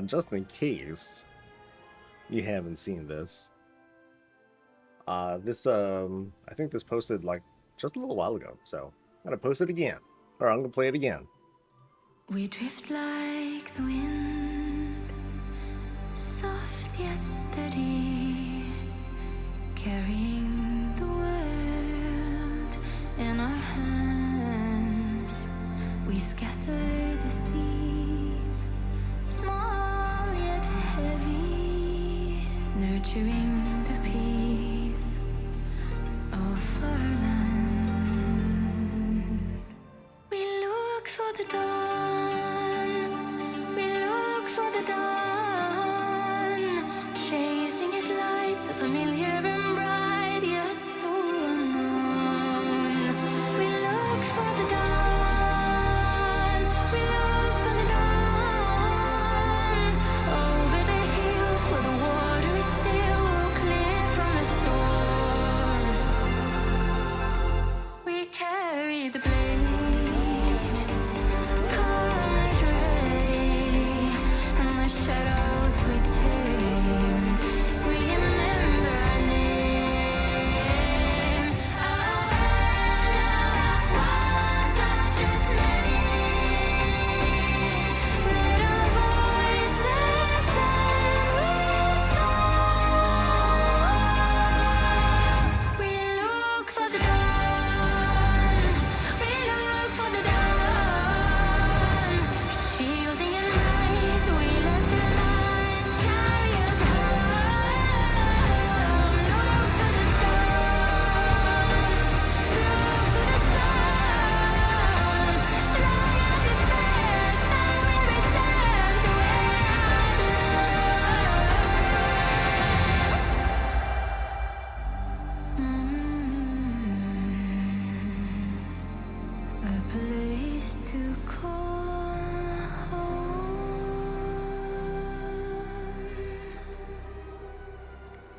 Just in case you haven't seen this, I think this posted like just a little while ago, so I'm gonna post it again, or I'm gonna play it again. We drift like the wind, soft yet steady, carrying the world in our hands. We scatter the seas, small yet heavy, nurturing the peace of our land. We look for the dawn, we look for the dawn, chasing its lights, so familiar and bright, yet so unknown.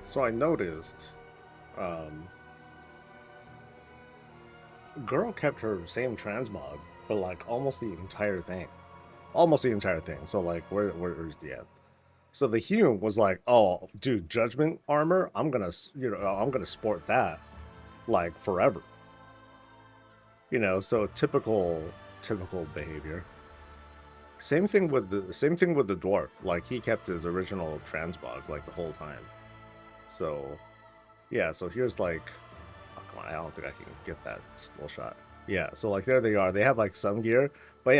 So I noticed, girl kept her same transmog for like almost the entire thing. Almost the entire thing. So like, where's the end? So the Hume was like, oh, dude, judgment armor, I'm gonna sport that like forever. You know, so typical behavior. Same thing with the dwarf. Like he kept his original transmog like the whole time. So yeah, so here's like, oh come on, I don't think I can get that still shot. Yeah, so like there they are. They have like some gear, but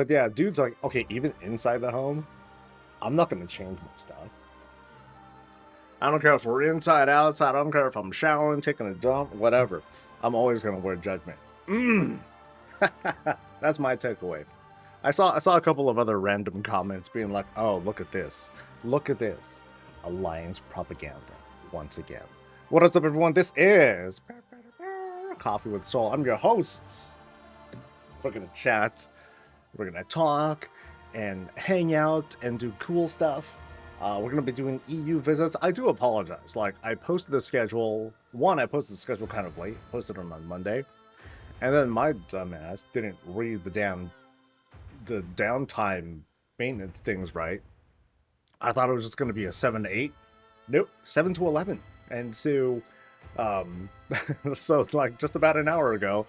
yeah, dude's like, okay, even inside the home, I'm not gonna change my stuff. I don't care if we're inside, outside. I don't care if I'm showering, taking a dump, whatever. I'm always gonna wear judgment. That's my takeaway. I saw a couple of other random comments being like, "Oh, look at this! Look at this! Alliance propaganda once again." What is up, everyone? This is Coffee with Soul. I'm your host. We're gonna chat. We're gonna talk and hang out and do cool stuff. We're gonna be doing EU visits. I do apologize. Like I posted the schedule. I posted the schedule kind of late. Posted it on Monday, and then my dumbass didn't read the downtime maintenance things right. I thought it was just gonna be a 7 to 8. Nope, 7 to 11. And so, so like just about an hour ago,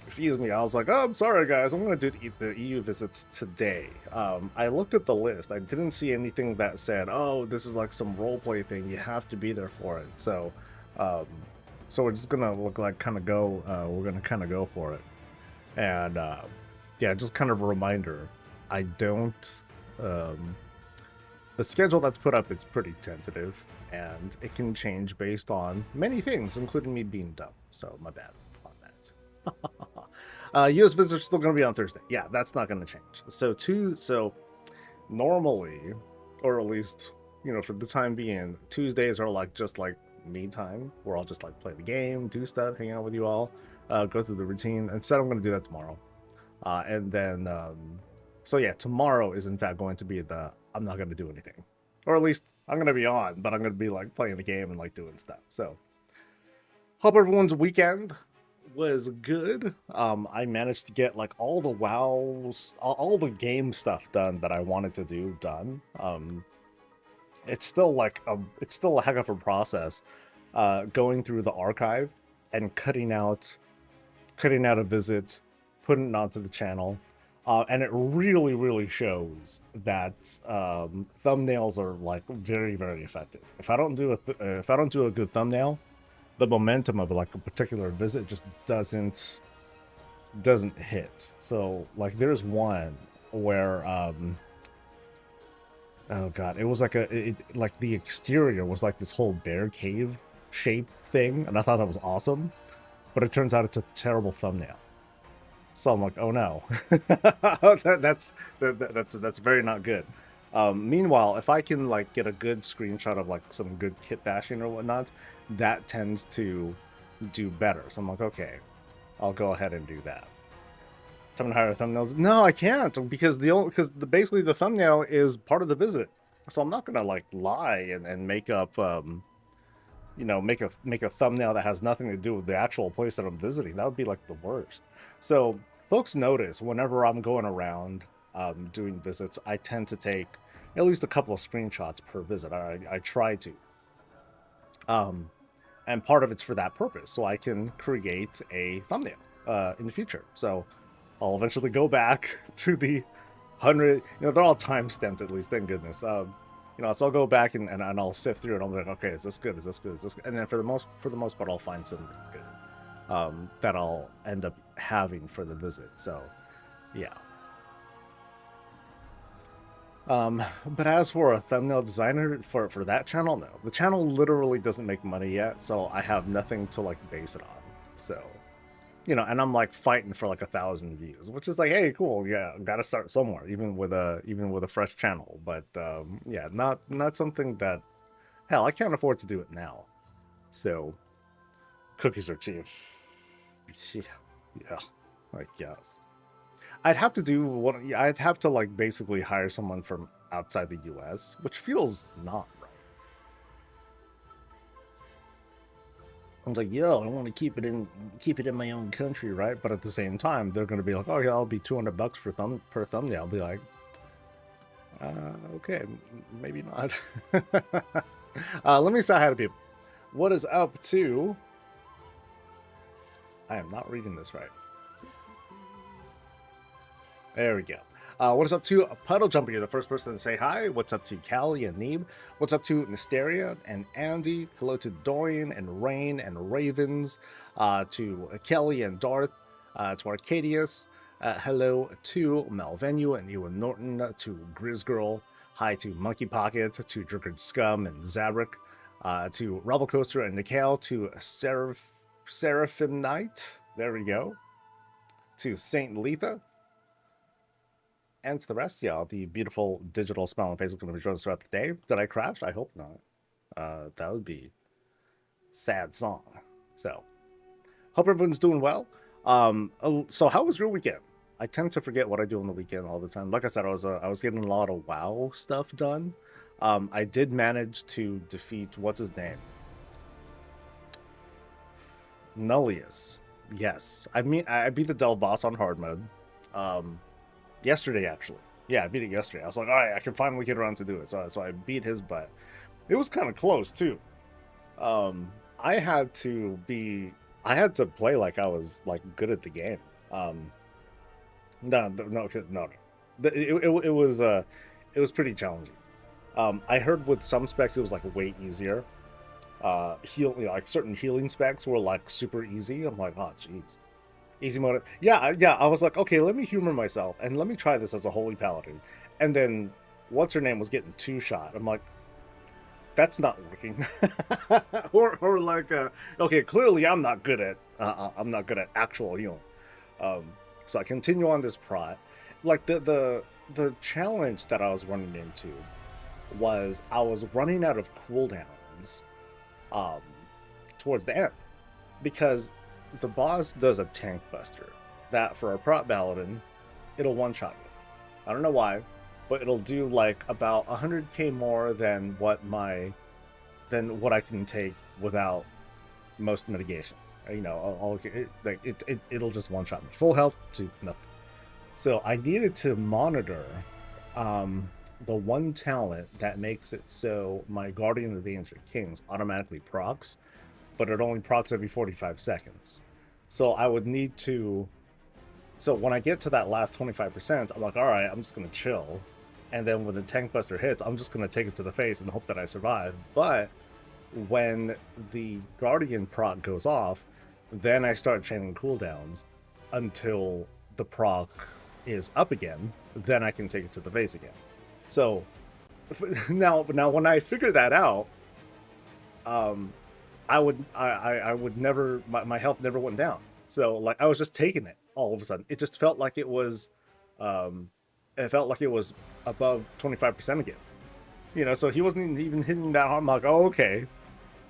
excuse me, I was like, oh, I'm sorry guys, I'm gonna do the EU visits today. I looked at the list. I didn't see anything that said, oh, this is like some roleplay thing, you have to be there for it. So we're just gonna we're gonna kind of go for it. And yeah, just kind of a reminder, I don't the schedule that's put up is pretty tentative, and it can change based on many things, including me being dumb. So my bad on that. US visitors are still going to be on Thursday. Yeah, that's not going to change. So normally, or at least, you know, for the time being, Tuesdays are like just like me time, where I'll just like play the game, do stuff, hang out with you all, go through the routine. Instead, I'm going to do that tomorrow. And then, so yeah, tomorrow is in fact going to be I'm not going to do anything. Or at least I'm going to be on, but I'm going to be like playing the game and like doing stuff. So hope everyone's weekend was good. I managed to get like all the WoWs, all the game stuff done that I wanted to do done. It's still a heck of a process going through the archive and cutting out a visit, putting it onto the channel. And it really shows that thumbnails are like very effective. If I don't do a good thumbnail, the momentum of like a particular visit just doesn't hit. So like there's one where oh god, it was like like the exterior was like this whole bear cave shape thing, and I thought that was awesome, but it turns out it's a terrible thumbnail. So I'm like, oh no, that's very not good. Meanwhile, if I can like get a good screenshot of like some good kit bashing or whatnot, that tends to do better. So I'm like, okay, I'll go ahead and do that. Time to hire thumbnails? No, I can't, because basically the thumbnail is part of the visit. So I'm not gonna like lie and make up you know, make a thumbnail that has nothing to do with the actual place that I'm visiting. That would be like the worst. So folks notice whenever I'm going around doing visits, I tend to take at least a couple of screenshots per visit. I try to. And part of it's for that purpose, so I can create a thumbnail in the future. So I'll eventually go back to the 100, you know, they're all time stamped at least, thank goodness. You know, so I'll go back and I'll sift through it. I'm like, okay, is this good? Is this good? Is this good? And then for the most part, I'll find something good that I'll end up having for the visit. So, yeah. But as for a thumbnail designer for that channel, no. The channel literally doesn't make money yet, so I have nothing to like base it on. So, you know, and I'm like fighting for like 1,000 views, which is like, hey, cool, yeah, gotta start somewhere, even with a fresh channel. But yeah, not something that, hell, I can't afford to do it now. So cookies are cheap. Yeah, like yes. I'd have to like basically hire someone from outside the US, which feels not right. I was like, yo, I want to keep it in my own country, right? But at the same time, they're going to be like, oh yeah, I'll be $200 per thumbnail. I'll be like, okay, maybe not. Let me say hi to people. What is up to? I am not reading this right. There we go. What is up to Puddle Jumper? You're the first person to say hi. What's up to Callie and Neeb? What's up to Mysteria and Andy? Hello to Dorian and Rain and Ravens. To Kelly and Darth. To Arcadius. Hello to Malvenu and Ewan Norton. To Grizzgirl. Hi to Monkey Pocket. To Drickard Scum and Zabrik. To Rebel Coaster and Nikale. To Seraphim Knight. There we go. To Saint Letha. And to the rest, y'all, the beautiful digital smile on Facebook going to be joining us throughout the day. Did I crash? I hope not. That would be sad song. So, hope everyone's doing well. So how was your weekend? I tend to forget what I do on the weekend all the time. Like I said, I was getting a lot of WoW stuff done. I did manage to defeat what's his name, Nullius. Yes, I beat the Delve boss on hard mode. Yesterday, actually. Yeah, I beat it yesterday. I was like, all right, I can finally get around to do it. So I beat his butt. It was kind of close, too. I had to play like I was, like, good at the game. No. It was pretty challenging. I heard with some specs, it was, like, way easier. Like, certain healing specs were, like, super easy. I'm like, oh, jeez. Easy mode. Yeah. I was like, okay, let me humor myself and let me try this as a holy paladin. And then, what's her name was getting 2-shot. I'm like, that's not working. or like, okay, clearly I'm not good at actual healing. So I continue on this prot. Like the challenge that I was running into was I was running out of cooldowns, towards the end, because the boss does a tank buster that for a prot paladin, it'll one-shot you. I don't know why, but it'll do like about 100k more than what I can take without most mitigation. You know, it'll just one-shot me. Full health to nothing. So I needed to monitor the one talent that makes it so my Guardian of the Ancient Kings automatically procs, but it only procs every 45 seconds. So I would need to... So when I get to that last 25%, I'm like, all right, I'm just going to chill. And then when the tank buster hits, I'm just going to take it to the face and hope that I survive. But when the Guardian proc goes off, then I start chaining cooldowns until the proc is up again. Then I can take it to the face again. So now when I figure that out, I would never, my health never went down. So like I was just taking it all of a sudden. It just felt like it was, above 25% again. You know, so he wasn't even hitting that hard. I'm like, oh, okay.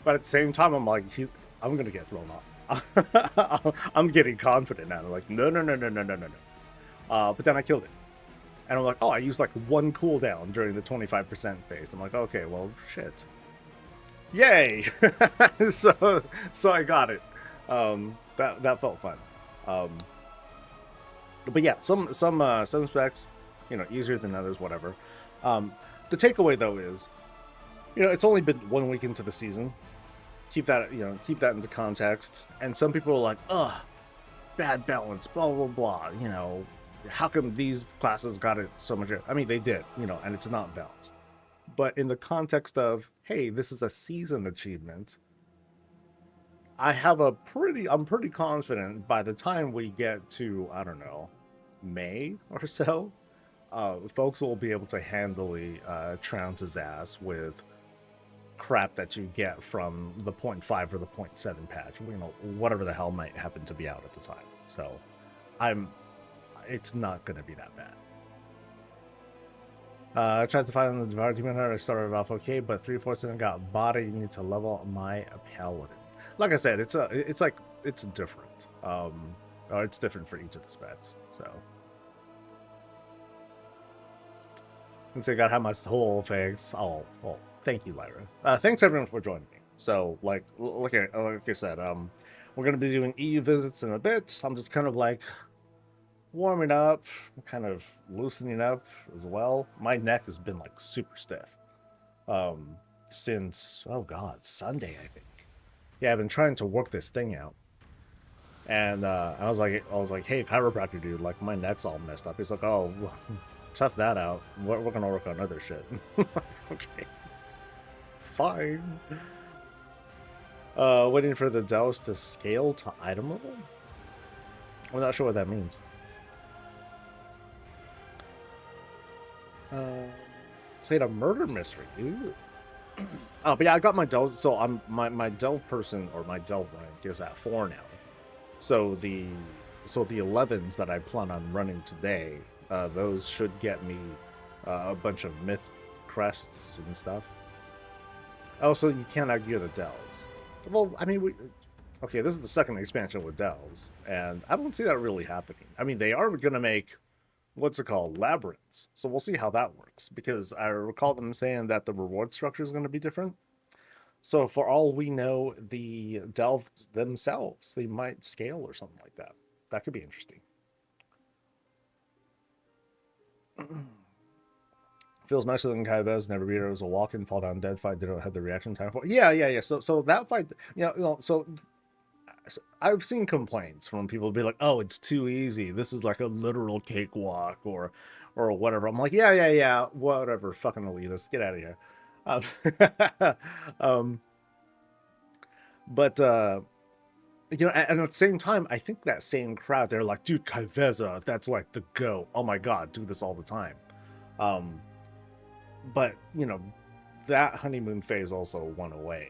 But at the same time, I'm like, I'm going to get thrown off. I'm getting confident now. I'm like, no. But then I killed it. And I'm like, oh, I used like one cooldown during the 25% phase. I'm like, okay, well, shit. Yay! so I got it. That felt fun. But yeah, some specs, you know, easier than others, whatever. The takeaway though is, you know, it's only been 1 week into the season. Keep that into context. And some people are like, ugh, bad balance, blah blah blah. You know, how come these classes got it so much? I mean, they did, you know, and it's not balanced. But in the context of, hey, this is a season achievement, I'm pretty confident by the time we get to, I don't know, May or so, folks will be able to handily trounce his ass with crap that you get from the 0.5 or the 0.7 patch, you know, whatever the hell might happen to be out at the time. So it's not going to be that bad. I tried to find the Devour Demon Hunter. I started off okay, but 3/4 and got body. You need to level my paladin. Like I said, it's different. Or it's different for each of the specs. So, and so I got to have my soul fix. Oh, well, thank you, Lyra. Thanks everyone for joining me. So like I said, we're gonna be doing EU visits in a bit. I'm just kind of like warming up, kind of loosening up as well. My neck has been like super stiff since, oh god, Sunday, I think. Yeah, I've been trying to work this thing out. And I was like, hey, chiropractor dude, like my neck's all messed up. He's like, oh, well, tough that out. We're gonna work on other shit. Okay, fine. Waiting for the delves to scale to item level. I'm not sure what that means. Played a murder mystery. Ooh. Oh, but yeah, I got my delve. So I'm my delve person, or my delve rank is at 4 now. So the 11s that I plan on running today, those should get me a bunch of myth crests and stuff. Also, you can't outgear the delves. Well, I mean, okay, this is the second expansion with delves, and I don't see that really happening. I mean, they are going to make, what's it called, labyrinths. So we'll see how that works, because I recall them saying that the reward structure is going to be different. So for all we know, the delves themselves, they might scale or something like that. That could be interesting. Feels nicer than Kai'Vez. Never beat her. It was a walk-in, fall down dead fight. Didn't have the reaction time for. Yeah. So that fight, so I've seen complaints from people be like, "Oh, it's too easy. This is like a literal cakewalk," or whatever. I'm like, yeah, whatever. Fucking elitist, get out of here. But and at the same time, I think that same crowd, they're like, dude, Kai'Vez, that's like the go. Oh my god, do this all the time. But that honeymoon phase also went away,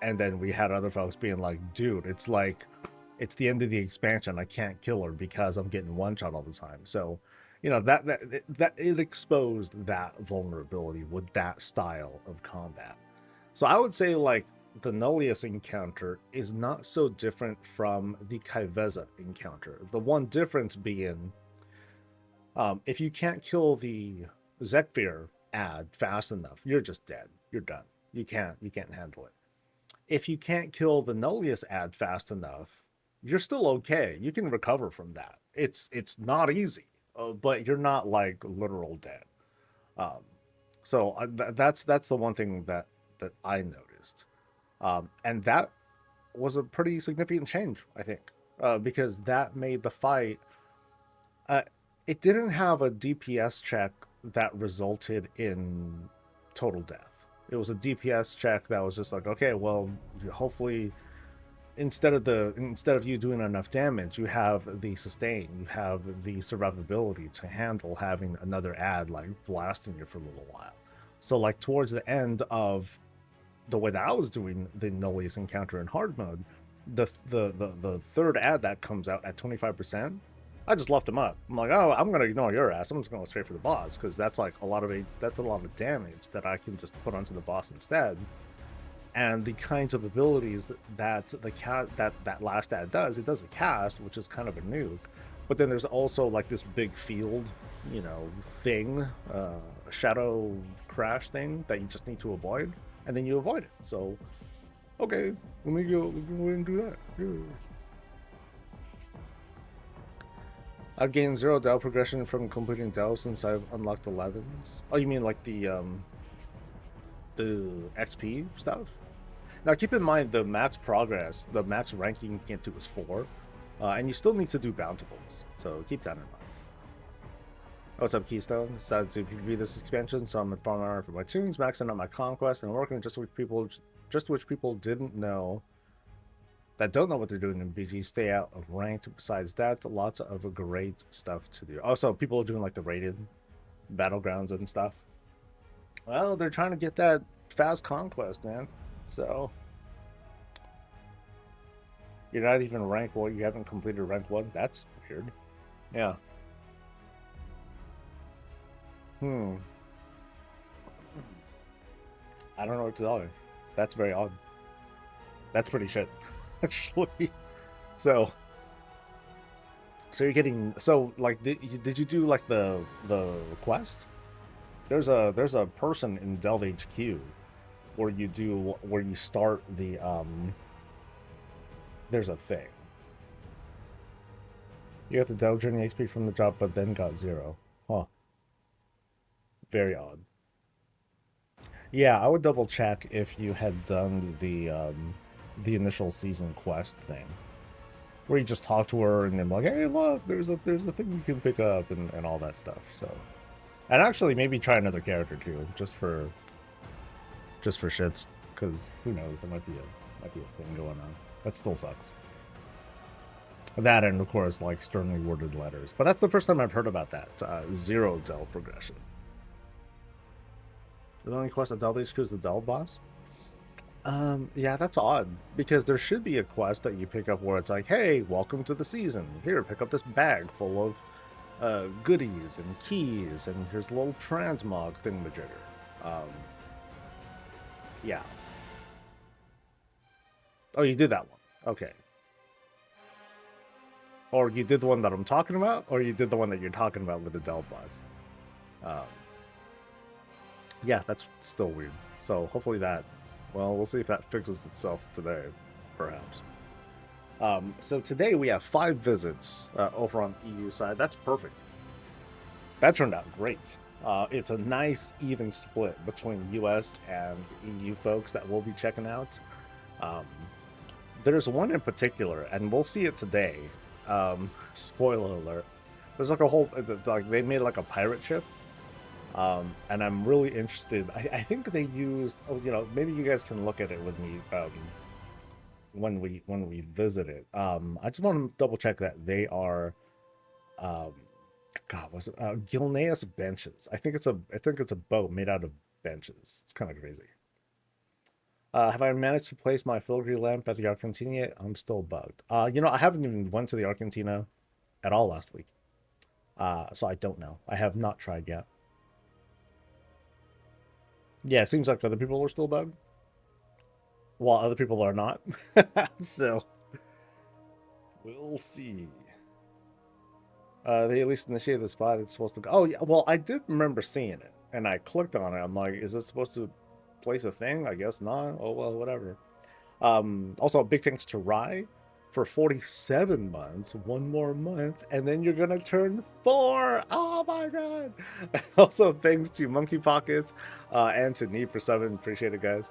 and then we had other folks being like, dude, it's the end of the expansion. I can't kill her because I'm getting one shot all the time. So that it exposed that vulnerability with that style of combat. So I would say like the Nullius encounter is not so different from the Kai'Vez encounter. The one difference being, if you can't kill the Zekfir ad fast enough, you're just dead. You're done. You can't handle it. If you can't kill the Nullius ad fast enough, you're still okay. You can recover from that. It's not easy, but you're not like literal dead. So that's the one thing that I noticed, and that was a pretty significant change, I think, because that made the fight. It didn't have a DPS check that resulted in total death. It was a DPS check that was just like, okay, well, hopefully, instead of you doing enough damage, you have the sustain, you have the survivability to handle having another ad like blasting you for a little while. So like towards the end of the way that I was doing the Nullius encounter in hard mode, the third ad that comes out at 25%, I just left him up. I'm like, oh, I'm gonna ignore your ass. I'm just going straight for the boss, because that's like a lot of damage that I can just put onto the boss instead. And the kinds of abilities that that last ad does, it does a cast, which is kind of a nuke. But then there's also like this big field, thing, shadow crash thing that you just need to avoid, and then you avoid it. So, okay, let me go and do that. Yeah. I've gained 0 delve progression from completing delves since I've unlocked 11s. Oh, you mean like the XP stuff? Now keep in mind the max progress, the max ranking you can get to is 4, and you still need to do bountifuls, so keep that in mind. What's up, Keystone? Decided to PvP this expansion, so I'm at farm armor for my tunes, maxing out my conquest, and working just which people didn't know, that don't know what they're doing in BG, stay out of ranked. Besides that, lots of great stuff to do. Also, people are doing like the rated battlegrounds and stuff. Well, they're trying to get that fast conquest, man. So you're not even rank 1. You haven't completed rank 1. That's weird. Yeah. I don't know what to tell you. That's very odd. That's pretty shit, actually. So you're getting, so like, did you do like the quest? There's a person in Delve HQ where you start the there's a thing. You got the Delve Journey XP from the job, but then got 0. Huh. Very odd. Yeah, I would double check if you had done the initial season quest thing, where you just talk to her and then like, hey, look, there's a thing you can pick up and all that stuff. So, and actually maybe try another character too, just for shits, because who knows, there might be a thing going on. That still sucks. That and of course like sternly worded letters, but that's the first time I've heard about that 0 delve progression. The only quest at Delve HQ is the Delve boss. Yeah, that's odd, because there should be a quest that you pick up where it's like, hey, welcome to the season. Here, pick up this bag full of goodies and keys, and here's a little transmog thingamajigger. Yeah. Oh, you did that one. Okay. Or you did the one that I'm talking about, or you did the one that you're talking about with the Delve boss. Yeah, that's still weird. So hopefully that, well, we'll see if that fixes itself today, perhaps. So today we have 5 visits over on EU side. That's perfect. That turned out great. It's a nice even split between US and EU folks that we'll be checking out. There's one in particular, and we'll see it today. Spoiler alert. There's like a whole, like they made like a pirate ship. And I'm really interested. I think they used, oh, you know, maybe you guys can look at it with me when we visit it. I just want to double check that they are God, was it Gilneas benches. I think it's a boat made out of benches. It's kind of crazy. Have I managed to place my filigree lamp at the Argentina yet? I'm still bugged. You know, I haven't even went to the Argentina at all last week. So I don't know. I have not tried yet. Yeah, it seems like other people are still bugged, while other people are not. So, we'll see. They at least initiated the spot it's supposed to go. Oh, yeah, well, I did remember seeing it, and I clicked on it. I'm like, is it supposed to place a thing? I guess not. Oh, well, whatever. Also, big thanks to Rye for 47 months, 1 more month, and then you're gonna turn 4. Oh my god. Also, thanks to Monkey Pockets and to Need for 7. Appreciate it, guys.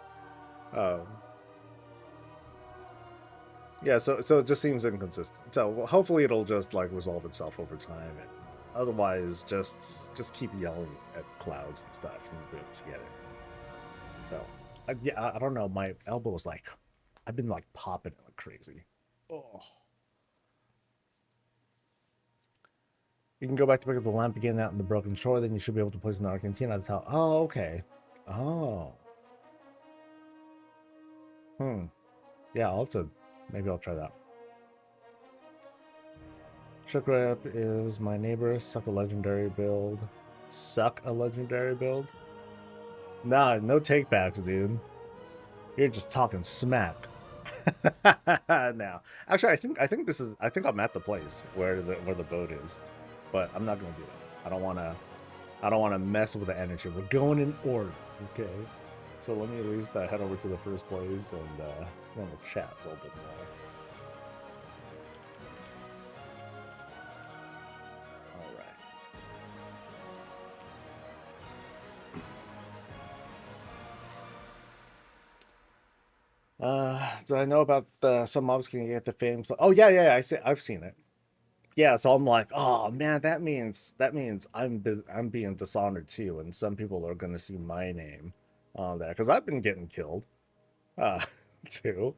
Yeah, so it just seems inconsistent. So hopefully it'll just like resolve itself over time, and otherwise just keep yelling at clouds and stuff and you'll be able to get it. So yeah, I don't know, my elbow is like, I've been like popping it like crazy. Oh. You can go back to pick up the lamp again out in the broken shore, then you should be able to place it in Argentina. That's how. Oh, okay. Oh. Yeah, maybe I'll try that. Shukrap is my neighbor. Suck a legendary build. Suck a legendary build? Nah, no takebacks, dude. You're just talking smack. Now, actually, I think I'm at the place where the boat is, but I'm not gonna do that. I don't wanna mess with the energy. We're going in order, okay? So let me at least head over to the first place and then we'll chat a little bit more. Do I know about some mobs can get the fame? So, oh yeah, I've seen it. Yeah, so I'm like, oh man, that means I'm being dishonored too, and some people are gonna see my name on there because I've been getting killed, too.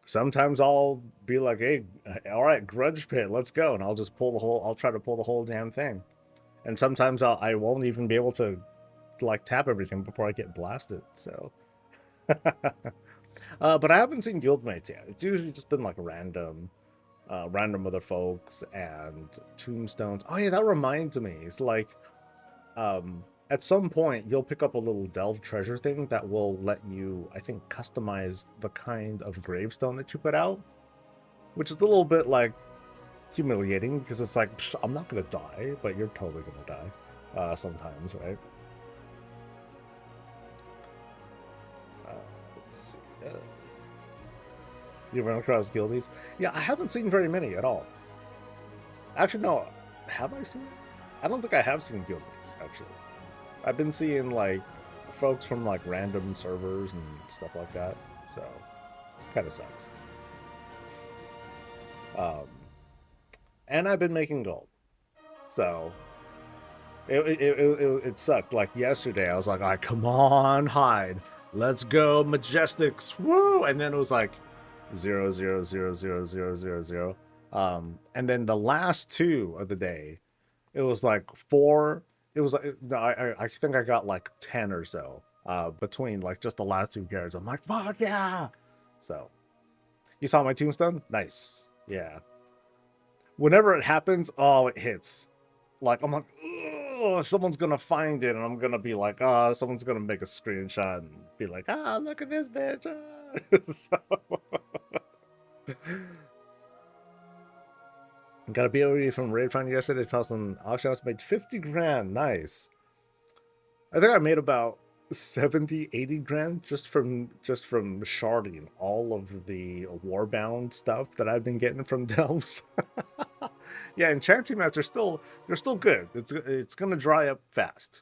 Sometimes I'll be like, hey, all right, grudge pit, let's go, and I'll try to pull the whole damn thing, and sometimes I won't even be able to like tap everything before I get blasted. So. But I haven't seen guildmates yet. It's usually just been like random other folks and tombstones. Oh yeah, that reminds me. It's like, at some point you'll pick up a little delve treasure thing that will let you, I think, customize the kind of gravestone that you put out, which is a little bit like humiliating because it's like, I'm not gonna die, but you're totally gonna die sometimes, right? Let's see, you run across guildies? Yeah, I haven't seen very many at all. Actually, no. Have I seen? I don't think I have seen guildies, actually. I've been seeing, like, folks from, like, random servers and stuff like that. So, kind of sucks. And I've been making gold. So, it sucked. Like, yesterday, I was like, all right, come on, hide. Let's go, Majestics. Woo! And then it was like 0, 0, 0, 0, 0, 0, 0. And then the last two of the day, it was like 4. It was like, no, I think I got like 10 or so between like just the last 2 cards. I'm like, fuck yeah! So, you saw my tombstone? Nice. Yeah. Whenever it happens, oh, it hits. Like, I'm like, oh, someone's gonna find it, and I'm gonna be like, oh, someone's gonna make a screenshot and be like, ah, look at this bitch. So... Got a BOE from Raid Finder yesterday. Tossing auction house, made 50 grand. Nice. I think I made about 70, 80 grand just from sharding all of the warbound stuff that I've been getting from delves. Yeah, enchanting mats are still good. It's gonna dry up fast.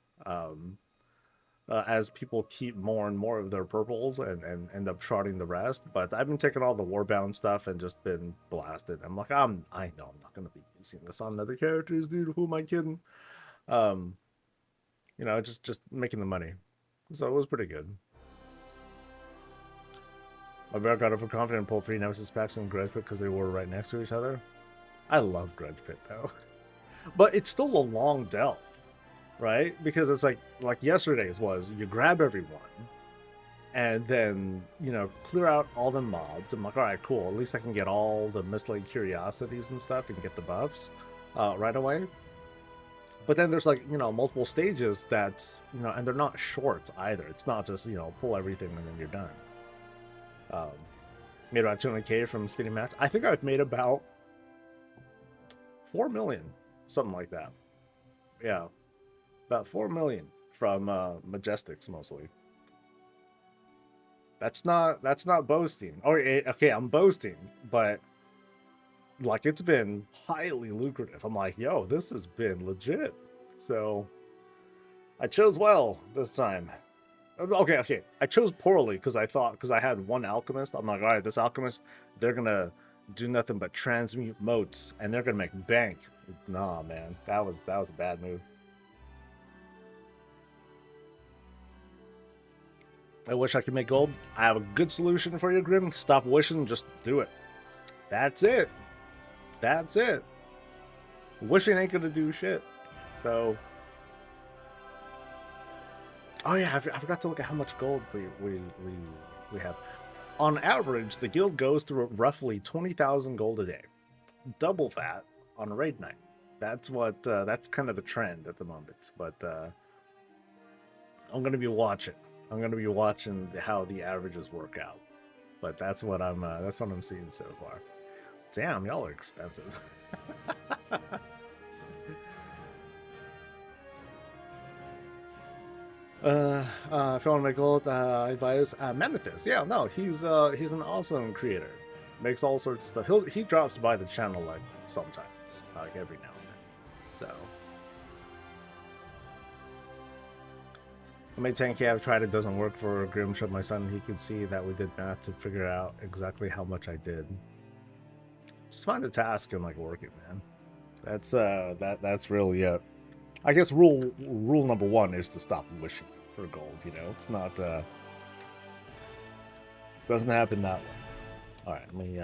As people keep more and more of their purples and end up sharding the rest. But I've been taking all the warbound stuff and just been blasted. I'm like, I know I'm not gonna be using this on other characters, dude. Who am I kidding? You know, just making the money. So it was pretty good. My bear got overconfident and pulled 3 Nemesis packs in Grudge Pit because they were right next to each other. I love Grudge Pit though. But it's still a long delve. Right? Because it's like yesterday's was, you grab everyone and then, you know, clear out all the mobs. I'm like, all right, cool. At least I can get all the Mistblade curiosities and stuff and get the buffs right away. But then there's like, you know, multiple stages that, you know, and they're not shorts either. It's not just, you know, pull everything and then you're done. Made about 200K from skinny mats. I think I've made about 4 million, something like that. Yeah. About 4 million from Majestics mostly. That's not boasting. Oh, okay, I'm boasting, but like it's been highly lucrative. I'm like, yo, this has been legit. So I chose well this time. Okay. I chose poorly because I had one alchemist. I'm like, all right, this alchemist, they're gonna do nothing but transmute motes, and they're gonna make bank. Nah, man, that was a bad move. I wish I could make gold. I have a good solution for you, Grim. Stop wishing, just do it. That's it. That's it. Wishing ain't gonna do shit. So, oh yeah, I forgot to look at how much gold we have. On average, the guild goes through roughly 20,000 gold a day. Double that on a raid night. That's what that's kind of the trend at the moment. But I'm gonna be watching. I'm gonna be watching how the averages work out, but that's what I'm seeing so far. Damn, y'all are expensive. If you want to make gold, I advise Manithus. Yeah, no, he's an awesome creator. Makes all sorts of stuff. He drops by the channel like sometimes, like every now and then. So. I made 10K, I've tried, it doesn't work for Grim. Showed my son, he could see that we did math to figure out exactly how much I did. Just find a task and like work it, man. That's really it. I guess rule number 1 is to stop wishing for gold, you know? It's not doesn't happen that way. Alright, let me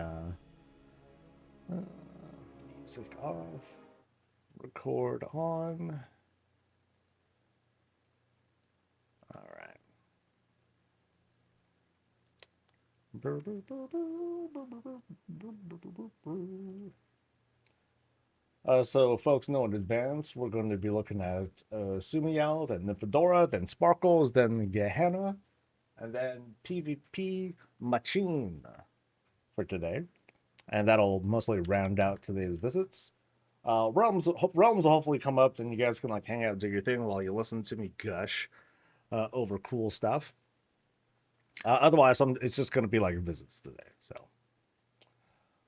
music off. Record on. All right. So folks know in advance, we're going to be looking at Sumio, then Noddora, then Sparkles, then Geenna, and then PvP Machine for today. And that'll mostly round out today's visits. Realms will hopefully come up, then you guys can like hang out and do your thing while you listen to me gush over cool stuff. Otherwise, it's just going to be like visits today.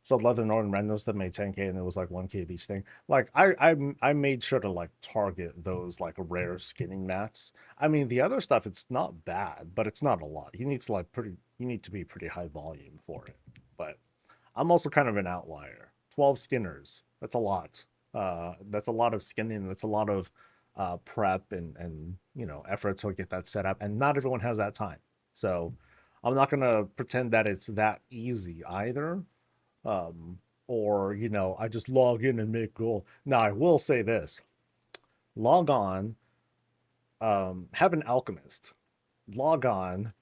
So Leather Northern randos that made 10k and it was like 1k of each thing. Like I made sure to like target those like rare skinning mats. I mean the other stuff it's not bad, but it's not a lot. You need to be pretty high volume for it. But I'm also kind of an outlier. 12 skinners. That's a lot. That's a lot of skinning. That's a lot of prep and effort to get that set up. And not everyone has that time. So I'm not gonna pretend that it's that easy either. Or I just log in and make goal. Now I will say this: log on, have an alchemist, log on,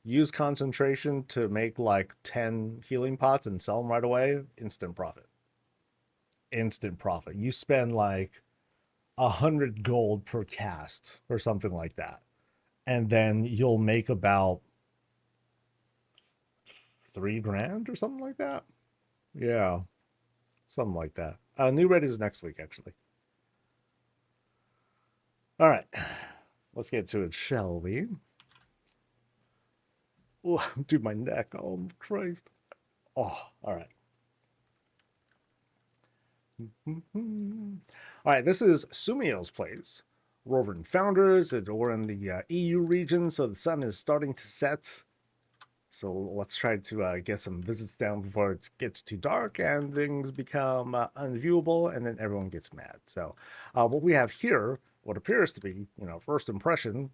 use concentration to make like 10 healing pots and sell them right away. Instant profit. Instant profit. You spend like 100 gold per cast or something like that, and then you'll make about 3 grand or something like that. Yeah, something like that. New raid is next week, actually. All right, let's get to it, shall we? Oh, dude, my neck. Oh, Christ. Oh, all right. All right, this is Sumio's place. Rovering founders, we're in the EU region, so the sun is starting to set. So let's try to get some visits down before it gets too dark and things become unviewable, and then everyone gets mad. So what we have here, what appears to be, first impression,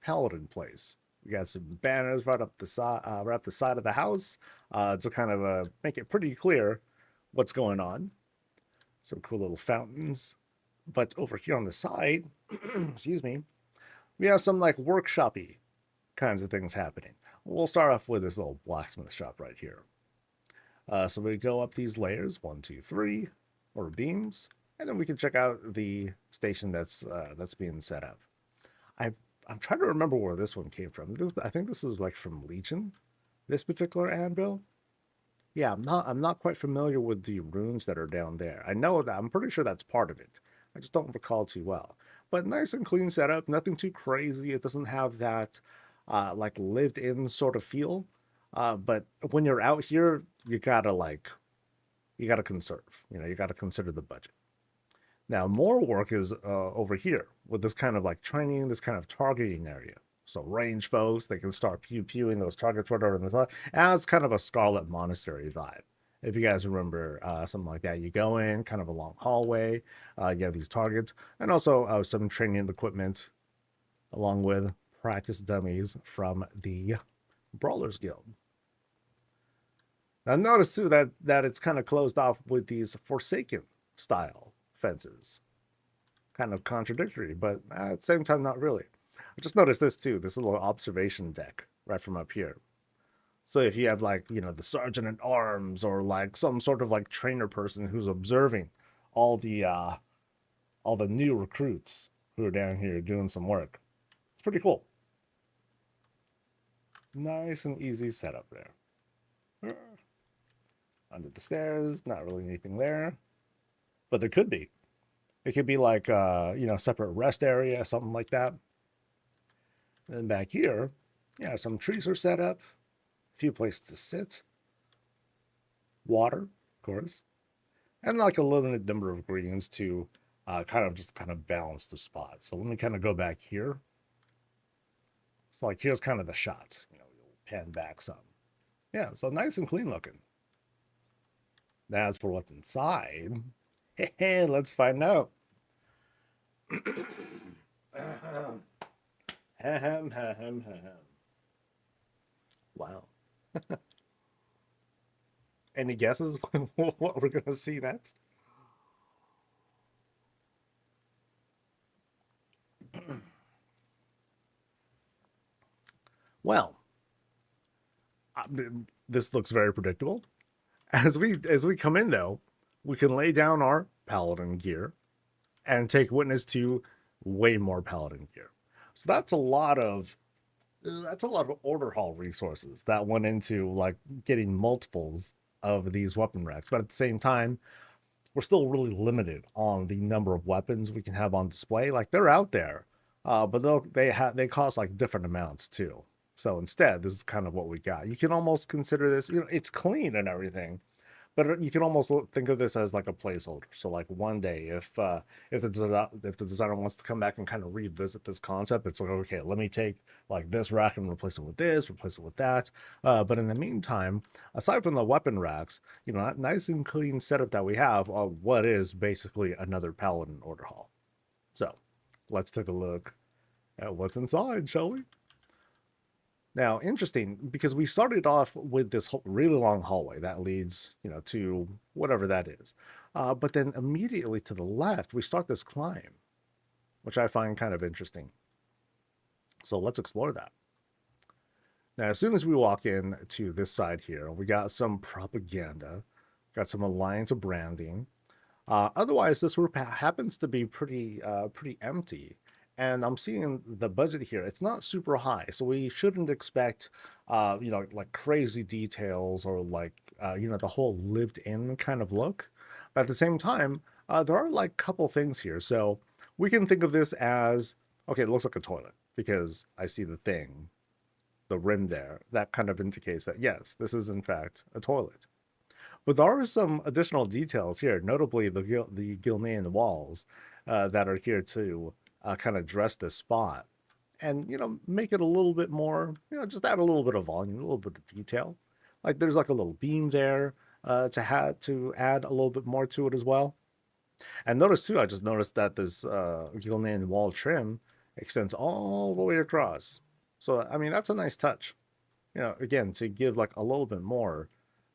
Paladin place. We got some banners right up the side of the house to kind of make it pretty clear what's going on. Some cool little fountains. But over here on the side, excuse me, we have some like workshop-y kinds of things happening. We'll start off with this little blacksmith shop right here. So we go up these layers, 1, 2, 3, or beams, and then we can check out the station that's being set up. I'm trying to remember where this one came from. I think this is like from Legion, this particular anvil. Yeah, I'm not quite familiar with the runes that are down there. I know that I'm pretty sure that's part of it. I just don't recall too well. But nice and clean setup, nothing too crazy. It doesn't have that like lived in sort of feel. But when you're out here, you gotta conserve. You gotta consider the budget. Now more work is over here with this kind of like training, this kind of targeting area. So range folks, they can start pewing those targets right over in the side. As kind of a Scarlet Monastery vibe. If you guys remember something like that, you go in kind of a long hallway, you have these targets, and also some training equipment along with practice dummies from the Brawlers Guild. Now notice too that it's kind of closed off with these Forsaken style fences. Kind of contradictory, but at the same time, not really. I just noticed this too, this little observation deck right from up here. So if you have like, the sergeant at arms or like some sort of like trainer person who's observing all the new recruits who are down here doing some work. It's pretty cool. Nice and easy setup there. Under the stairs, not really anything there. But there could be. It could be like separate rest area, something like that. And then back here, yeah, some trees are set up, a few places to sit, water, of course, and like a limited number of greens to kind of balance the spot. So let me kind of go back here. So like here's kind of the shot, you'll pan back some. Yeah, so nice and clean looking. Now as for what's inside, hey, let's find out. Wow. Any guesses what we're going to see next? Well, this looks very predictable. As we come in though, we can lay down our paladin gear and take witness to way more paladin gear. So that's a lot of order hall resources that went into like getting multiples of these weapon racks. But at the same time, we're still really limited on the number of weapons we can have on display. Like they're out there, but they cost like different amounts too. So instead, this is kind of what we got. You can almost consider this, it's clean and everything, but you can almost think of this as like a placeholder. So like one day, if the designer wants to come back and kind of revisit this concept, it's like, okay, let me take like this rack and replace it with this, replace it with that. But in the meantime, aside from the weapon racks, that nice and clean setup that we have of what is basically another Paladin order hall. So let's take a look at what's inside, shall we? Now, interesting, because we started off with this really long hallway that leads, to whatever that is. But then immediately to the left, we start this climb, which I find kind of interesting. So let's explore that. Now, as soon as we walk in to this side here, we got some propaganda, got some alliance branding. Otherwise, this room happens to be pretty empty. And I'm seeing the budget here. It's not super high, so we shouldn't expect, like crazy details or like, the whole lived-in kind of look. But at the same time, there are like a couple things here. So we can think of this as, okay, it looks like a toilet because I see the rim there. That kind of indicates that, yes, this is in fact a toilet. But there are some additional details here, notably the Gilnean walls that are here to kind of dress this spot and, make it a little bit more, just add a little bit of volume, a little bit of detail. Like there's like a little beam there to add a little bit more to it as well. And notice too, I just noticed that this Gilnean wall trim extends all the way across. So, I mean, that's a nice touch. Again, to give like a little bit more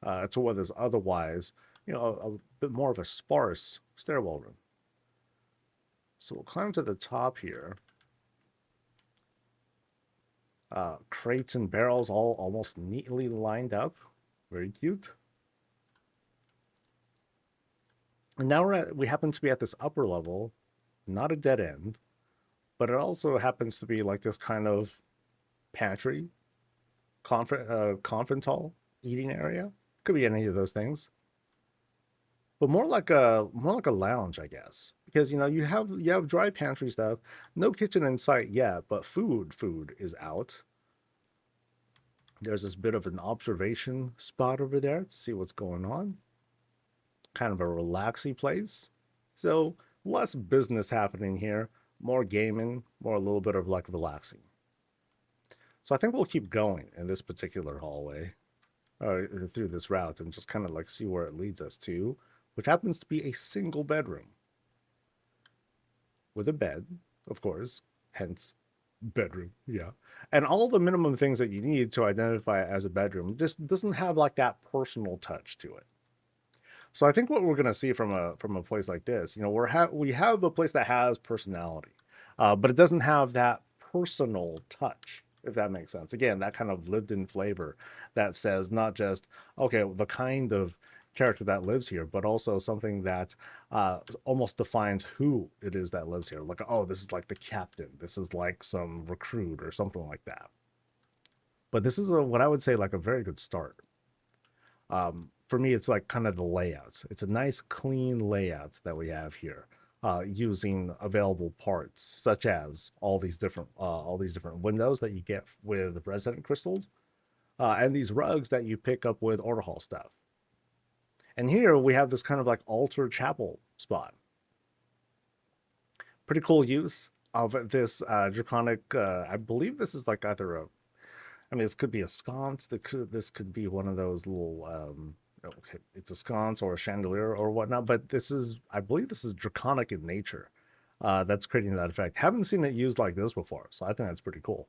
to what is otherwise, a bit more of a sparse stairwell room. So we'll climb to the top here. Crates and barrels all almost neatly lined up. Very cute. And now we happen to be at this upper level, not a dead end, but it also happens to be like this kind of pantry, conference hall, eating area. Could be any of those things, but more like a lounge, I guess, because you have dry pantry stuff. No kitchen in sight yet, but food is out. There's this bit of an observation spot over there to see what's going on. Kind of a relaxing place. So less business happening here, more gaming, more a little bit of like relaxing. So I think we'll keep going in this particular hallway through this route and just kind of like see where it leads us to, which happens to be a single bedroom with a bed, of course, hence bedroom, yeah. And all the minimum things that you need to identify it as a bedroom just doesn't have like that personal touch to it. So I think what we're going to see from a place like this, we have a place that has personality, but it doesn't have that personal touch, if that makes sense. Again, that kind of lived-in flavor that says not just, okay, the kind of character that lives here, but also something that almost defines who it is that lives here. Like, oh, this is like the captain. This is like some recruit or something like that. But this is what I would say like a very good start. For me, it's like kind of the layouts. It's a nice, clean layouts that we have here, using available parts, such as all these different windows that you get with resident crystals, and these rugs that you pick up with order hall stuff. And here we have this kind of like altar chapel spot. Pretty cool use of this draconic. I believe this is like either this could be a sconce. This could be one of those little. Okay, it's a sconce or a chandelier or whatnot, but I believe this is draconic in nature. That's creating that effect. Haven't seen it used like this before, so I think that's pretty cool.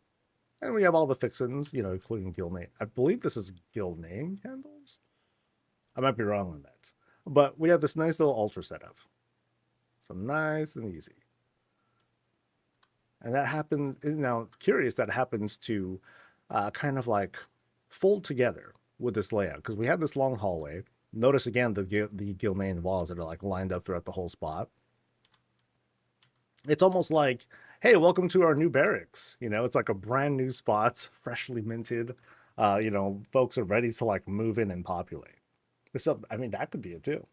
And we have all the fixins, including Gilnean. I believe this is Gilnean candles. I might be wrong on that, but we have this nice little altar setup. So nice and easy. And that happens now. Curious that happens to kind of like fold together with this layout, because we have this long hallway. Notice again the Gilnean walls that are like lined up throughout the whole spot. It's almost like, hey, welcome to our new barracks. It's like a brand new spot, freshly minted. Folks are ready to like move in and populate. So, that could be it too.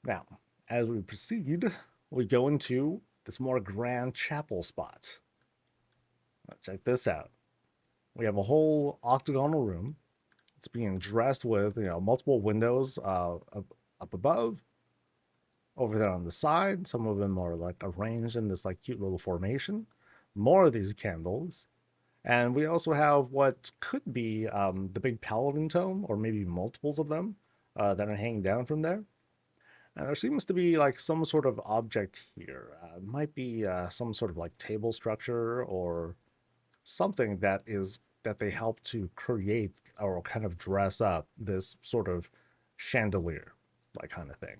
Now, as we proceed, we go into this more grand chapel spot. Check this out. We have a whole octagonal room. It's being dressed with, multiple windows up above, over there on the side. Some of them are like arranged in this like cute little formation. More of these candles. And we also have what could be the big paladin tome, or maybe multiples of them that are hanging down from there. And there seems to be like some sort of object here. It might be some sort of like table structure or something that they help to create or kind of dress up this sort of chandelier like kind of thing.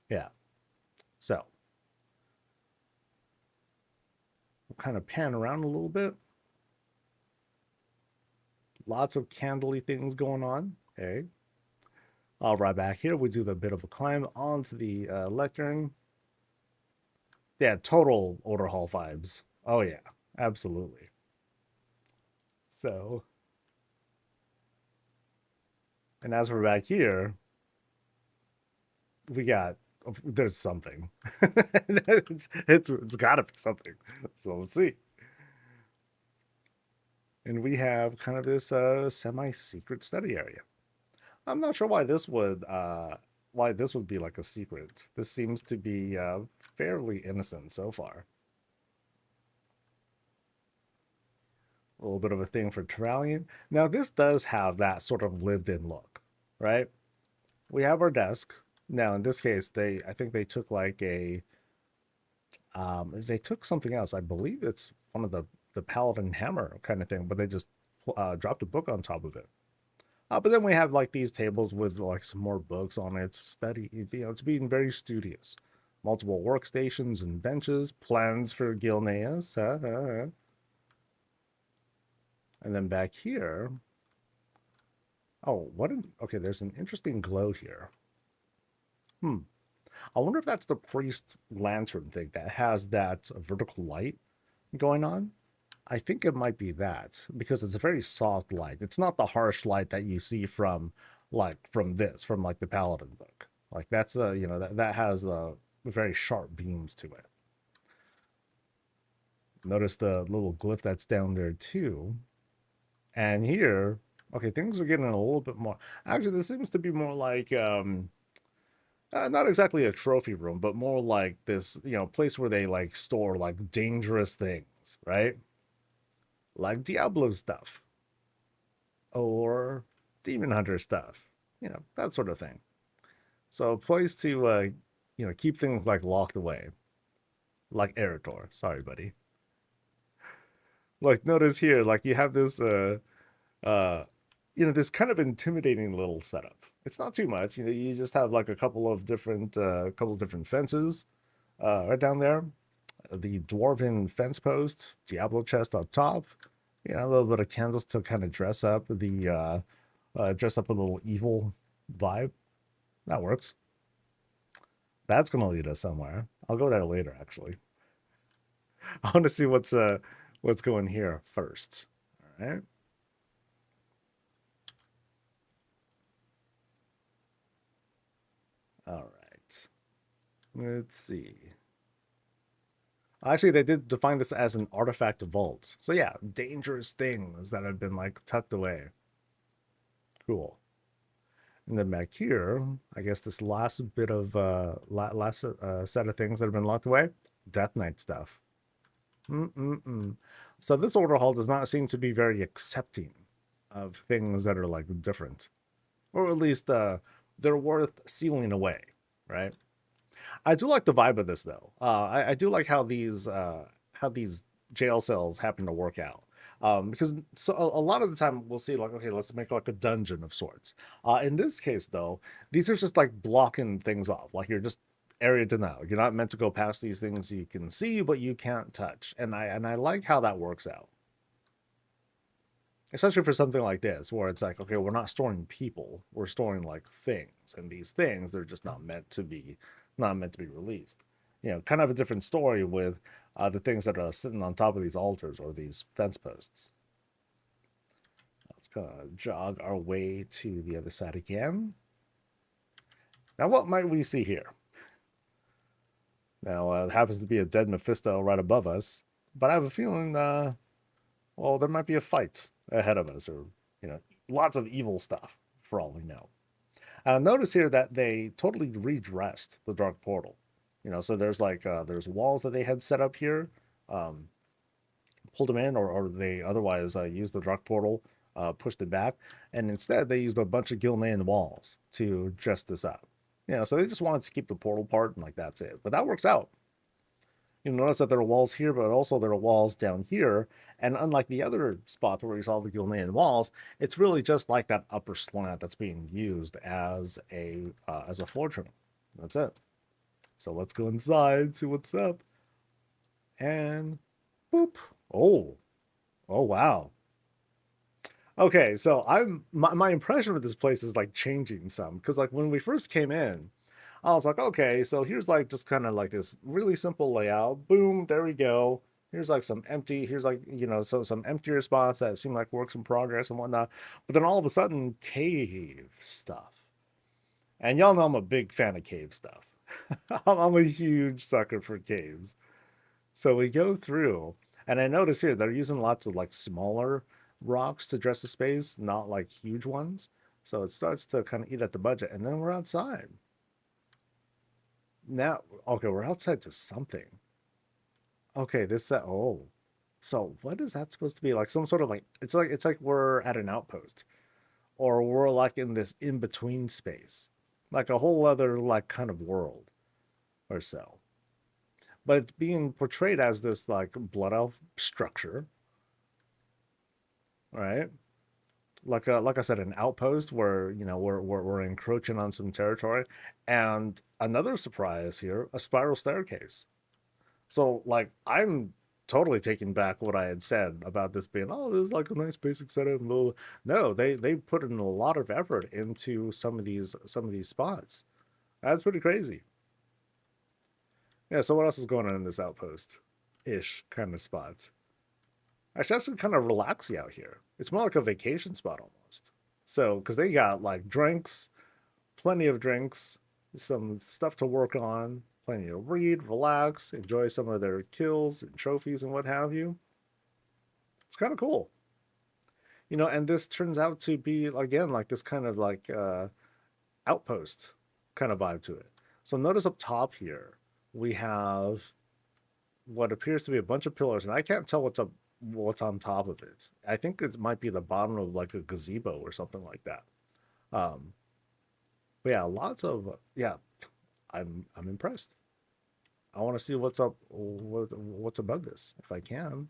Yeah. So we'll kind of pan around a little bit. Lots of candly things going on. Okay. All right, back here we do the bit of a climb onto the lectern. Yeah, total Order Hall vibes. Oh yeah, absolutely. So, and as we're back here, we got, there's something. it's gotta be something. So let's see. And we have kind of this semi-secret study area. I'm not sure why this would be like a secret. This seems to be fairly innocent so far. A little bit of a thing for Terralion. Now this does have that sort of lived-in look, right? We have our desk. Now in this case, I think they took like they took something else. I believe it's one of the Paladin hammer kind of thing, but they just dropped a book on top of it. But then we have like these tables with like some more books on it. Study, it's being very studious. Multiple workstations and benches, plans for Gilneas. And then back here, oh, okay, there's an interesting glow here. I wonder if that's the priest lantern thing that has that vertical light going on. I think it might be that, because it's a very soft light. It's not the harsh light that you see from like the Paladin book. Like that's that has very sharp beams to it. Notice the little glyph that's down there too. And here, okay, things are getting a little bit more. Actually, this seems to be more like not exactly a trophy room, but more like this, place where they like store like dangerous things, right? Like Diablo stuff or Demon Hunter stuff, that sort of thing. So a place to, keep things like locked away, like Eretor. Sorry, buddy. Like notice here, like you have this, this kind of intimidating little setup. It's not too much, you just have like a couple of different fences right down there. The dwarven fence post, Diablo chest up top, a little bit of candles to kind of dress up a little evil vibe. That works. That's gonna lead us somewhere. I'll go there later, actually. I want to see what's going here first. All right. All right. Let's see. Actually, they did define this as an artifact vault. So yeah, dangerous things that have been like tucked away. Cool. And then back here, I guess this last bit of set of things that have been locked away, Death Knight stuff. So this order hall does not seem to be very accepting of things that are like different, or at least they're worth sealing away, right? I do like the vibe of this though. I do like how these jail cells happen to work out. Because a lot of the time we'll see like, okay, let's make like a dungeon of sorts. In this case though, these are just like blocking things off. Like you're just area denial. You're not meant to go past these things you can see, but you can't touch. And I like how that works out. Especially for something like this, where it's like, okay, we're not storing people, we're storing like things, and these things they're just not meant to be released. Kind of a different story with the things that are sitting on top of these altars or these fence posts. Let's kind of jog our way to the other side again. Now, what might we see here? Now, it happens to be a dead Mephisto right above us. but I have a feeling, well, there might be a fight ahead of us, or lots of evil stuff for all we know. Notice here that they totally redressed the dark portal. So there's there's walls that they had set up here, um, pulled them in, or they otherwise used the dark portal, pushed it back, and instead they used a bunch of Gilnean walls to dress this up. So they just wanted to keep the portal part, and like that's it. But that works out. You'll notice that there are walls here, but also there are walls down here. And unlike the other spots where you saw the Gilnean walls, it's really just like that upper slant that's being used as a floor trim. That's it. So let's go inside, see what's up. And boop. Oh wow. Okay, so my impression of this place is like changing some, because like when we first came in, I was like, okay, so here's like just kind of like this really simple layout. Boom, there we go. Here's like some empty, here's like, some emptier spots that seem like works in progress and whatnot. But then all of a sudden, cave stuff. And y'all know I'm a big fan of cave stuff. I'm a huge sucker for caves. So we go through, and I notice here they're using lots of like smaller rocks to dress the space, not like huge ones. So it starts to kind of eat at the budget. And then we're outside. Now, okay, we're outside to something. Okay, so what is that supposed to be? Like some sort of it's like we're at an outpost, or we're like in this in-between space, like a whole other like kind of world or so. But it's being portrayed as this like blood elf structure, right? Like I said, an outpost where we're encroaching on some territory, and another surprise here, a spiral staircase. So like I'm totally taking back what I had said about this being, oh, this is like a nice basic setup. No, they put in a lot of effort into some of these spots. That's pretty crazy. Yeah. So what else is going on in this outpost ish kind of spots? Actually kind of relaxing out here. It's more like a vacation spot almost. So because they got like drinks, plenty of drinks, some stuff to work on, plenty to read, relax, enjoy some of their kills and trophies and what have you. It's kind of cool. And this turns out to be, again, like this kind of like outpost kind of vibe to it. So notice up top here, we have what appears to be a bunch of pillars, and I can't tell what's on top of it. I think it might be the bottom of like a gazebo or something like that. But yeah, lots of I'm impressed. I want to see what's up, what's above this if I can.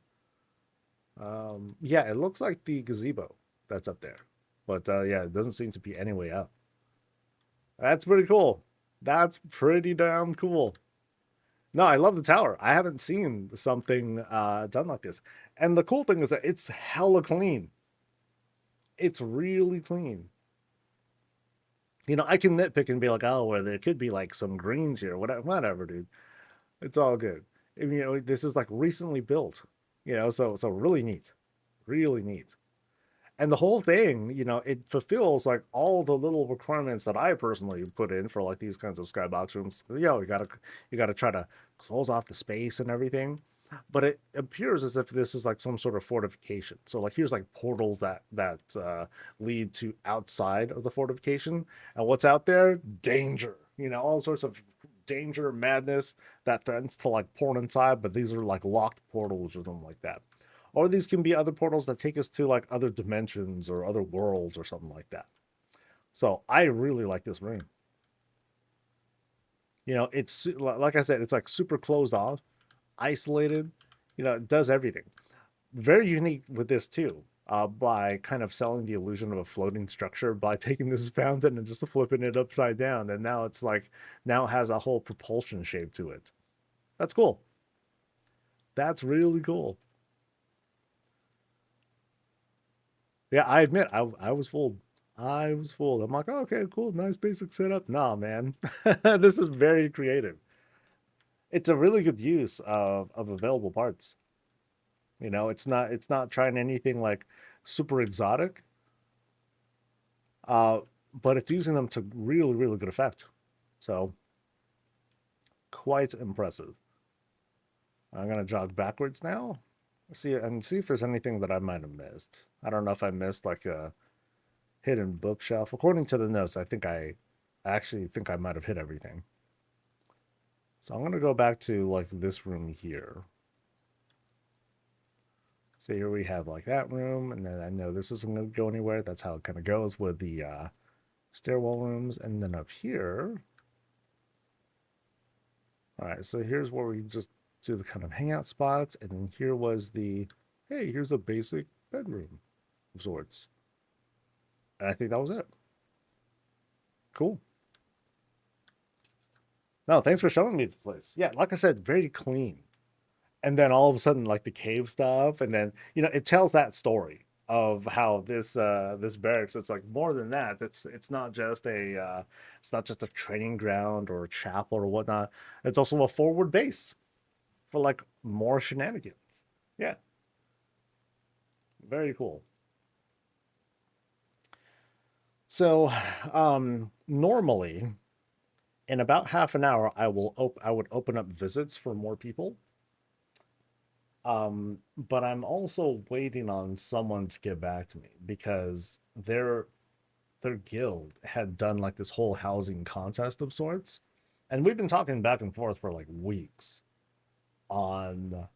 Yeah, it looks like the gazebo that's up there, but yeah, it doesn't seem to be any way up. That's pretty cool. That's pretty damn cool. No, I love the tower. I haven't seen something done like this. And the cool thing is that it's hella clean. It's really clean. I can nitpick and be like, oh, well, there could be like some greens here. Whatever, dude. It's all good. This is like recently built. So really neat. Really neat. And the whole thing, it fulfills like all the little requirements that I personally put in for like these kinds of skybox rooms. You gotta try to close off the space and everything. But it appears as if this is like some sort of fortification. So like here's like portals that lead to outside of the fortification, and what's out there? Danger. All sorts of danger, madness that threatens to like pour inside. But these are like locked portals or something like that. Or these can be other portals that take us to like other dimensions or other worlds or something like that. So I really like this room. It's like I said, it's like super closed off, isolated. It does everything. Very unique with this too, by kind of selling the illusion of a floating structure by taking this fountain and just flipping it upside down, and now it's like now it has a whole propulsion shape to it. That's cool. That's really cool. Yeah, I admit I was fooled. I was fooled. I'm like, oh, okay, cool, nice basic setup. Nah, man, this is very creative. It's a really good use of available parts. It's not trying anything like super exotic, but it's using them to really good effect. So quite impressive. I'm gonna jog backwards now. See if there's anything that I might have missed. I don't know if I missed like a hidden bookshelf. According to the notes, I actually think I might have hit everything. So I'm gonna go back to like this room here. So here we have like that room, and then I know this isn't gonna go anywhere. That's how it kind of goes with the stairwell rooms, and then up here. All right, so here's where we just do the kind of hangout spots, and then here was the, hey, here's a basic bedroom of sorts. And I think that was it. Cool. No, thanks for showing me the place. Yeah, like I said, very clean. And then all of a sudden, like the cave stuff, and then it tells that story of how this barracks. It's like more than that. It's not just a training ground or a chapel or whatnot. It's also a forward base for like more shenanigans. Yeah, very cool. So, normally, in about half an hour, I would open up visits for more people. But I'm also waiting on someone to get back to me because their guild had done like this whole housing contest of sorts, and we've been talking back and forth for like weeks on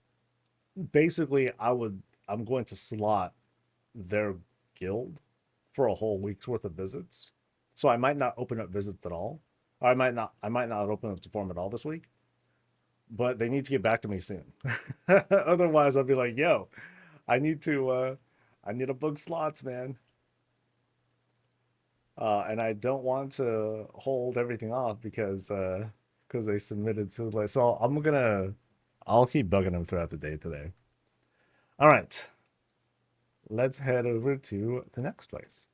basically I'm going to slot their guild for a whole week's worth of visits. So I might not open up visits at all. Or I might not open up the form at all this week. But they need to get back to me soon. Otherwise I'll be like, yo, I need to book slots, man. And I don't want to hold everything off because they submitted to like so I'll keep bugging them throughout the day today. All right. Let's head over to the next place.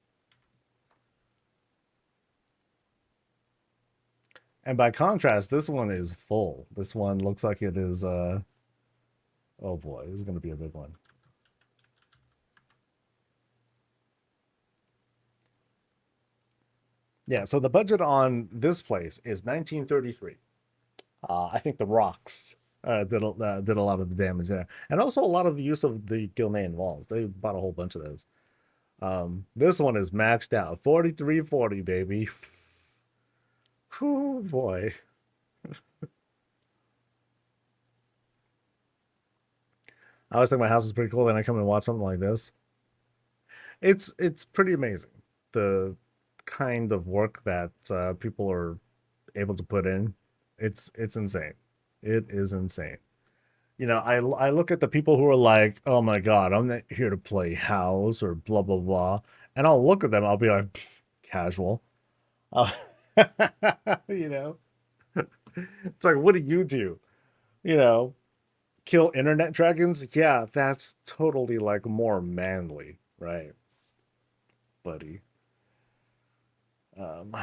And by contrast, this one is full. This one looks like it is oh boy, this is gonna be a big one. Yeah, so the budget on this place is 1933. I think the rocks did a lot of the damage there, and also a lot of the use of the Gilnean walls. They bought a whole bunch of those. This one is maxed out, 4340, baby. Oh boy. I always think my house is pretty cool, then I come and watch something like this. It's pretty amazing the kind of work that people are able to put in. It's insane. It is insane. I look at the people who are like, oh my god, I'm not here to play house or blah blah blah, and I'll look at them. I'll be like, casual. Uh, you know, it's like, what do you do? You know, kill internet dragons? Yeah, that's totally like more manly, right, buddy? Um,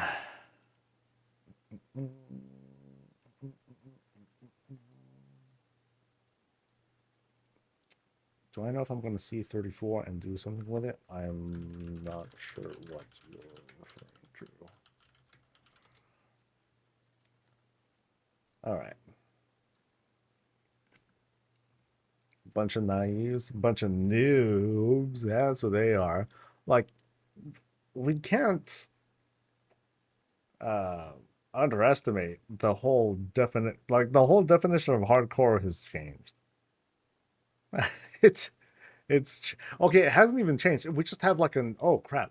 do I know if I'm going to see 34 and do something with it? I'm not sure what you're referring to. All right. Bunch of naives, bunch of noobs. That's what they are. Like, we can't uh underestimate the whole definition of hardcore has changed. it's okay, it hasn't even changed. We just have like an oh crap.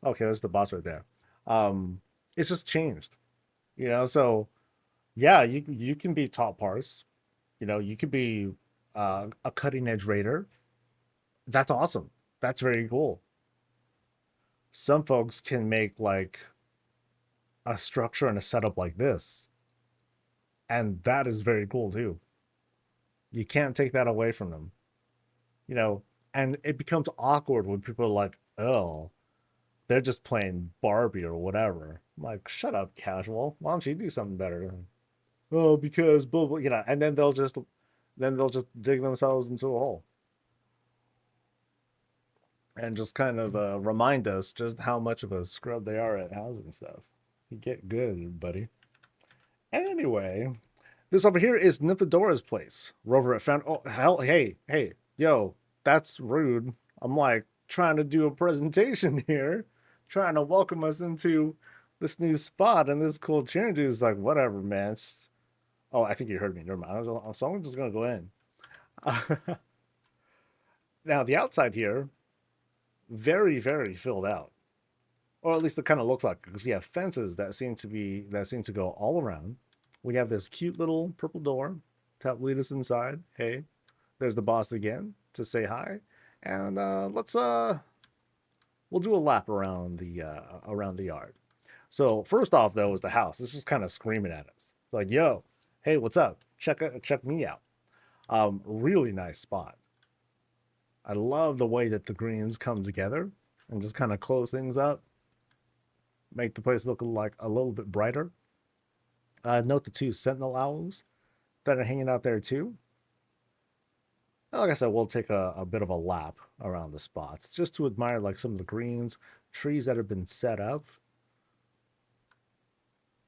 Okay, there's the boss right there. It's just changed. So yeah, you can be top parse. You could be a cutting edge raider. That's awesome. That's very cool. Some folks can make like a structure and a setup like this, and that is very cool too. You can't take that away from them. You know, and it becomes awkward when people are like, "Oh, they're just playing Barbie or whatever." I'm like, "Shut up, casual. Why don't you do something better?" Oh, because blah blah, and then they'll just dig themselves into a hole and just kind of remind us just how much of a scrub they are at housing stuff. You get good, buddy. Anyway, This over here is Nithodora's place. Rover found. Oh hell! Hey, yo, that's rude. I'm like trying to do a presentation here, trying to welcome us into this new spot, and this cool tyranny is like, whatever, man. Oh, I think you heard me. Never mind. So I'm just gonna go in. Now the outside here, very filled out, or at least it kind of looks like, because you have fences that seem to go all around. We have this cute little purple door to help lead us inside. Hey, there's the boss again to say hi, and we'll do a lap around the yard. So first off, though, is the house. It's just kind of screaming at us. It's like, yo, hey, what's up? Check me out. Really nice spot. I love the way that the greens come together and just kind of close things up, make the place look like a little bit brighter. Note the two sentinel owls that are hanging out there too. Like I said, we'll take a bit of a lap around the spots just to admire like some of the greens, trees that have been set up.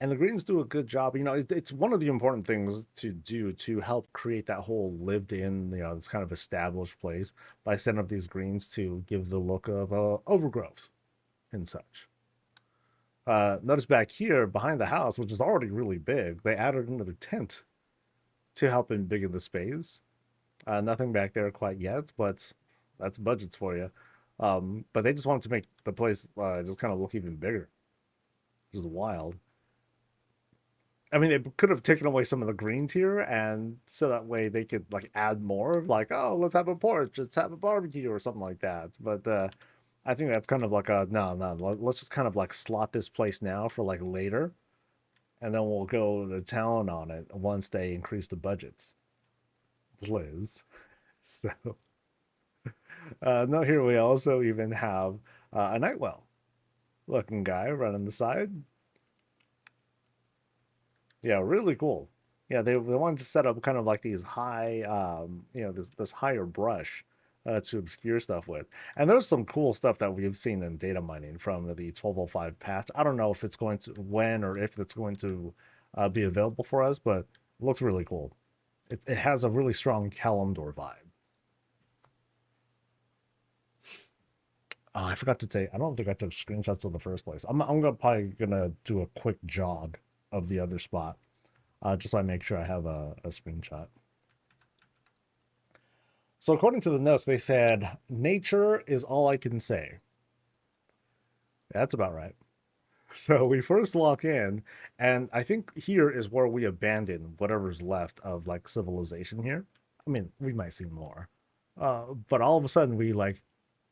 And the greens do a good job. You know, it's one of the important things to do to help create that whole lived in, this kind of established place by setting up these greens to give the look of overgrowth and such. Notice back here behind the house, which is already really big, they added another tent to help embiggen the space. Nothing back there quite yet, but that's budgets for you. But they just wanted to make the place just kind of look even bigger, which is wild. I mean, they could have taken away some of the greens here, and so that way they could like add more, like, oh, let's have a porch, let's have a barbecue or something like that. But I think that's kind of like a no. Let's just kind of like slot this place now for like later, and then we'll go to town on it once they increase the budgets. Liz. So, no, here we also even have a Nightwell looking guy running the side. Yeah, really cool. Yeah, they wanted to set up kind of like these high, this higher brush to obscure stuff with. And there's some cool stuff that we've seen in data mining from the 1205 patch. I don't know if it's going to when or if it's going to be available for us, but it looks really cool. It has a really strong Kalimdor vibe. Oh, I forgot to take. I don't think I took screenshots of the first place. I'm probably gonna do a quick jog of the other spot, just so I make sure I have a screenshot. So according to the notes, they said nature is all I can say. That's about right. So we first walk in, and I think here is where we abandon whatever's left of like civilization here. I mean, we might see more, but all of a sudden we like,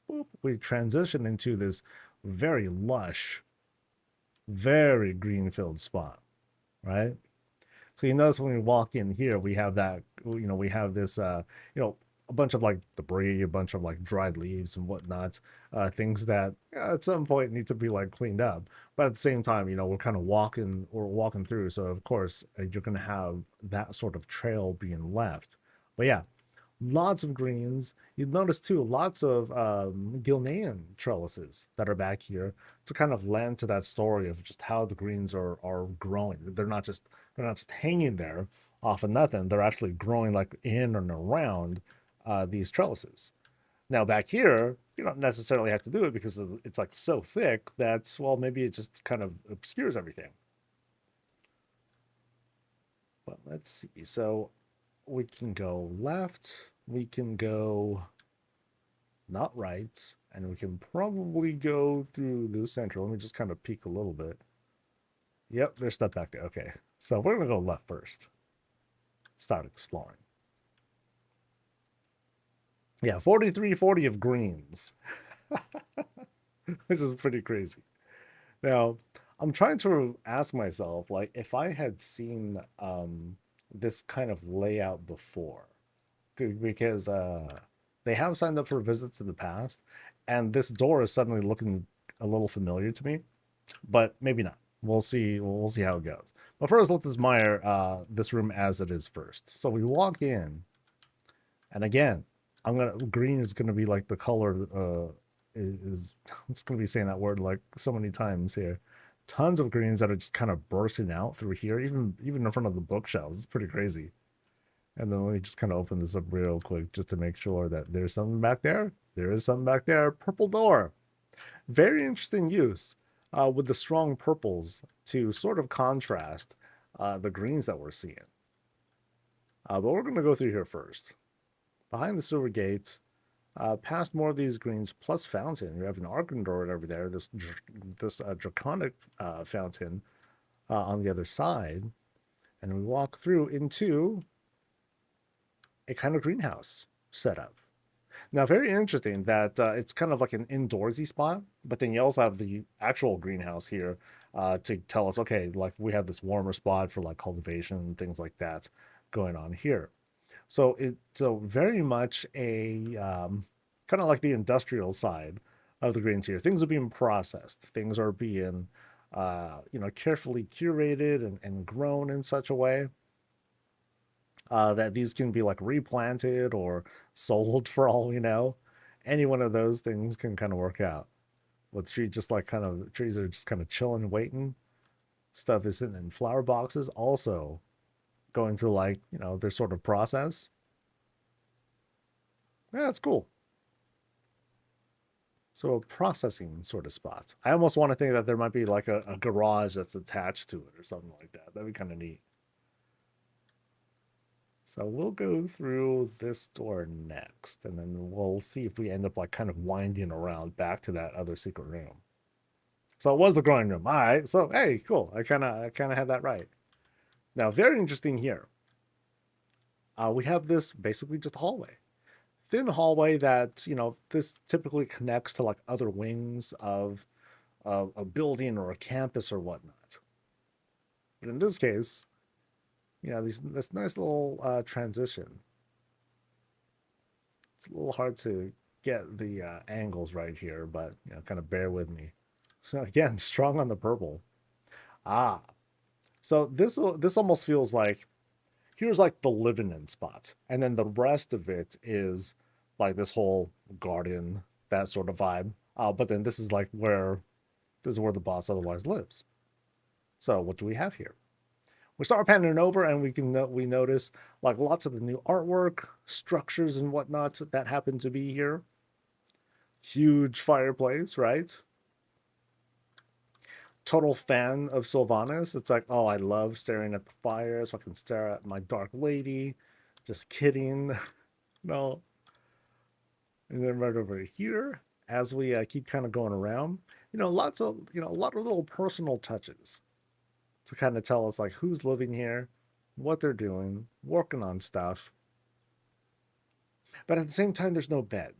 boop, we transition into this very lush, very green-filled spot, right? So you notice when we walk in here, we have that, we have this, a bunch of like debris, a bunch of like dried leaves and whatnot, things that at some point need to be like cleaned up. But at the same time, we're kind of walking through. So of course you're going to have that sort of trail being left. But yeah, lots of greens. You'd notice too, lots of Gilnean trellises that are back here to kind of lend to that story of just how the greens are growing. They're not just hanging there off of nothing. They're actually growing like in and around these trellises. Now back here, you don't necessarily have to do it because it's like so thick that, well, maybe it just kind of obscures everything. But let's see. So we can go left, we can go not right, and we can probably go through the center. Let me just kind of peek a little bit. Yep, there's stuff back there. Okay, so we're gonna go left first. Start exploring. Yeah, 4340 of greens, which is pretty crazy. Now, I'm trying to ask myself, like, if I had seen this kind of layout before, because they have signed up for visits in the past, and this door is suddenly looking a little familiar to me, but maybe not. We'll see. We'll see how it goes. But first, let's admire this room as it is first. So we walk in, and again, green is gonna be like the color is I'm just gonna be saying that word like so many times here. tons of greens that are just kind of bursting out through here, even in front of the bookshelves. It's pretty crazy. And then let me just kind of open this up real quick just to make sure that there's something back there. There is something back there. Purple door. Very interesting use with the strong purples to sort of contrast the greens that we're seeing. But we're going to go through here first. Behind the silver gates, past more of these greens plus fountain. We have an Arcan door over there, this draconic fountain on the other side. And we walk through into a kind of greenhouse setup. Now, very interesting that it's kind of like an indoorsy spot, but then you also have the actual greenhouse here to tell us, okay, like we have this warmer spot for like cultivation and things like that going on here. So it's very much a kind of like the industrial side of the greens here. Things are being processed. Things are being, carefully curated and grown in such a way that these can be like replanted or sold for all we know. Any one of those things can kind of work out. With trees just like trees are just kind of chilling, waiting. Stuff is sitting in flower boxes, also going through like, their sort of process. Yeah, that's cool. So a processing sort of spot. I almost want to think that there might be like a garage that's attached to it or something like that. That'd be kind of neat. So we'll go through this door next, and then we'll see if we end up like kind of winding around back to that other secret room. So it was the growing room. All right. So hey, cool. I kind of had that right. Now, very interesting here. We have this basically just a hallway, thin hallway that this typically connects to like other wings of a building or a campus or whatnot. But in this case, this nice little transition. It's a little hard to get the angles right here, but kind of bear with me. So again, strong on the purple. So this almost feels like here's like the living in spot, and then the rest of it is like this whole garden, that sort of vibe. But then this is where the boss otherwise lives. So what do we have here? We start panning over, and we notice like lots of the new artwork, structures, and whatnot that happen to be here. Huge fireplace, right? Total fan of Sylvanas. It's like, oh, I love staring at the fire, so I can stare at my dark lady. Just kidding, no. And then right over here, as we keep kind of going around, a lot of little personal touches to kind of tell us like who's living here, what they're doing, working on stuff. But at the same time, there's no bed.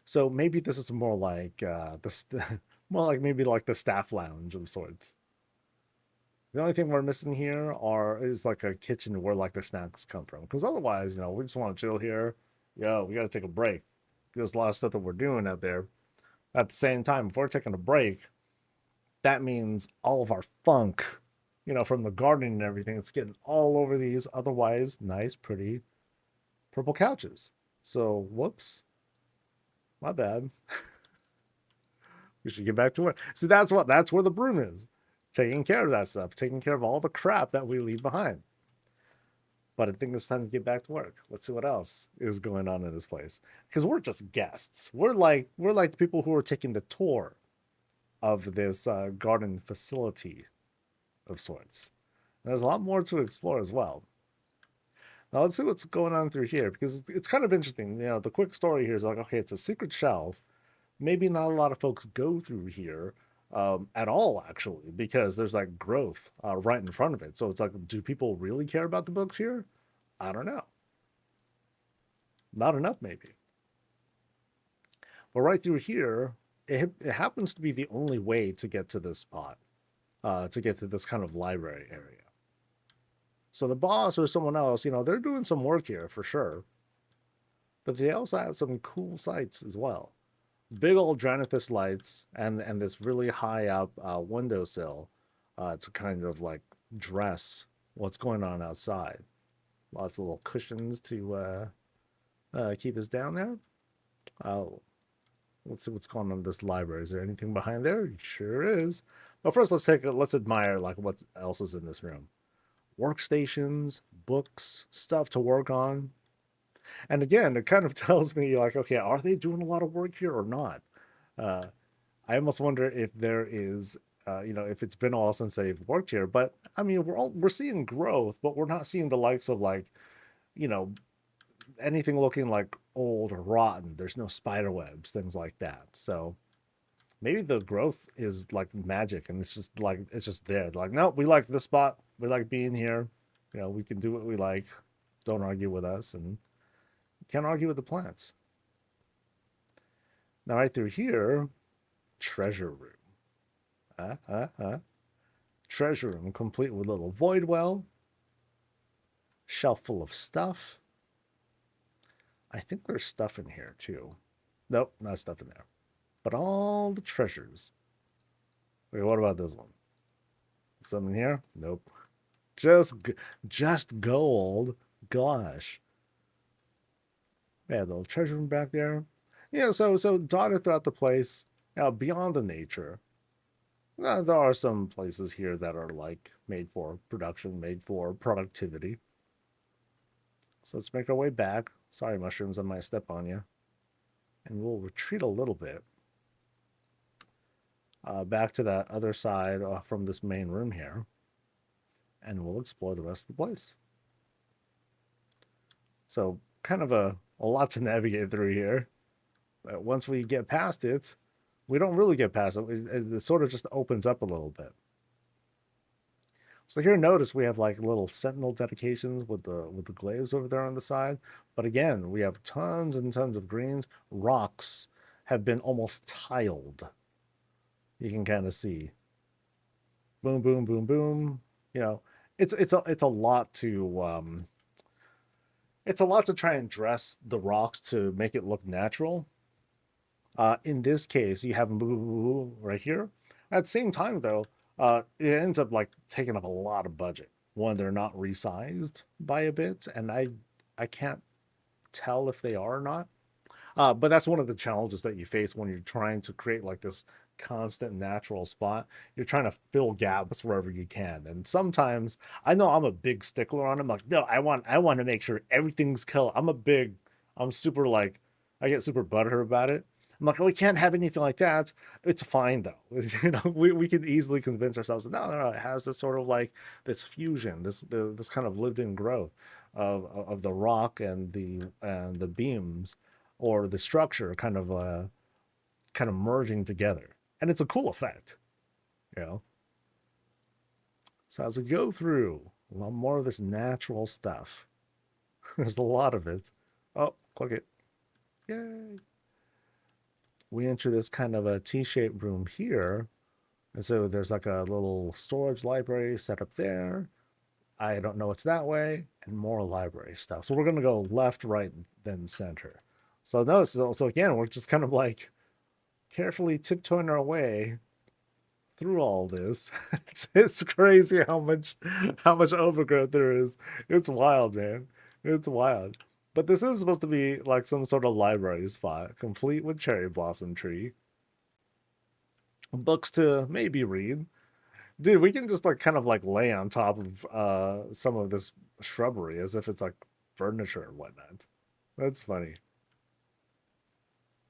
So maybe this is more like maybe like the staff lounge of sorts. The only thing we're missing here is like a kitchen where like the snacks come from. Because otherwise, we just want to chill here. Yo, we got to take a break. There's a lot of stuff that we're doing out there. At the same time, if we're taking a break, that means all of our funk, from the gardening and everything, it's getting all over these otherwise nice, pretty purple couches. So, whoops. My bad. We should get back to work. See, that's where the broom is. Taking care of that stuff. Taking care of all the crap that we leave behind. But I think it's time to get back to work. Let's see what else is going on in this place. Because we're just guests. We're like the people who are taking the tour of this garden facility of sorts. And there's a lot more to explore as well. Now let's see what's going on through here, because it's kind of interesting. The quick story here is like, okay, it's a secret shelf. Maybe not a lot of folks go through here at all, actually, because there's like growth right in front of it. So it's like, do people really care about the books here? I don't know. Not enough, maybe. But right through here, it happens to be the only way to get to this spot, to get to this kind of library area. So the boss or someone else, they're doing some work here for sure. But they also have some cool sights as well. Big old Dranithus lights and this really high up windowsill to kind of like dress what's going on outside. Lots of little cushions to keep us down there. Let's see what's going on in this library. Is there anything behind there? Sure is. But first, let's admire like what else is in this room. Workstations, books, stuff to work on. And again, it kind of tells me like, okay, are they doing a lot of work here or not? Uh, I almost wonder if there is, if it's been a while since they've worked here. But I mean, we're seeing growth, but we're not seeing the likes of like, you know, anything looking like old or rotten. There's no spider webs, things like that. So maybe the growth is like magic, and it's just there. Like, no, we like this spot. We like being here. We can do what we like. Don't argue with us, and can't argue with the plants. Now, right through here, treasure room. Treasure room, complete with little void well, shelf full of stuff. I think there's stuff in here too. Nope, not stuff in there. But all the treasures. Wait, what about this one? Something here? Nope. Just gold. Gosh. Yeah, the little treasure room back there. Yeah, so dotted throughout the place. Now, beyond the nature, there are some places here that are like made for production, made for productivity. So let's make our way back. Sorry, mushrooms, I might step on you. And we'll retreat a little bit. Back to that other side from this main room here. And we'll explore the rest of the place. So kind of a lot to navigate through here. But once we get past it, we don't really get past it. It sort of just opens up a little bit. So here, notice we have like little sentinel dedications with the glaives over there on the side. But again, we have tons and tons of greens. Rocks have been almost tiled. You can kind of see. Boom, boom, boom, boom. It's a lot to try and dress the rocks to make it look natural. In this case, you have right here. At the same time, though, it ends up like taking up a lot of budget when they're not resized by a bit, and I can't tell if they are or not. But that's one of the challenges that you face when you're trying to create like this constant natural spot. You're trying to fill gaps wherever you can, and sometimes I know I'm a big stickler on them. Like, no, I want to make sure everything's color. I'm super like, I get super butthurt about it. I'm like, we can't have anything like that. It's fine though. We can easily convince ourselves that no, it has this sort of like this fusion, this kind of lived-in growth of the rock and the beams or the structure kind of merging together, and it's a cool effect. So as we go through a lot more of this natural stuff, there's a lot of it. Oh, click it. Yay. We enter this kind of a T-shaped room here. And so there's like a little storage library set up there. I don't know what's that way. And more library stuff. So we're going to go left, right, then center. So notice, so again, we're just kind of like carefully tiptoeing our way through all this. It's crazy how much overgrowth there is. It's wild, man. It's wild. But this is supposed to be like some sort of library spot, complete with cherry blossom tree. Books to maybe read. Dude, we can just like kind of like lay on top of some of this shrubbery as if it's like furniture or whatnot. That's funny.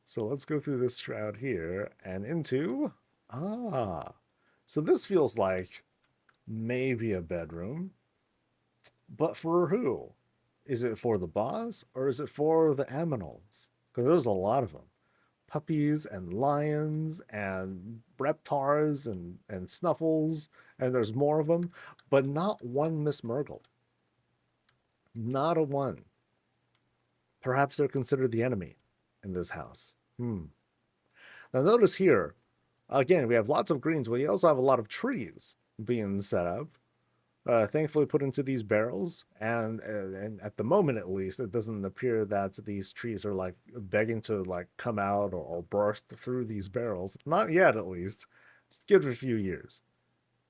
So let's go through this shroud here and into... So this feels like maybe a bedroom. But for who? Is it for the boss or is it for the aminals? Because there's a lot of them. Puppies and lions and reptars and snuffles, and there's more of them, but not one Miss Murgle. Not a one. Perhaps they're considered the enemy in this house. Now notice here, again, we have lots of greens, but we also have a lot of trees being set up. Thankfully put into these barrels, and at the moment at least, it doesn't appear that these trees are like begging to like come out or burst through these barrels. Not yet, at least. Just give it a few years.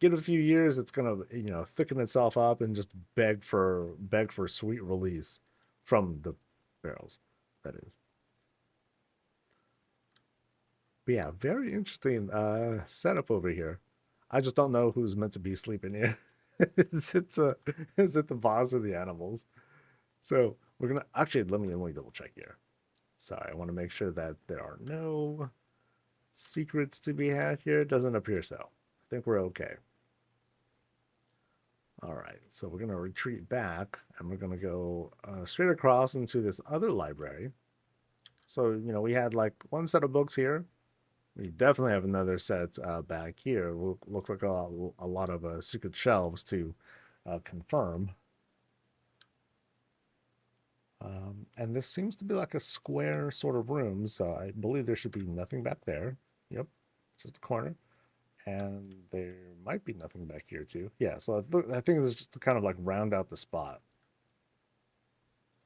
Give it a few years, it's gonna thicken itself up and just beg for sweet release from the barrels. That is. But yeah, very interesting setup over here. I just don't know who's meant to be sleeping here. Is it the boss or the animals? So we're gonna actually let me double check here. Sorry, I want to make sure that there are no secrets to be had here. It doesn't appear so. I think we're okay. All right, so we're gonna retreat back and we're gonna go straight across into this other library. So, you know, we had like one set of books here. We definitely have another set back here. Will look like a lot of secret shelves to confirm. And this seems to be like a square sort of room, so I believe there should be nothing back there. Yep, just a corner. And there might be nothing back here too. Yeah, so I think this is just to kind of like round out the spot.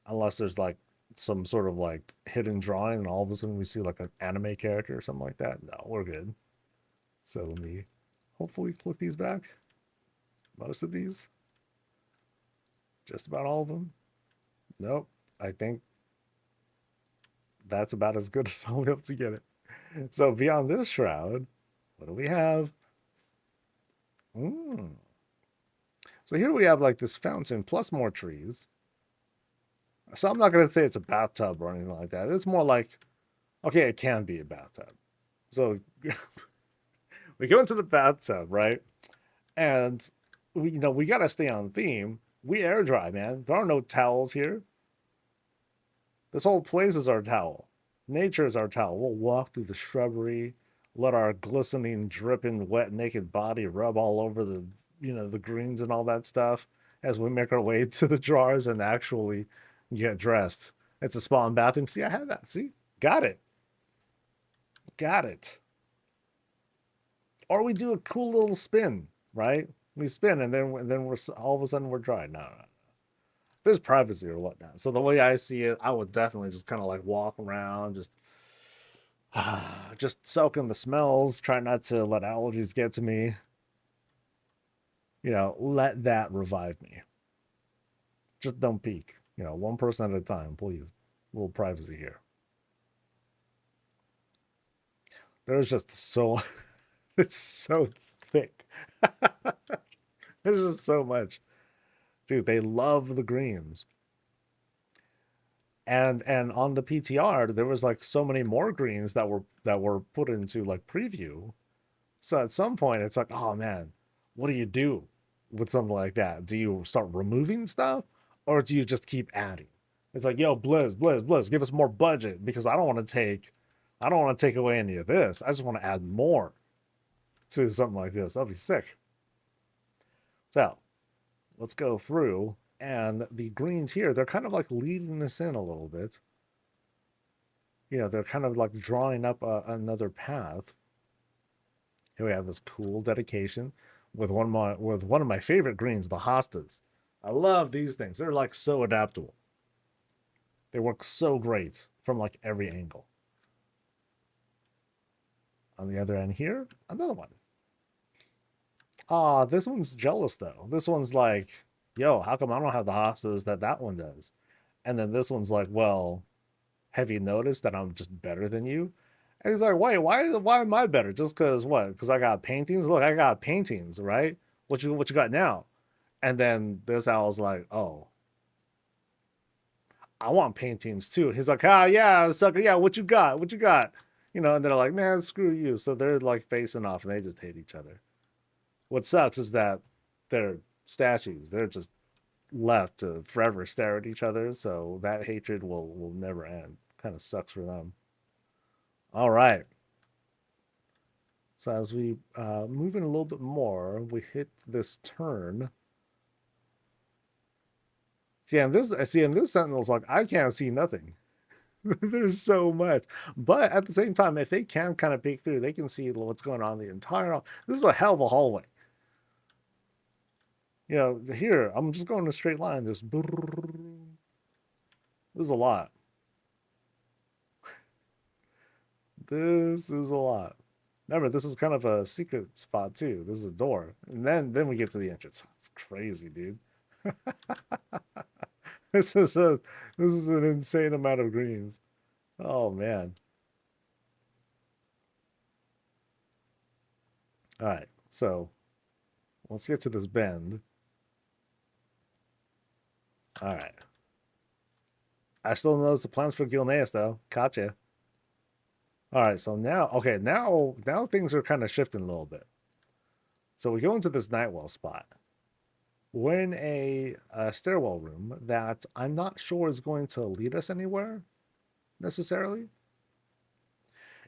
Unless there's like some sort of like hidden drawing and all of a sudden we see like an anime character or something like that. No, we're good. So let me hopefully flip these back. Most of these. Just about all of them. Nope. I think that's about as good as I'll be able to get it. So beyond this shroud, what do we have? So here we have like this fountain plus more trees. So I'm not going to say it's a bathtub or anything like that. It's more like, okay, it can be a bathtub. So we go into the bathtub, right? And we got to stay on theme. We air dry, man. There are no towels here. This whole place is our towel. Nature is our towel. We'll walk through the shrubbery, let our glistening, dripping, wet, naked body rub all over the greens and all that stuff as we make our way to the drawers and actually get dressed. It's a spa and bathroom. See, I have that. See? Got it. Got it. Or we do a cool little spin, right? We spin and then we're all of a sudden we're dry. No. There's privacy or whatnot. So the way I see it, I would definitely just kind of like walk around, just soak in the smells, try not to let allergies get to me. Let that revive me. Just don't peek. One person at a time, please. A little privacy here. There's just so, it's so thick. There's just so much. Dude, they love the greens. And on the PTR, there was like so many more greens that were put into like preview. So at some point, it's like, oh man, what do you do with something like that? Do you start removing stuff, or do you just keep adding? It's like, yo, Blizz, give us more budget because I don't want to take away any of this. I just want to add more to something like this. That'll be sick. So let's go through. And the greens here, they're kind of like leading us in a little bit. They're kind of like drawing up another path. Here we have this cool dedication with one of my favorite greens, the hostas. I love these things. They're like so adaptable. They work so great from like every angle. On the other end here, another one. This one's jealous though. This one's like, yo, how come I don't have the hostas that one does? And then this one's like, well, have you noticed that I'm just better than you? And he's like, wait, why am I better? Just because what? Because I got paintings? Look, I got paintings, right? What you got now? And then this owl's like, oh, I want paintings too. He's like, yeah, sucker, yeah, what you got? What you got? And they're like, man, screw you. So they're like facing off and they just hate each other. What sucks is that they're statues. They're just left to forever stare at each other. So that hatred will never end. Kind of sucks for them. All right. So as we move in a little bit more, we hit this turn. See, in this Sentinel's like, I can't see nothing. There's so much. But at the same time, if they can kind of peek through, they can see what's going on the entire. This is a hell of a hallway. Here, I'm just going in a straight line. This is a lot. This is a lot. Remember, this is kind of a secret spot too. This is a door. And then we get to the entrance. It's crazy, dude. This is an insane amount of greens. Oh man. All right, so let's get to this bend. All right. I still notice the plans for Gilneas though. Gotcha. All right, so now, okay, now things are kind of shifting a little bit. So we go into this Nightwell spot. We're in a stairwell room that I'm not sure is going to lead us anywhere necessarily.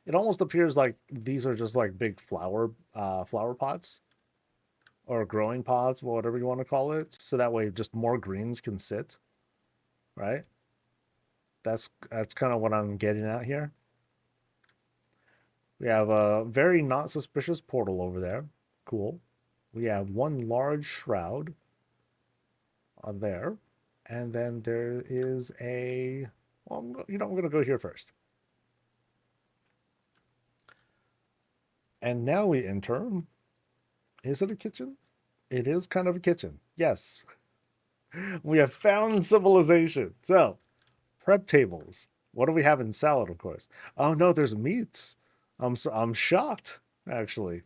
It almost appears like these are just like big flower pots or growing pots, whatever you want to call it. So that way just more greens can sit, right? That's kind of what I'm getting at here. We have a very not suspicious portal over there. Cool. We have one large shroud on there. And then there is a... Well, I'm going to go here first. And now we enter... Is it a kitchen? It is kind of a kitchen. Yes. We have found civilization. So, prep tables. What do we have in salad, of course? Oh, no, there's meats. I'm shocked, actually.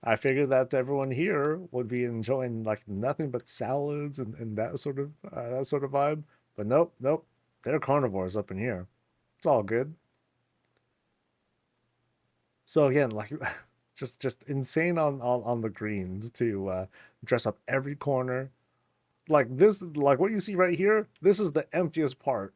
I figured that everyone here would be enjoying like nothing but salads and that sort of vibe. But nope. They're carnivores up in here. It's all good. So again, like just insane on the greens to dress up every corner. Like this, like what you see right here, this is the emptiest part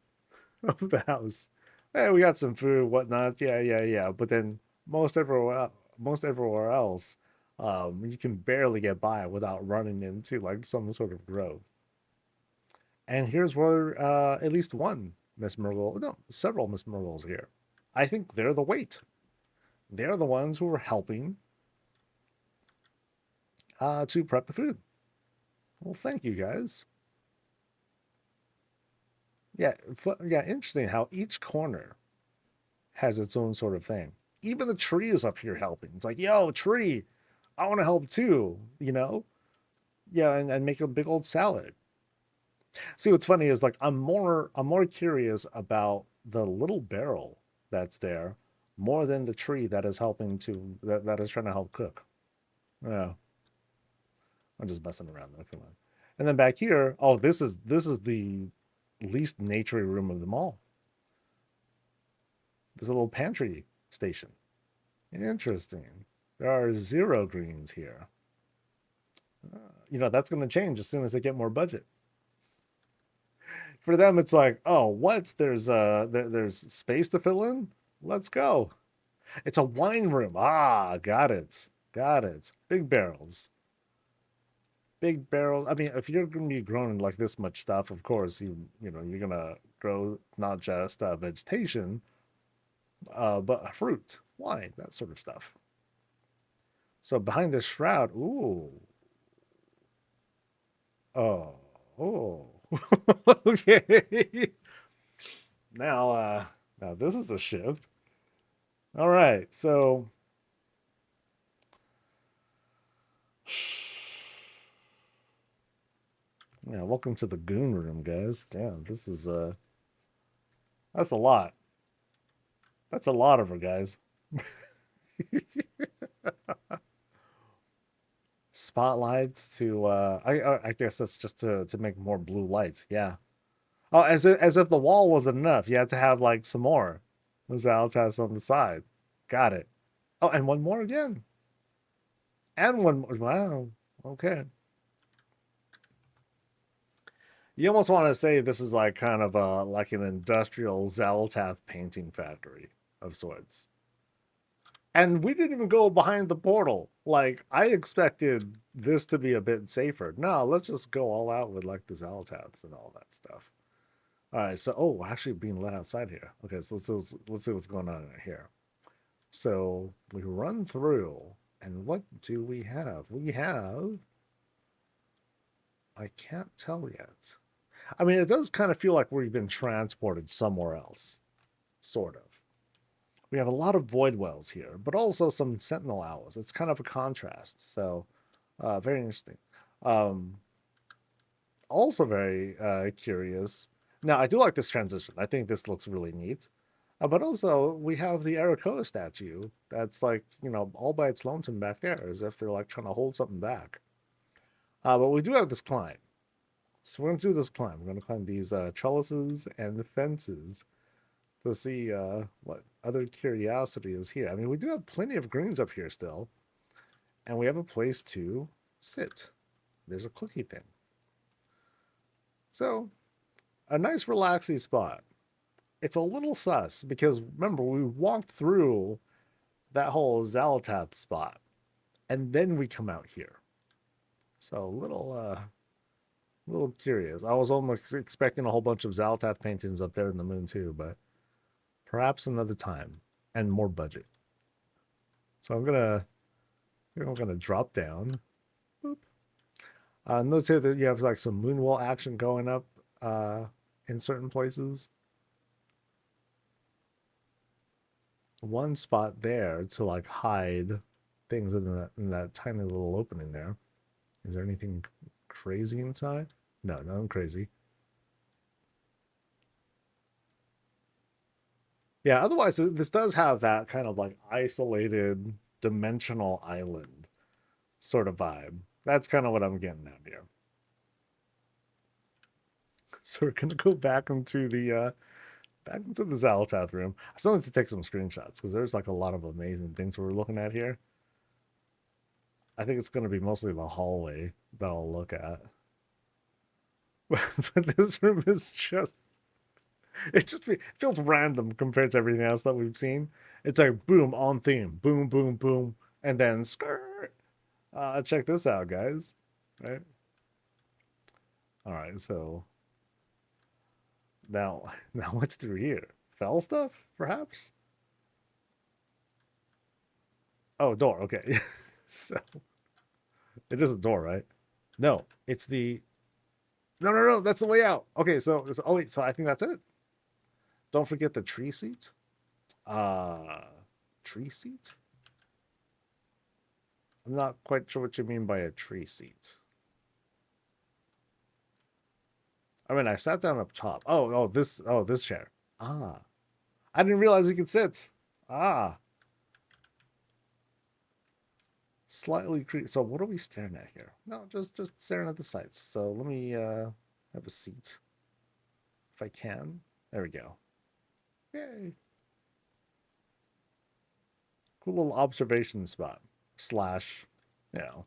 of the house. Hey, we got some food, whatnot. Yeah. But then most everywhere else, you can barely get by without running into like some sort of grove. And here's where at least one Miss Murgle, no, several Miss Murgles here. I think they're the weight. They're the ones who are helping to prep the food. Well, thank you guys. Yeah, interesting how each corner has its own sort of thing. Even the tree is up here helping. It's like, yo, tree, I want to help too, you know? Yeah, and make a big old salad. See, what's funny is like I'm more curious about the little barrel that's there more than the tree that is helping to that is trying to help cook. Yeah. I'm just messing around though, come on. And then back here, oh, this is the least naturey room of them all. There's a little pantry station. Interesting. There are 0 greens here. That's going to change as soon as they get more budget. For them, it's like, oh, what? There's space to fill in? Let's go. It's a wine room. Ah, got it. Big barrels. Big barrel. I mean, if you're going to be growing like this much stuff, of course, you're going to grow not just vegetation, but fruit, wine, that sort of stuff. So behind this shroud, ooh. Oh. Okay. Now this is a shift. All right, so yeah, welcome to the goon room, guys. Damn, this is that's a lot. That's a lot of her, guys. Spotlights to I guess that's just to make more blue lights. Yeah. Oh, as if the wall wasn't enough. You had to have like some more. Those Altas on the side. Got it. Oh, and one more again. And one more. Wow. Okay. You almost want to say this is like kind of like an industrial Zaltath painting factory of sorts. And we didn't even go behind the portal. Like, I expected this to be a bit safer. No, let's just go all out with like the Zaltaths and all that stuff. All right, so we're actually being let outside here. Okay, so let's see what's going on in here. So we run through, and what do we have? We have, I can't tell yet. I mean, it does kind of feel like we've been transported somewhere else, sort of. We have a lot of void wells here, but also some sentinel owls. It's kind of a contrast. So, very interesting. Also very curious. Now, I do like this transition. I think this looks really neat. But also, we have the Arakoa statue that's like, you know, all by its lonesome back there, as if they're like trying to hold something back. But we do have this climb. So we're going to do this climb. We're going to climb these trellises and fences to see what other curiosity is here. I mean, we do have plenty of greens up here still. And we have a place to sit. There's a cookie thing. So, a nice relaxing spot. It's a little sus because remember, we walked through that whole Zalatath spot. And then we come out here. So, a little curious. I was almost expecting a whole bunch of Zalatath paintings up there in the moon too, but perhaps another time and more budget. So I'm gonna drop down. Boop. Notice here that you have like some moonwall action going up in certain places. One spot there to like hide things in that tiny little opening there. Is there anything crazy inside? No, nothing crazy. Yeah, otherwise this does have that kind of like isolated dimensional island sort of vibe. That's kind of what I'm getting at here. So we're gonna go back into the Zalatath room. I still need to take some screenshots because there's like a lot of amazing things we're looking at here. I think it's gonna be mostly the hallway that I'll look at. But this room is just it feels random compared to everything else that we've seen. It's like boom on theme, boom, boom, boom, and then skirt. Check this out, guys. Right? All right, so now what's through here? Fell stuff, perhaps? Oh, door. Okay, so it is a door, right? No, it's the no. That's the way out. Okay, so oh wait, so I think that's it. Don't forget the tree seat. Tree seat? I'm not quite sure what you mean by a tree seat. I mean, I sat down up top. Oh, this chair. Ah. I didn't realize you could sit. Ah. Slightly creepy. So what are we staring at here? No, just staring at the sights. So let me have a seat. If I can. There we go. Yay. Cool little observation spot. Slash, you know,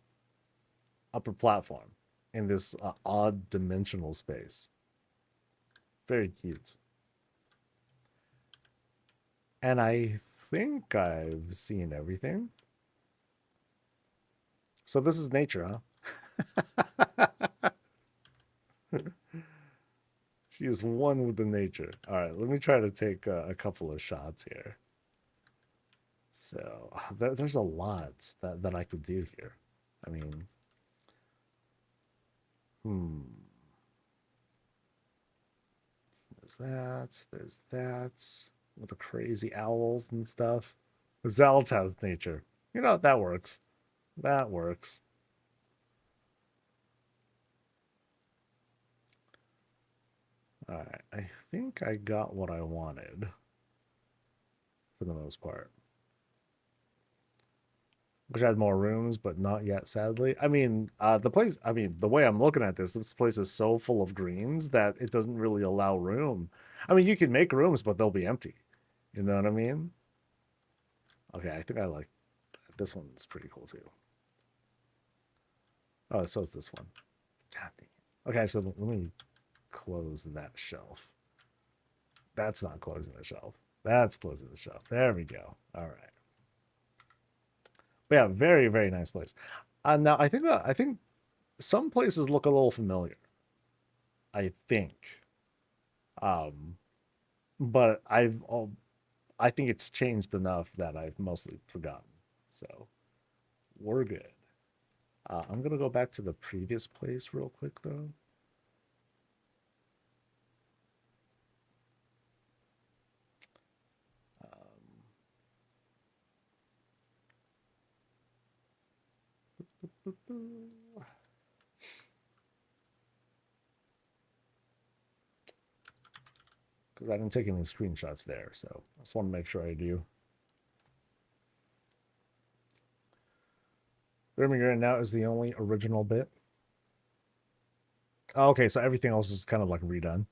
upper platform in this odd dimensional space. Very cute. And I think I've seen everything. So this is nature, huh? She is one with the nature. All right, let me try to take a couple of shots here. So there's a lot that I could do here. I mean, there's that with the crazy owls and stuff. Zalatath's nature. You know, that works. That works. All right, I think I got what I wanted for the most part. Wish I had more rooms, but not yet, sadly. I mean, the way I'm looking at this place is so full of greens that it doesn't really allow room. I mean, you can make rooms, but they'll be empty. You know what I mean? Okay, I think I like this one's pretty cool too. Oh, so is this one. God dang it. Okay, so let me close that shelf. That's not closing the shelf. That's closing the shelf. There we go. All right. But yeah, very, very nice place. Now I think some places look a little familiar. I think, but I think it's changed enough that I've mostly forgotten. So we're good. I'm gonna go back to the previous place real quick though. because I didn't take any screenshots there, so I just want to make sure I do. Birmingham now is the only original bit. Oh, okay, so everything else is kind of like redone.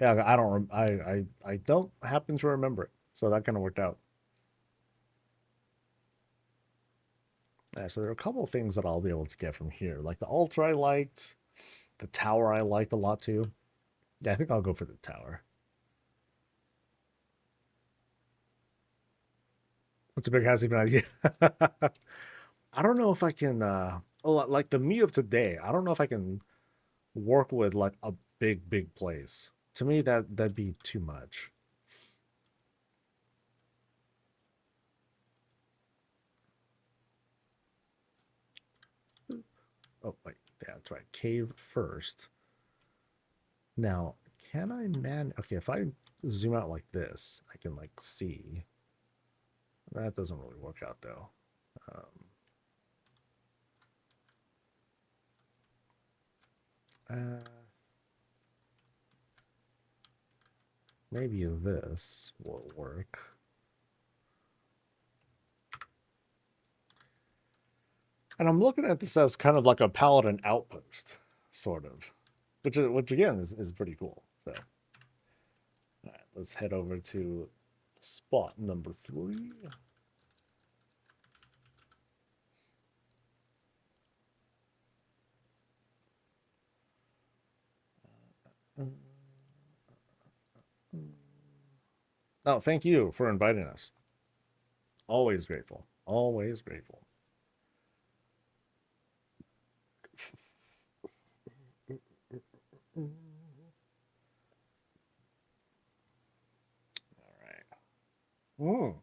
Yeah, I don't. I don't happen to remember it, so that kind of worked out. Yeah, so there are a couple of things that I'll be able to get from here, like the altar I liked, the tower I liked a lot too. Yeah, I think I'll go for the tower. What's a big house even idea? I don't know if I can. Like the me of today, I don't know if I can work with like a big place. To me, that'd be too much. Oh wait, yeah, that's right. Cave first. Now, can I Okay, if I zoom out like this, I can like see. That doesn't really work out though. Maybe this will work. And I'm looking at this as kind of like a paladin outpost, sort of, which again is pretty cool. So, all right, let's head over to spot number 3. Oh, thank you for inviting us. Always grateful. Always grateful. All right.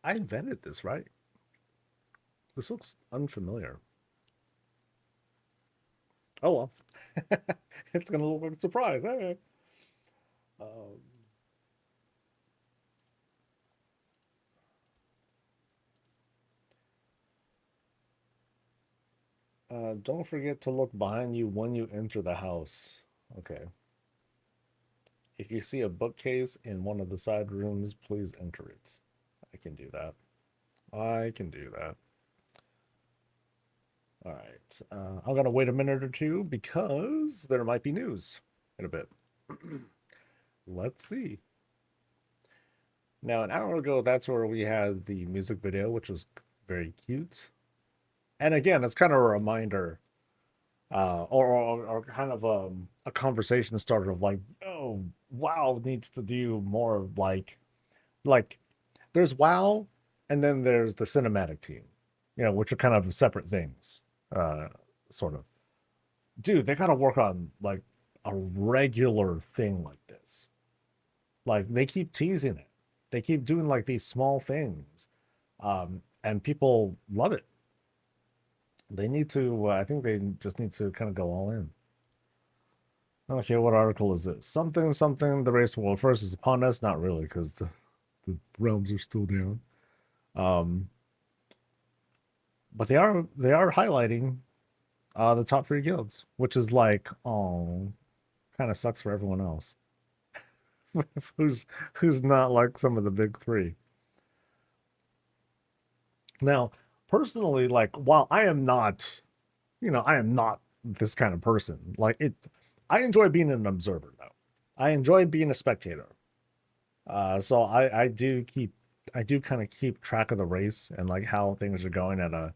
I invented this, right? This looks unfamiliar. Oh well. It's gonna look like a surprise. Hey. Don't forget to look behind you when you enter the house. Okay. If you see a bookcase in one of the side rooms, please enter it. I can do that. I can do that. All right. I'm going to wait a minute or two because there might be news in a bit. Let's see. Now, an hour ago, that's where we had the music video, which was very cute. And again, it's kind of a reminder, or kind of a conversation starter of like, oh, WoW needs to do more of like there's WoW, and then there's the cinematic team, which are kind of separate things, sort of. Dude, they got to work on like a regular thing like this. Like they keep teasing it, they keep doing like these small things, and people love it. They need to. I think they just need to kind of go all in. Okay, what article is this? Something. The race war first is upon us. Not really, because the realms are still down. But they are highlighting the top 3 guilds, which is like, oh, kind of sucks for everyone else. who's not like some of the big 3. Now, personally, like, while I am not, I am not this kind of person. Like I enjoy being an observer though. I enjoy being a spectator. So I do kind of keep track of the race and like how things are going at a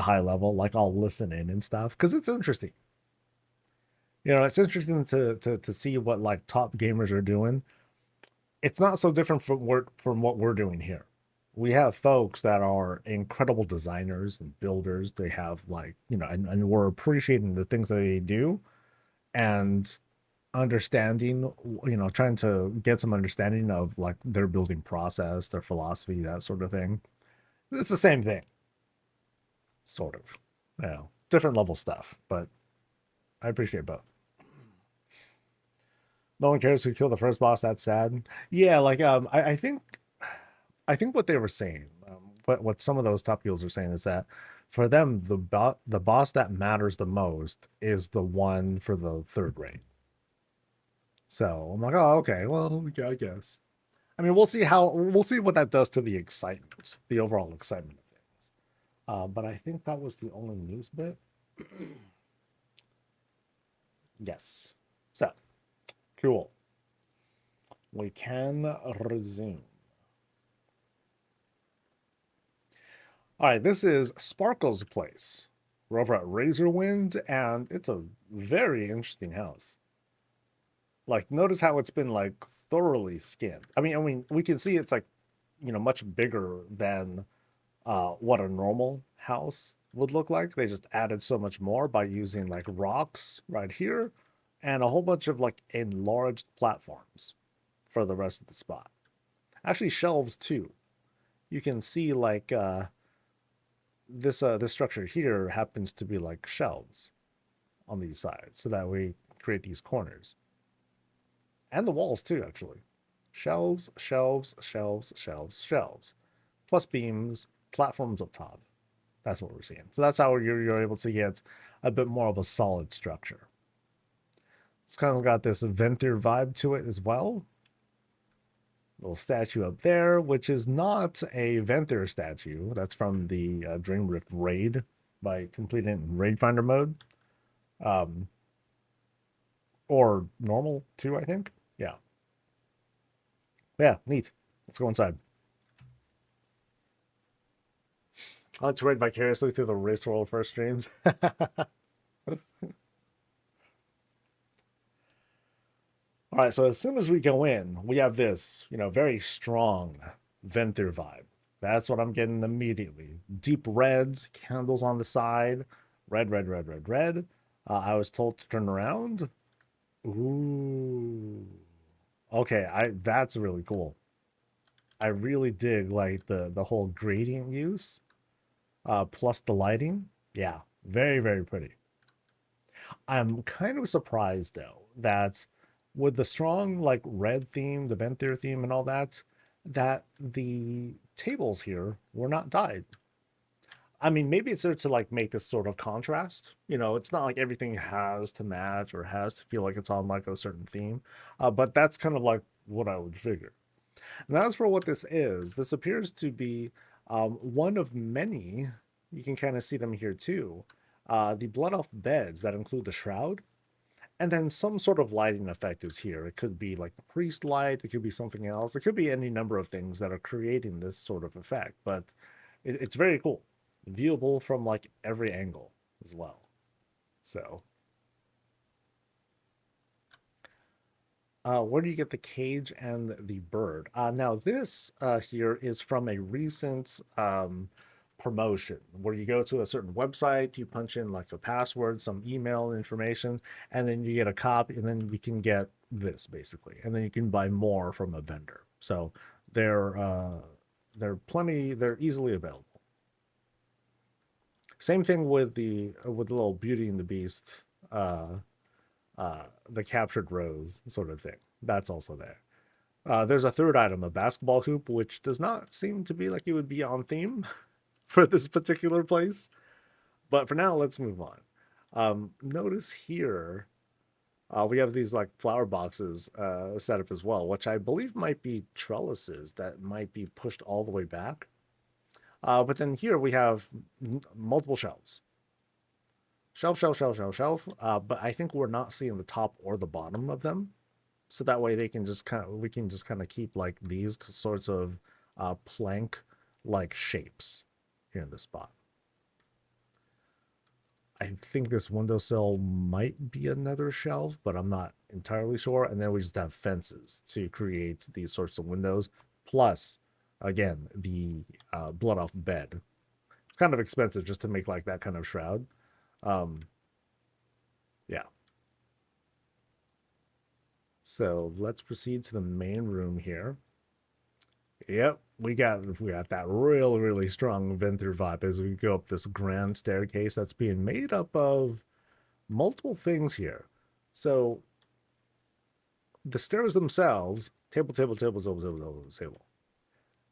high level. Like I'll listen in and stuff because it's interesting. It's interesting to see what like top gamers are doing. It's not so different from what we're doing here. We have folks that are incredible designers and builders. They have like, and we're appreciating the things that they do and understanding, trying to get some understanding of like their building process, their philosophy, that sort of thing. It's the same thing, sort of, different level stuff, but I appreciate both. No one cares who killed the first boss. That's sad. Yeah, like I think what they were saying, what some of those top guilds are saying is that for them, the boss that matters the most is the one for the third rate. So I'm like, oh, okay, well, yeah, I guess. I mean, we'll see what that does to the excitement, the overall excitement of things. But I think that was the only news bit. Yes. So, cool. We can resume. All right, this is Sparkle's place. We're over at Razorwind, and it's a very interesting house. Like, notice how it's been like thoroughly skinned. I mean, we can see it's like, much bigger than what a normal house would look like. They just added so much more by using like rocks right here and a whole bunch of like enlarged platforms for the rest of the spot. Actually, shelves too. You can see like this structure here happens to be like shelves on these sides, so that we create these corners. And the walls too, actually. Shelves, shelves, shelves, shelves, shelves. Plus beams, platforms up top. That's what we're seeing. So that's how you're able to get a bit more of a solid structure. It's kind of got this Venthyr vibe to it as well. Little statue up there, which is not a Venthyr statue. That's from the Dreamrift raid by completing it in Raid Finder mode. Or normal too, I think. Yeah. Yeah, neat. Let's go inside. I like to raid vicariously through the Race World first streams. All right, so as soon as we go in, we have this, very strong Venthyr vibe. That's what I'm getting immediately. Deep reds, candles on the side, red, red, red, red, red. I was told to turn around. Ooh. Okay, that's really cool. I really dig like the whole gradient use, plus the lighting. Yeah, very, very pretty. I'm kind of surprised though that with the strong like red theme, the Venthyr theme, and all that, that the tables here were not dyed. I mean, maybe it's there to like make this sort of contrast. It's not like everything has to match or has to feel like it's on like a certain theme. But that's kind of like what I would figure. And as for what this appears to be one of many. You can kind of see them here too. The blood off beds that include the shroud. And then some sort of lighting effect is here. It could be like the priest light. It could be something else. It could be any number of things that are creating this sort of effect. But it's very cool. Viewable from like every angle as well. So, where do you get the cage and the bird? Now this here is from a recent promotion where you go to a certain website, you punch in like a password, some email information, and then you get a copy, and then you can get this basically, and then you can buy more from a vendor. So they're easily available. Same thing with the little Beauty and the Beast, the captured rose sort of thing. That's also there. There's a third item, a basketball hoop, which does not seem to be like it would be on theme for this particular place. But for now, let's move on. Notice here, we have these like flower boxes set up as well, which I believe might be trellises that might be pushed all the way back. But then here we have multiple shelves. Shelf, shelf, shelf, shelf, shelf. But I think we're not seeing the top or the bottom of them. So that way we can just kind of keep like these sorts of plank like shapes here in this spot. I think this windowsill might be another shelf, but I'm not entirely sure. And then we just have fences to create these sorts of windows. Plus, again, the blood off bed. It's kind of expensive just to make like that kind of shroud. Yeah. So let's proceed to the main room here. Yep, we got that really, really strong Venthyr vibe as we go up this grand staircase that's being made up of multiple things here. So the stairs themselves, table.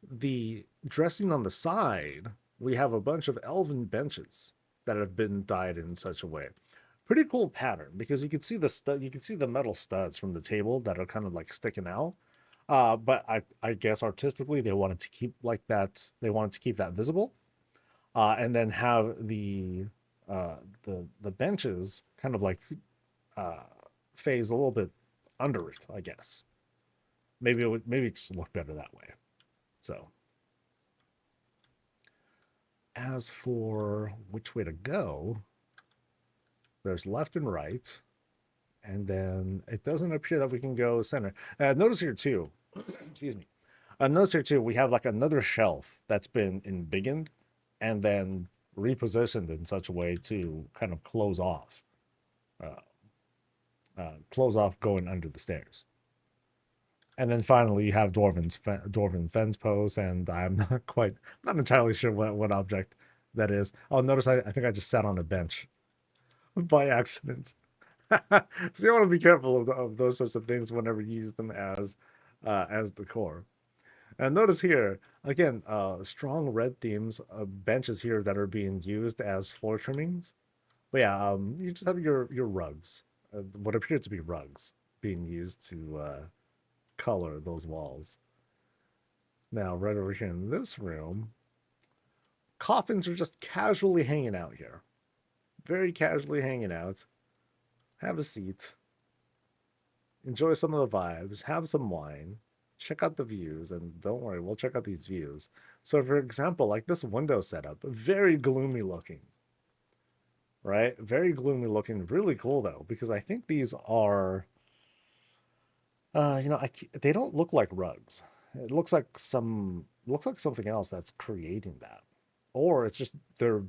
the dressing on the side, we have a bunch of elven benches that have been dyed in such a way. Pretty cool pattern because you can see the stud, you can see the metal studs from the table that are kind of like sticking out. But I guess artistically they wanted to keep like that. They wanted to keep that visible, and then have the benches kind of like uh, phase a little bit under it. I guess maybe it just look better that way. So as for which way to go, there's left and right, and then it doesn't appear that we can go center. Notice here too, excuse me. Notice here too, we have like another shelf that's been embiggened and then repositioned in such a way to kind of close off going under the stairs. And then finally, you have dwarven fence posts, and I'm not entirely sure what object that is. Oh, notice I think I just sat on a bench by accident. So you want to be careful of those sorts of things whenever you use them as decor. And notice here again, strong red themes, benches here that are being used as floor trimmings. But yeah, you just have your rugs, what appear to be rugs, being used to color those walls. Now, right over here in this room, coffins are just casually hanging out here. Very casually hanging out. Have a seat. Enjoy some of the vibes. Have some wine. Check out the views. And don't worry, we'll check out these views. So, for example, like this window setup, very gloomy looking. Right? Very gloomy looking. Really cool, though, because I think these are... they don't look like rugs. It looks like something else that's creating that, or it's just they're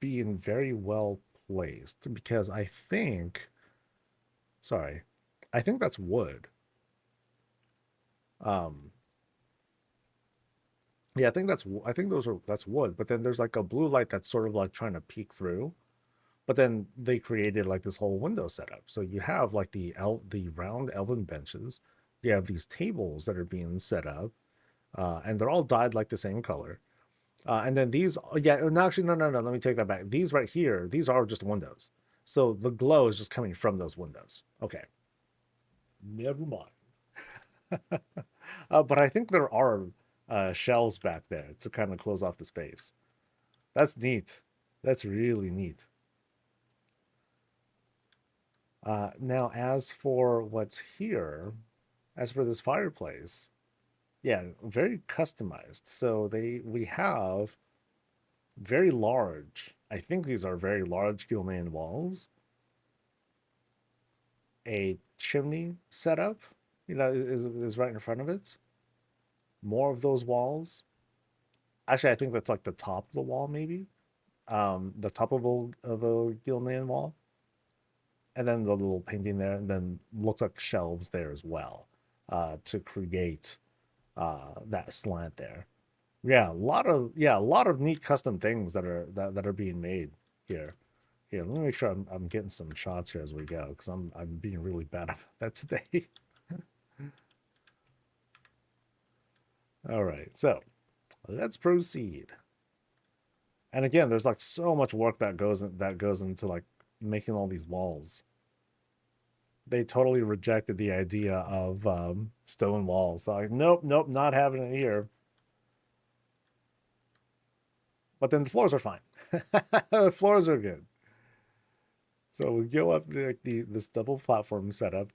being very well placed because I think that's wood. Yeah, I think that's wood. But then there's like a blue light that's sort of like trying to peek through. But then they created like this whole window setup. So you have like the round elven benches. You have these tables that are being set up, and they're all dyed like the same color. And then these, yeah, no, actually, no. Let me take that back. These right here, these are just windows. So the glow is just coming from those windows. Okay, never mind. But I think there are shelves back there to kind of close off the space. That's neat. That's really neat. Now, as for what's here, as for this fireplace, yeah, very customized. So we have very large, I think these are very large Gilnean walls, a chimney setup, is right in front of it. More of those walls. Actually, I think that's like the top of the wall, maybe. The top of a Gilnean wall. And then the little painting there, and then looks like shelves there as well, to create that slant there. Yeah, a lot of neat custom things that are being made here. Here, let me make sure I'm getting some shots here as we go, because I'm being really bad at that today. All right, so let's proceed. And again, there's like so much work that goes into like making all these walls. They totally rejected the idea of stone walls. So like, nope, not having it here. But then the floors are fine. The floors are good. So we go up this double platform setup,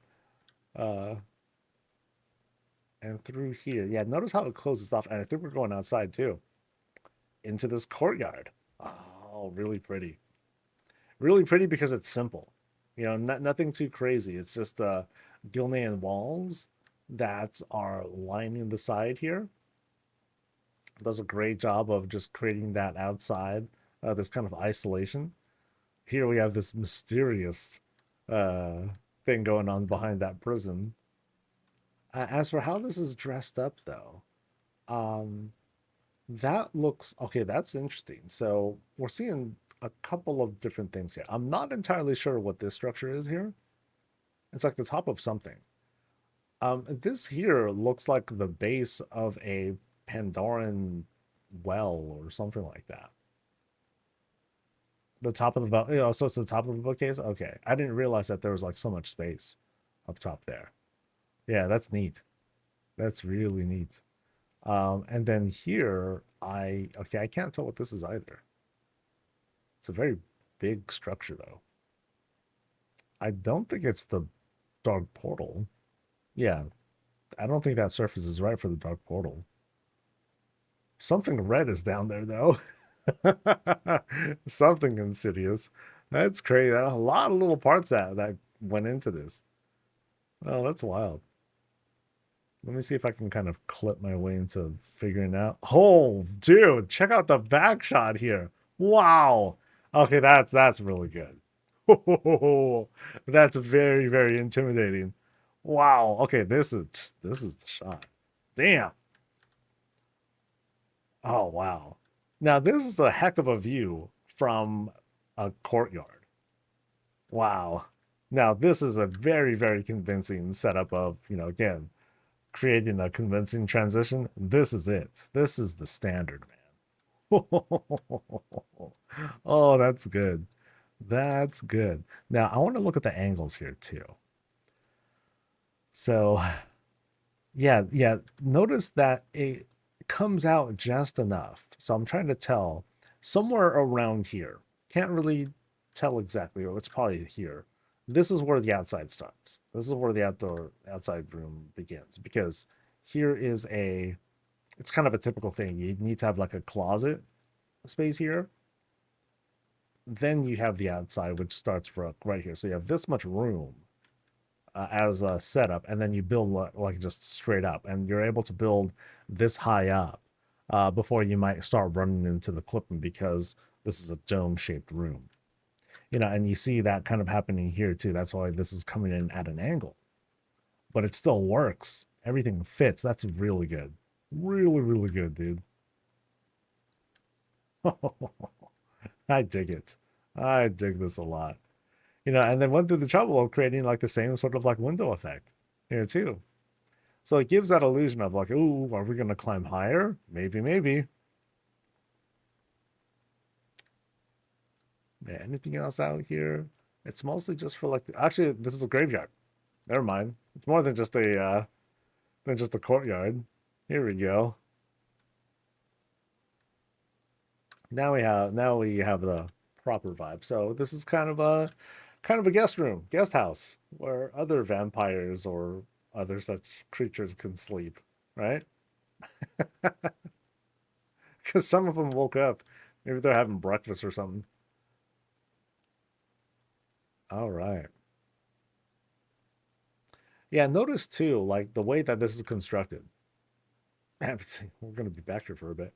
and through here. Yeah, notice how it closes off, and I think we're going outside too, into this courtyard. Oh, really pretty. Really pretty because it's simple. Nothing too crazy. It's just Gilnean walls that are lining the side here. It does a great job of just creating that outside, this kind of isolation. Here we have this mysterious thing going on behind that prison. As for how this is dressed up, though, that looks okay. That's interesting. So we're seeing a couple of different things here. I'm not entirely sure what this structure is here. It's like the top of something. This here looks like the base of a Pandoran well or something like that. The top of the, you know, so it's the top of the bookcase. Okay, I didn't realize that there was like so much space up top there. Yeah, that's neat. That's really neat. And then here, okay, I can't tell what this is either. It's a very big structure though. I don't think it's the dark portal. Yeah, I don't think that surface is right for the dark portal. Something red is down there though. Something insidious. That's crazy. A lot of little parts that went into this. Oh, that's wild. Let me see if I can kind of clip my way into figuring out. Oh, dude, check out the back shot here. Wow. Okay, that's really good. That's very, very intimidating. Wow. Okay, this is the shot. Damn. Oh, wow. Now this is a heck of a view from a courtyard. Wow. Now this is a very, very convincing setup of, you know, again, creating a convincing transition. This is it. This is the standard, man. Oh, that's good. That's good. Now I want to look at the angles here too. So yeah, notice that it comes out just enough. So I'm trying to tell somewhere around here. Can't really tell exactly, or it's probably here. This is where the outside starts. This is where the outside room begins, because here is it's kind of a typical thing. You need to have like a closet space here. Then you have the outside, which starts right here. So you have this much room as a setup, and then you build like just straight up, and you're able to build this high up before you might start running into the clipping, because this is a dome-shaped room. You know, and you see that kind of happening here too. That's why this is coming in at an angle, but it still works. Everything fits. That's really good. Really, really good, dude. I dig it. I dig this a lot. You know, and then went through the trouble of creating like the same sort of like window effect here too. So it gives that illusion of like, ooh, are we going to climb higher? Maybe, maybe. Yeah, anything else out here? It's mostly just for like, actually, this is a graveyard. Never mind. It's more than just a courtyard. Here we go. Now we have the proper vibe. So this is kind of a guest room, guest house, where other vampires or other such creatures can sleep, right? Because some of them woke up. Maybe they're having breakfast or something. All right. Yeah, notice too, like the way that this is constructed. We're going to be back here for a bit.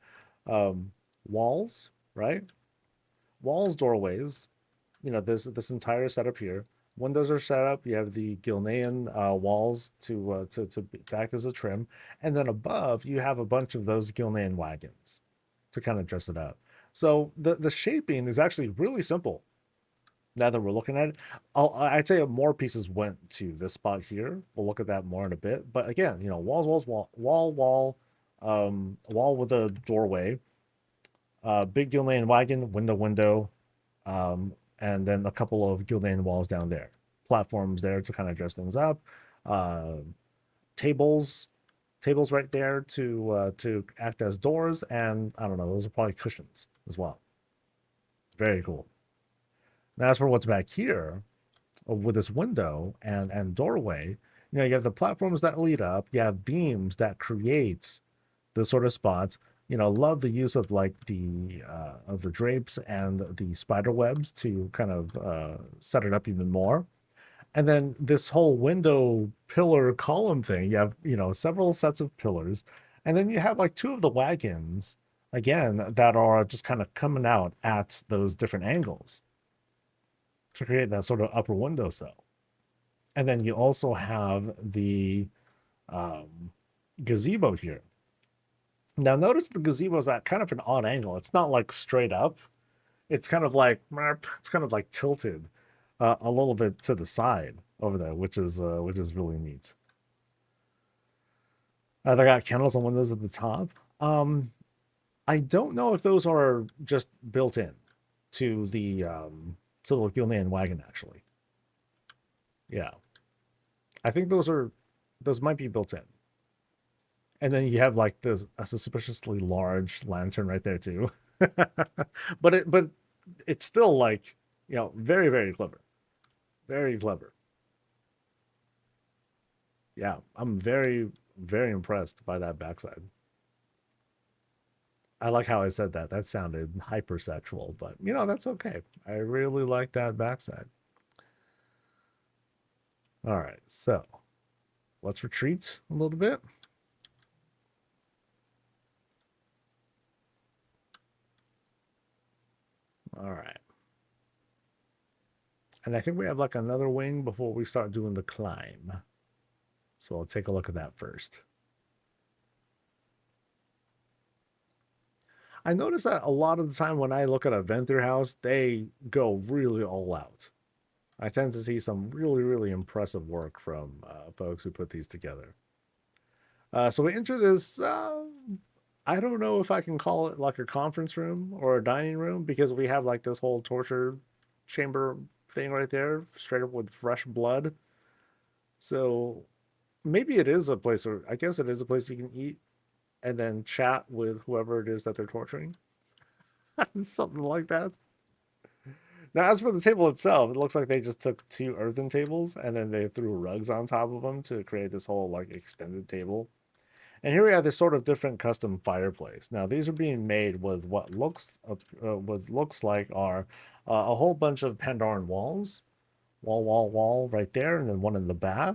Walls, right? Walls, doorways. You know, this entire setup here. Windows are set up. You have the Gilnean walls to act as a trim, and then above you have a bunch of those Gilnean wagons to kind of dress it up. So the shaping is actually really simple. Now that we're looking at it, I'd say more pieces went to this spot here. We'll look at that more in a bit. But again, you know, walls, wall, wall with a doorway, big Gilnean wagon, window, and then a couple of Gilnean walls down there. Platforms there to kind of dress things up. Tables right there to act as doors, and I don't know, those are probably cushions as well. Very cool. Now, as for what's back here, with this window and doorway, you know, you have the platforms that lead up. You have beams that create the sort of spots. You know, love the use of like the drapes and the spider webs to kind of set it up even more. And then this whole window pillar column thing, you have, you know, several sets of pillars, and then you have like two of the wagons again that are just kind of coming out at those different angles to create that sort of upper window sill. And then you also have the gazebo here. Now notice the gazebo is at kind of an odd angle. It's not like straight up. It's kind of like tilted a little bit to the side over there, which is really neat. They got candles on windows at the top. I don't know if those are just built in to the Gilnean wagon, actually. Yeah. I think those might be built in. And then you have like this a suspiciously large lantern right there too. but it's still like, very, very clever. Very clever. Yeah, I'm very, very impressed by that backside. I like how I said that. That sounded hypersexual, but that's okay. I really like that backside. All right, so let's retreat a little bit. All right. And I think we have like another wing before we start doing the climb. So I'll take a look at that first. I notice that a lot of the time when I look at a Venthyr house, they go really all out. I tend to see some really, really impressive work from folks who put these together. So we enter this, I don't know if I can call it like a conference room or a dining room, because we have like this whole torture chamber thing right there, straight up with fresh blood. So maybe it is a place, or I guess it is a place you can eat and then chat with whoever it is that they're torturing. Something like that. Now, as for the table itself, it looks like they just took 2 earthen tables and then they threw rugs on top of them to create this whole like extended table. And here we have this sort of different custom fireplace. Now, these are being made with what looks like are a whole bunch of Pandoran walls, wall right there, and then one in the back.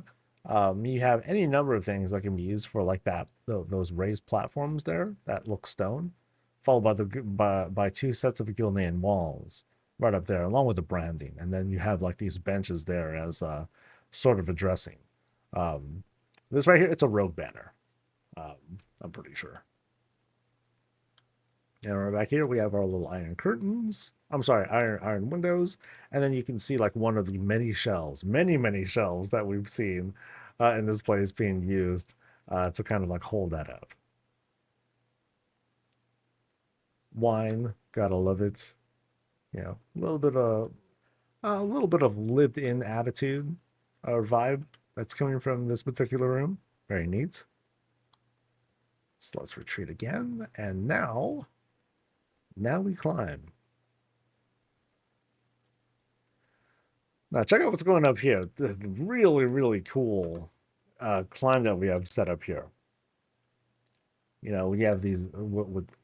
You have any number of things that can be used for like that, those raised platforms there that look stone, followed by 2 sets of Gilnean walls right up there, along with the branding. And then you have like these benches there as sort of addressing. This right here, it's a rogue banner. I'm pretty sure. And right back here, we have our little iron curtains. I'm sorry, iron windows. And then you can see like one of the many shelves, many shelves that we've seen in this place being used to kind of like hold that up. Wine, gotta love it. A little bit of lived-in attitude or vibe that's coming from this particular room. Very neat. So let's retreat again, and now we climb. Now check out what's going up here. The really, really cool climb that we have set up here. We have these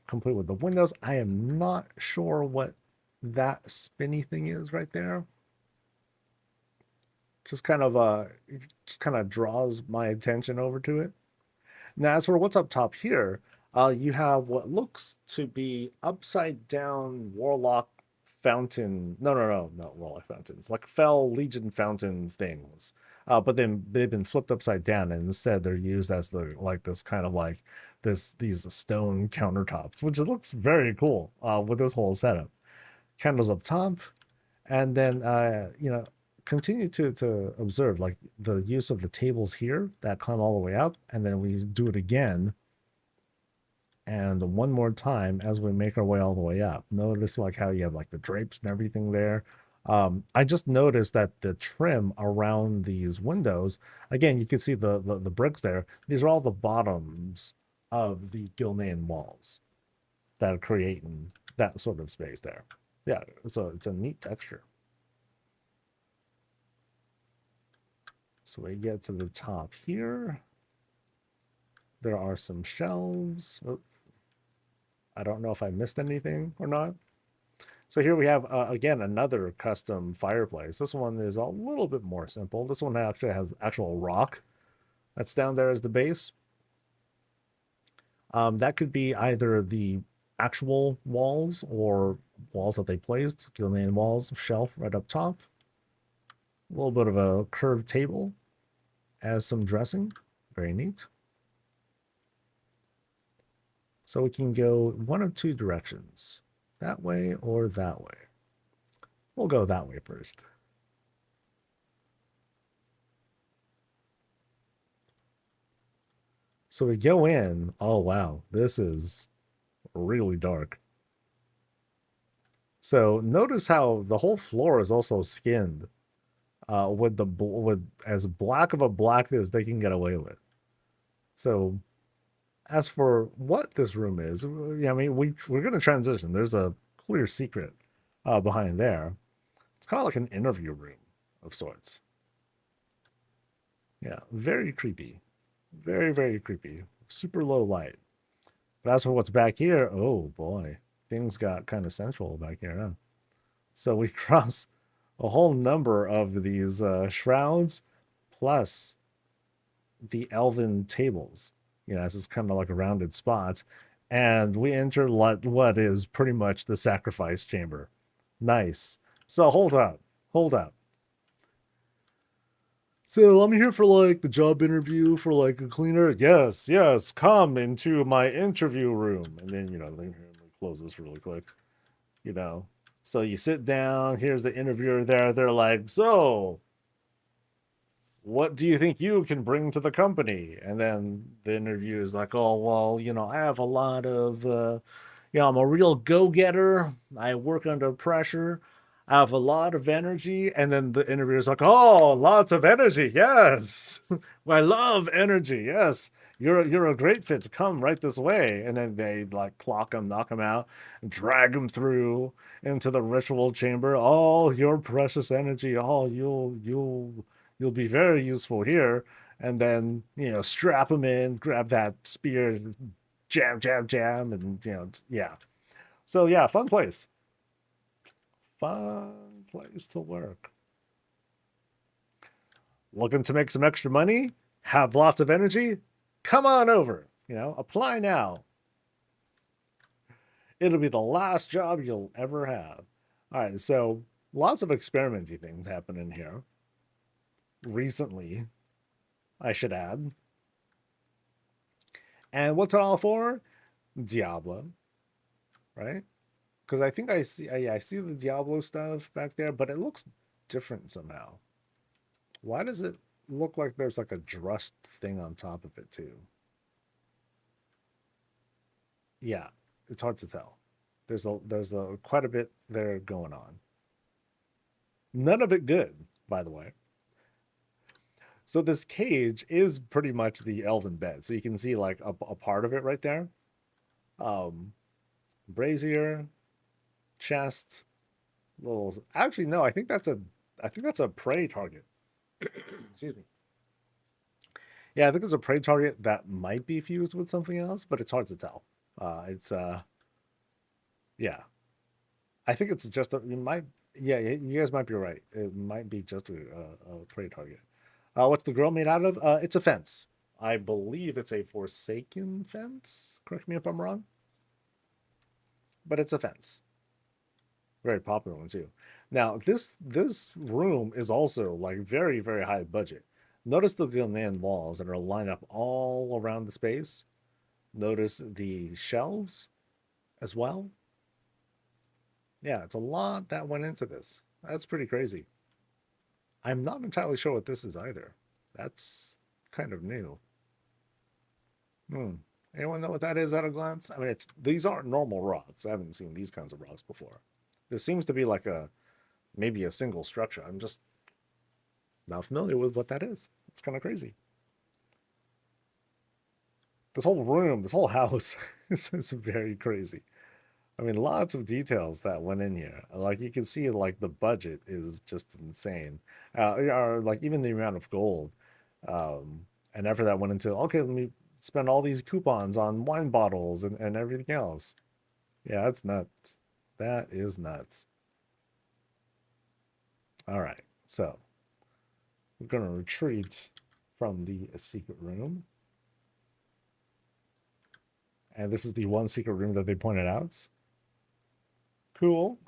complete with the windows. I am not sure what that spinny thing is right there. Just kind of draws my attention over to it. Now, as for what's up top here, you have what looks to be upside down warlock fountain. No, not warlock fountains, like fell legion fountain things. But then they've been flipped upside down, and instead they're used as this kind of like these stone countertops, which looks very cool with this whole setup. Candles up top, and then continue to observe like the use of the tables here that climb all the way up, and then we do it again and one more time as we make our way all the way up. Notice like how you have like the drapes and everything there. I just noticed that the trim around these windows, again, you can see the bricks there. These are all the bottoms of the Gilnean walls that are creating that sort of space there. Yeah, it's a neat texture. So we get to the top here. There are some shelves. Oh, I don't know if I missed anything or not. So here we have, again, another custom fireplace. This one is a little bit more simple. This one actually has actual rock that's down there as the base. That could be either the actual walls or walls that they placed, Gilnean walls, shelf right up top. A little bit of a curved table as some dressing. Very neat. So we can go one of 2 directions, that way or that way. We'll go that way first. So we go in. Oh, wow. This is really dark. So notice how the whole floor is also skinned with with as black of a black as they can get away with. So as for what this room is, yeah, I mean, we're going to transition. There's a clear secret behind there. It's kind of like an interview room of sorts. Yeah, very creepy. Very, very creepy. Super low light. But as for what's back here, oh boy, things got kind of sensual back here, huh? So we cross a whole number of these shrouds plus the elven tables. You know, this is kind of like a rounded spot. And we enter what is pretty much the sacrifice chamber. Nice. So hold up. Hold up. So I'm here for like the job interview for like a cleaner. Yes, yes, come into my interview room. And then, you know, they close this really quick. You know. So you sit down, here's the interviewer there. They're like, so what do you think you can bring to the company? And then the interview is like, oh, well, you know, I have a lot of, you know, I'm a real go-getter. I work under pressure. I have a lot of energy. And then the interviewer's like, oh, lots of energy. Yes. I love energy. Yes. You're a great fit to come right this way. And then they like clock him, knock him out, drag him through into the ritual chamber. Oh, your precious energy. Oh, you'll be very useful here. And then, you know, strap him in, grab that spear, jam, jam, jam, and, you know, yeah. So, yeah, fun place. Fun place to work. Looking to make some extra money? Have lots of energy? Come on over. You know, apply now. It'll be the last job you'll ever have. All right, so lots of experimenty things happen in here. Recently, I should add. And what's it all for? Diablo, right? Because I think I see, yeah, I see the Diablo stuff back there, but it looks different somehow. Why does it look like there's like a drust thing on top of it too? Yeah, it's hard to tell. There's a quite a bit there going on. None of it good, by the way. So this cage is pretty much the elven bed. So you can see like a part of it right there. Brazier, chest, little. Actually, no. I think that's a prey target. Excuse me. Yeah, I think it's a prey target that might be fused with something else, but it's hard to tell. Yeah. I think it's just you might. Yeah, you guys might be right. It might be just a prey target. What's the girl made out of? It's a fence. I believe it's a Forsaken fence. Correct me if I'm wrong. But it's a fence. Very popular one too. Now this room is also like very, very high budget. Notice the Geenna walls that are lined up all around the space. Notice the shelves as well. Yeah, it's a lot that went into this. That's pretty crazy. I'm not entirely sure what this is either. That's kind of new. Anyone know what that is at a glance? I mean, these aren't normal rocks. I haven't seen these kinds of rocks before. This seems to be like maybe a single structure. I'm just not familiar with what that is. It's kind of crazy. This whole room, this whole house is very crazy. I mean, lots of details that went in here. Like you can see, like the budget is just insane. Or like even the amount of gold and effort that went into. Okay, let me spend all these coupons on wine bottles and everything else. Yeah, that's nuts. That is nuts. All right, so we're gonna retreat from the secret room. And this is the one secret room that they pointed out. Cool.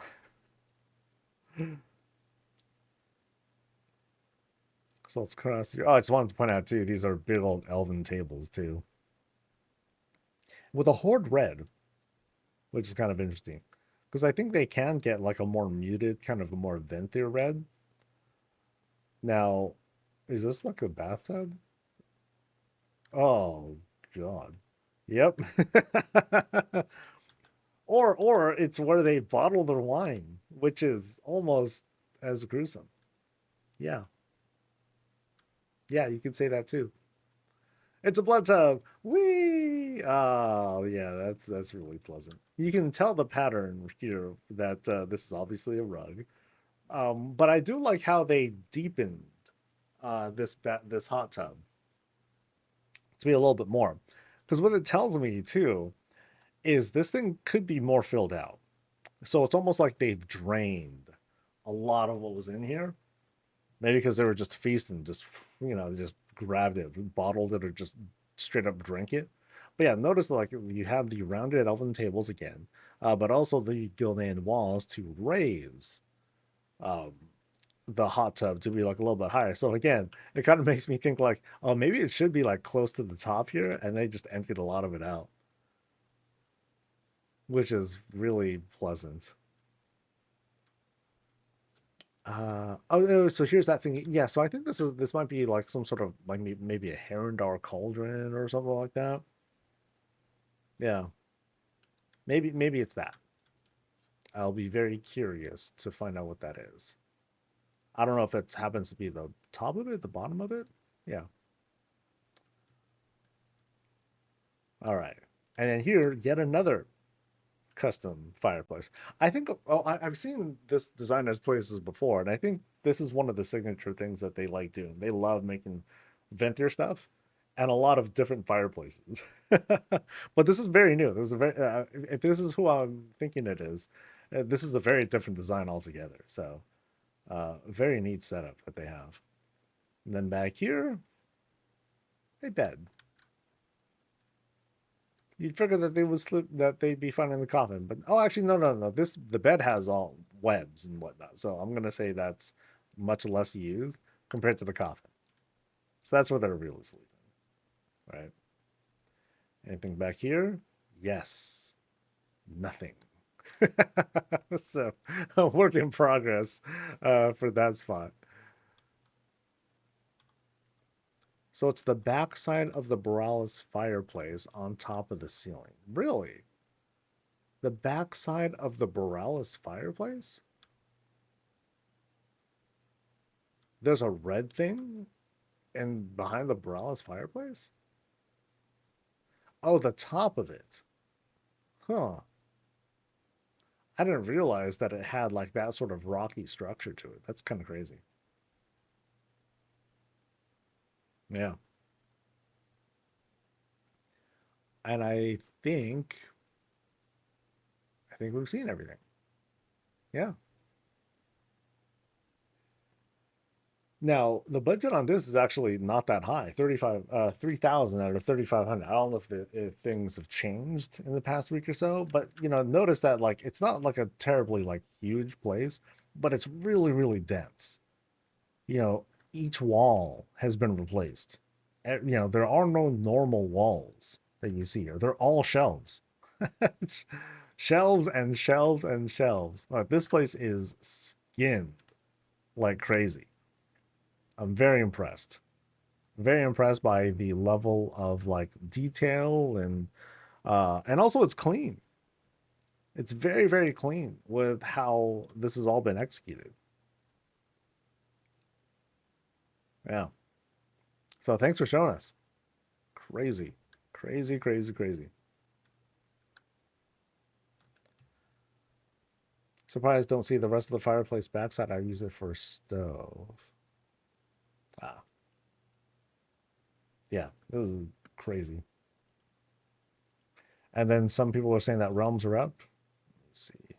So let's cross through. Oh, I just wanted to point out too, these are big old elven tables too. With a horde red, which is kind of interesting. Because I think they can get like a more muted, kind of a more venthier red. Now, is this like a bathtub? Oh, God. Yep. Or it's where they bottle their wine, which is almost as gruesome. Yeah. Yeah, you can say that too. It's a blood tub. Whee! Oh, yeah, that's really pleasant. You can tell the pattern here that this is obviously a rug. But I do like how they deepened this hot tub to be a little bit more, because what it tells me too is this thing could be more filled out. So it's almost like they've drained a lot of what was in here. Maybe because they were just feasting, just just grabbed it, bottled it, or just straight up drink it. But yeah, notice like you have the rounded elven tables again, but also the Gildan walls to raise um, the hot tub to be like a little bit higher. So again, it kind of makes me think like, oh, maybe it should be like close to the top here, and they just emptied a lot of it out, which is really pleasant. So here's that thing. Yeah, so I think this might be like some sort of like maybe a Herondar cauldron or something like that. Yeah, maybe it's that. I'll be very curious to find out what that is. I don't know if it happens to be the top of it, the bottom of it. Yeah. All right. And then here, yet another custom fireplace. I think I've seen this designer's places before, and I think this is one of the signature things that they like doing. They love making ventier stuff and a lot of different fireplaces. But this is very new. This is a very if this is who I'm thinking it is, this is a very different design altogether. So very neat setup that they have. And then back here, a bed. You'd figure that they would slip, that they'd be finding the coffin, but oh, actually, no. The bed has all webs and whatnot, so I'm gonna say that's much less used compared to the coffin. So that's where they're really sleeping, right? Anything back here? Yes, nothing. So a work in progress for that spot. So it's the backside of the Borealis fireplace on top of the ceiling. Really? The backside of the Borealis fireplace? There's a red thing and behind the Borealis fireplace? Oh, the top of it. Huh. I didn't realize that it had like that sort of rocky structure to it. That's kind of crazy. Yeah. And I think we've seen everything. Yeah. Now, the budget on this is actually not that high. 3,000 out of 3,500. I don't know if things have changed in the past week or so, but notice that like it's not like a terribly like huge place, but it's really, really dense. You know, each wall has been replaced. There are no normal walls that you see here. They're all shelves. It's shelves and shelves and shelves. Like this place is skinned like crazy. I'm very impressed. Very impressed by the level of like detail and also it's clean. It's very, very clean with how this has all been executed. Yeah. So thanks for showing us. Crazy. Crazy, crazy, crazy. Surprised don't see the rest of the fireplace backside. I use it for stove. Ah. Yeah, this is crazy. And then some people are saying that realms are up. Let's see.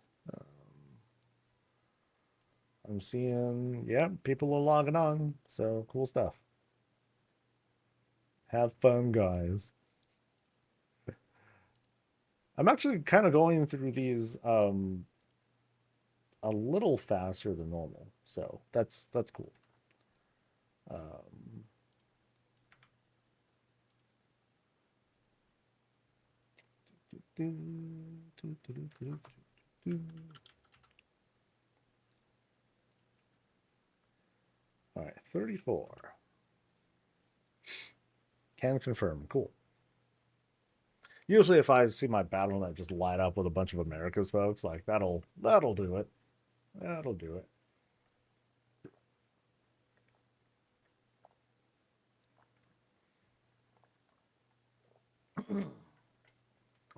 I'm seeing, yeah, people are logging on. So cool stuff. Have fun, guys. I'm actually kind of going through these a little faster than normal. So that's cool. Um, All right, 34. Can confirm. Cool. Usually if I see my battle net just light up with a bunch of America's folks, like that'll do it. That'll do it.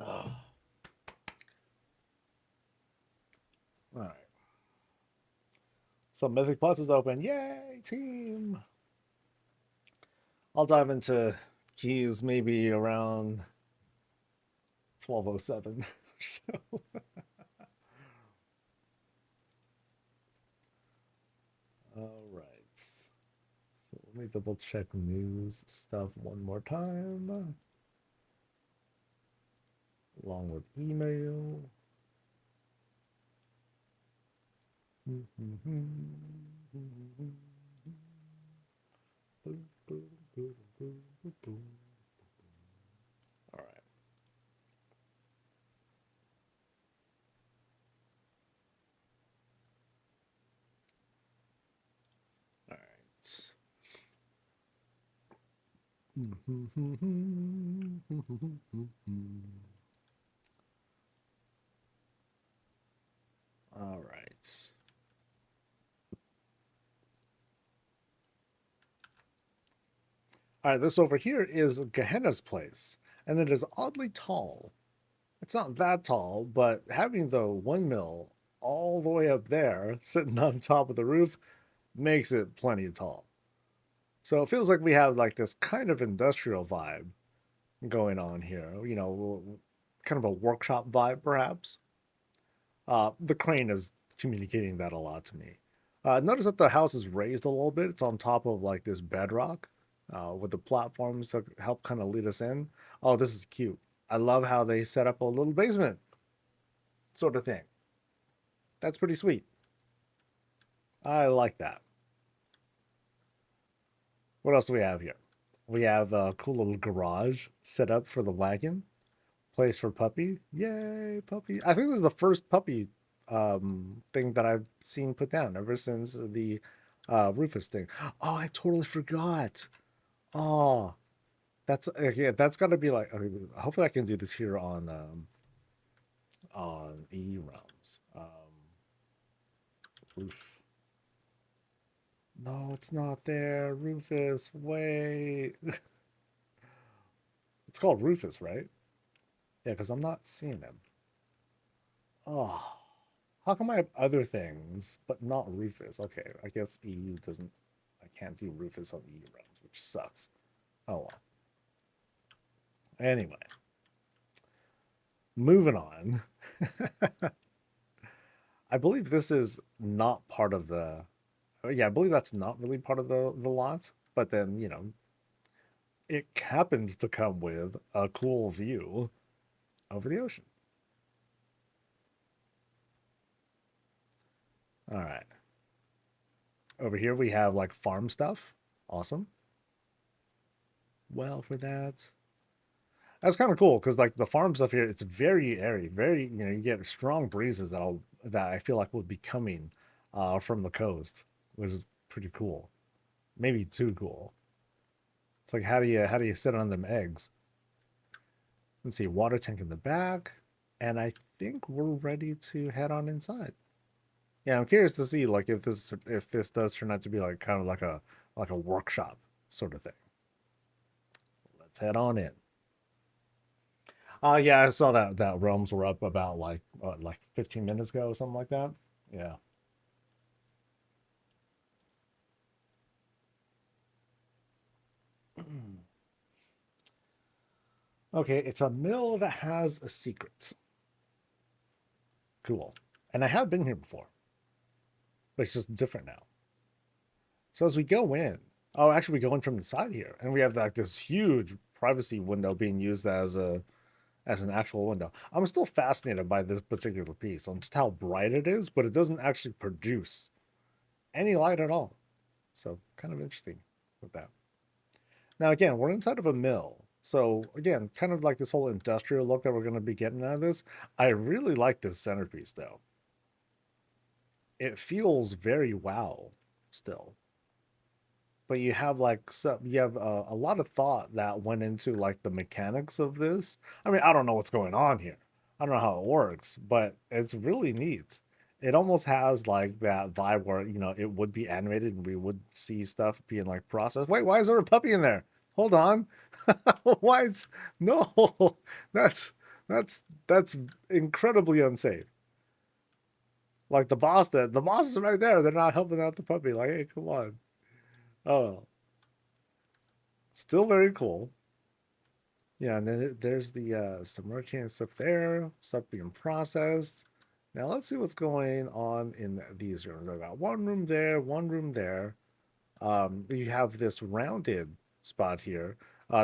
Oh. All right. So Mythic Plus is open. Yay, team. I'll dive into keys maybe around 12:07 or so. All right. So let me double check news stuff one more time. Along with email. All right. All right. All right. All right, this over here is Geenna's place, and it is oddly tall. It's not that tall, but having the windmill all the way up there, sitting on top of the roof, makes it plenty tall. So it feels like we have like this kind of industrial vibe going on here. You know, kind of a workshop vibe, perhaps. The crane is communicating that a lot to me. Notice that the house is raised a little bit. It's on top of like this bedrock with the platforms to help kind of lead us in. Oh, this is cute. I love how they set up a little basement sort of thing. That's pretty sweet. I like that. What else do we have here? We have a cool little garage set up for the wagon. Place for puppy. Yay, puppy. I think this is the first puppy thing that I've seen put down ever since the Rufus thing. Oh, I totally forgot. Oh, that's yeah, that's got to be like hopefully I can do this here on E realms. Roof. No, it's not there. Rufus, wait. It's called Rufus, right? Yeah, because I'm not seeing him. Oh, how come I have other things but not Rufus? Okay, I guess EU doesn't. I can't do Rufus on EU realms, which sucks. Oh well. Anyway, moving on. I believe this is not part of the. Yeah, I believe that's not really part of the lot. But then it happens to come with a cool view over the ocean. All right. Over here we have like farm stuff. Awesome. Well, for that. That's kind of cool because like the farm stuff here, it's very airy, very you get strong breezes that I feel like will be coming from the coast, which is pretty cool. Maybe too cool. It's like how do you sit on them eggs? Let's see, water tank in the back, and I think we're ready to head on inside. Yeah, I'm curious to see like if this does turn out to be like kind of like a workshop sort of thing. Let's head on in. Yeah, I saw that realms were up about like 15 minutes ago or something like that. Yeah. Okay, it's a mill that has a secret. Cool. And I have been here before, but it's just different now. So as we go in, oh, actually we go in from the side here, and we have like this huge privacy window being used as an actual window. I'm still fascinated by this particular piece on just how bright it is, but it doesn't actually produce any light at all. So kind of interesting with that. Now again, we're inside of a mill. So again, kind of like this whole industrial look that we're going to be getting out of this. I really like this centerpiece though. It feels very wow still. but you have like you have a lot of thought that went into like the mechanics of this. I mean, I don't know what's going on here. I don't know how it works, but it's really neat. It almost has like that vibe where, you know, it would be animated and we would see stuff being like processed. Wait, why is there a puppy in there? Hold on. Why is no? That's that's incredibly unsafe. Like the boss is right there. They're not helping out the puppy. Like, hey, come on. Oh, still very cool. Yeah, and then there's the some arcane stuff there, stuff being processed. Now let's see what's going on in these rooms. I've got one room there, one room there. You have this rounded spot here.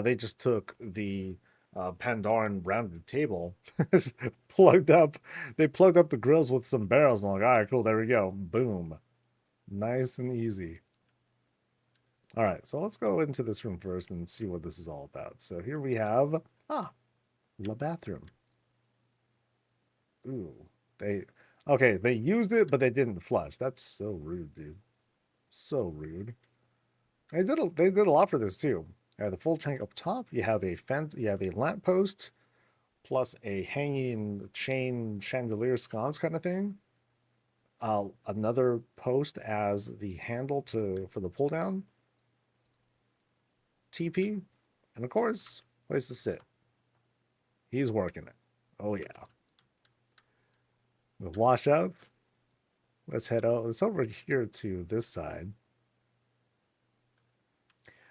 They just took the Pandoran rounded table, plugged up. They plugged up the grills with some barrels, and I'm like, all right, cool, there we go, boom, nice and easy. All right, so let's go into this room first and see what this is all about. So here we have the bathroom. Ooh, they used it, but they didn't flush. That's so rude, dude. So rude. They did a lot for this too. The full tank up top. You have a lamppost, plus a hanging chain chandelier sconce kind of thing. Another post as the handle for the pull down. TP, and of course, place to sit. He's working it. Oh yeah. We'll wash up. Let's head out. Let's over here to this side.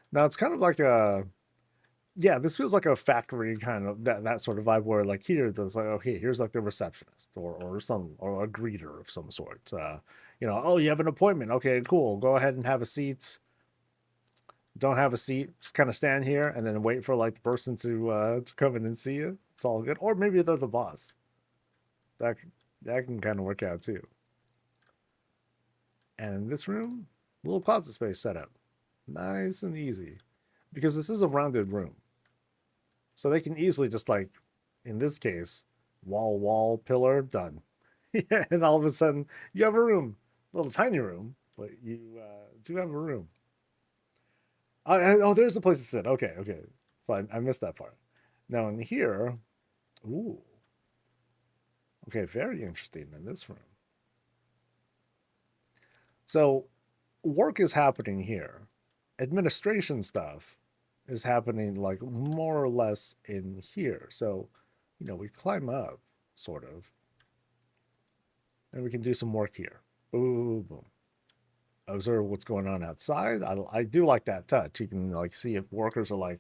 Now it's kind of like this feels like a factory kind of that sort of vibe where like here there's like, okay, here's like the receptionist or a greeter of some sort. You know, oh, you have an appointment. Okay, cool. Go ahead and have a seat. Don't have a seat, just kind of stand here and then wait for like the person to come in and see you. It's all good. Or maybe they're the boss. That can kind of work out too. And in this room, a little closet space setup. Nice and easy. Because this is a rounded room. So they can easily just like, in this case, wall, pillar, done. Yeah, and all of a sudden you have a room. A little tiny room, but you do have a room. Oh, there's a place to sit. Okay. So I missed that part. Now in here, ooh. Okay, very interesting in this room. So work is happening here. Administration stuff is happening like more or less in here. So, you know, we climb up, sort of. And we can do some work here. Boom, boom. Observe what's going on outside. I do like that touch. You can like see if workers are like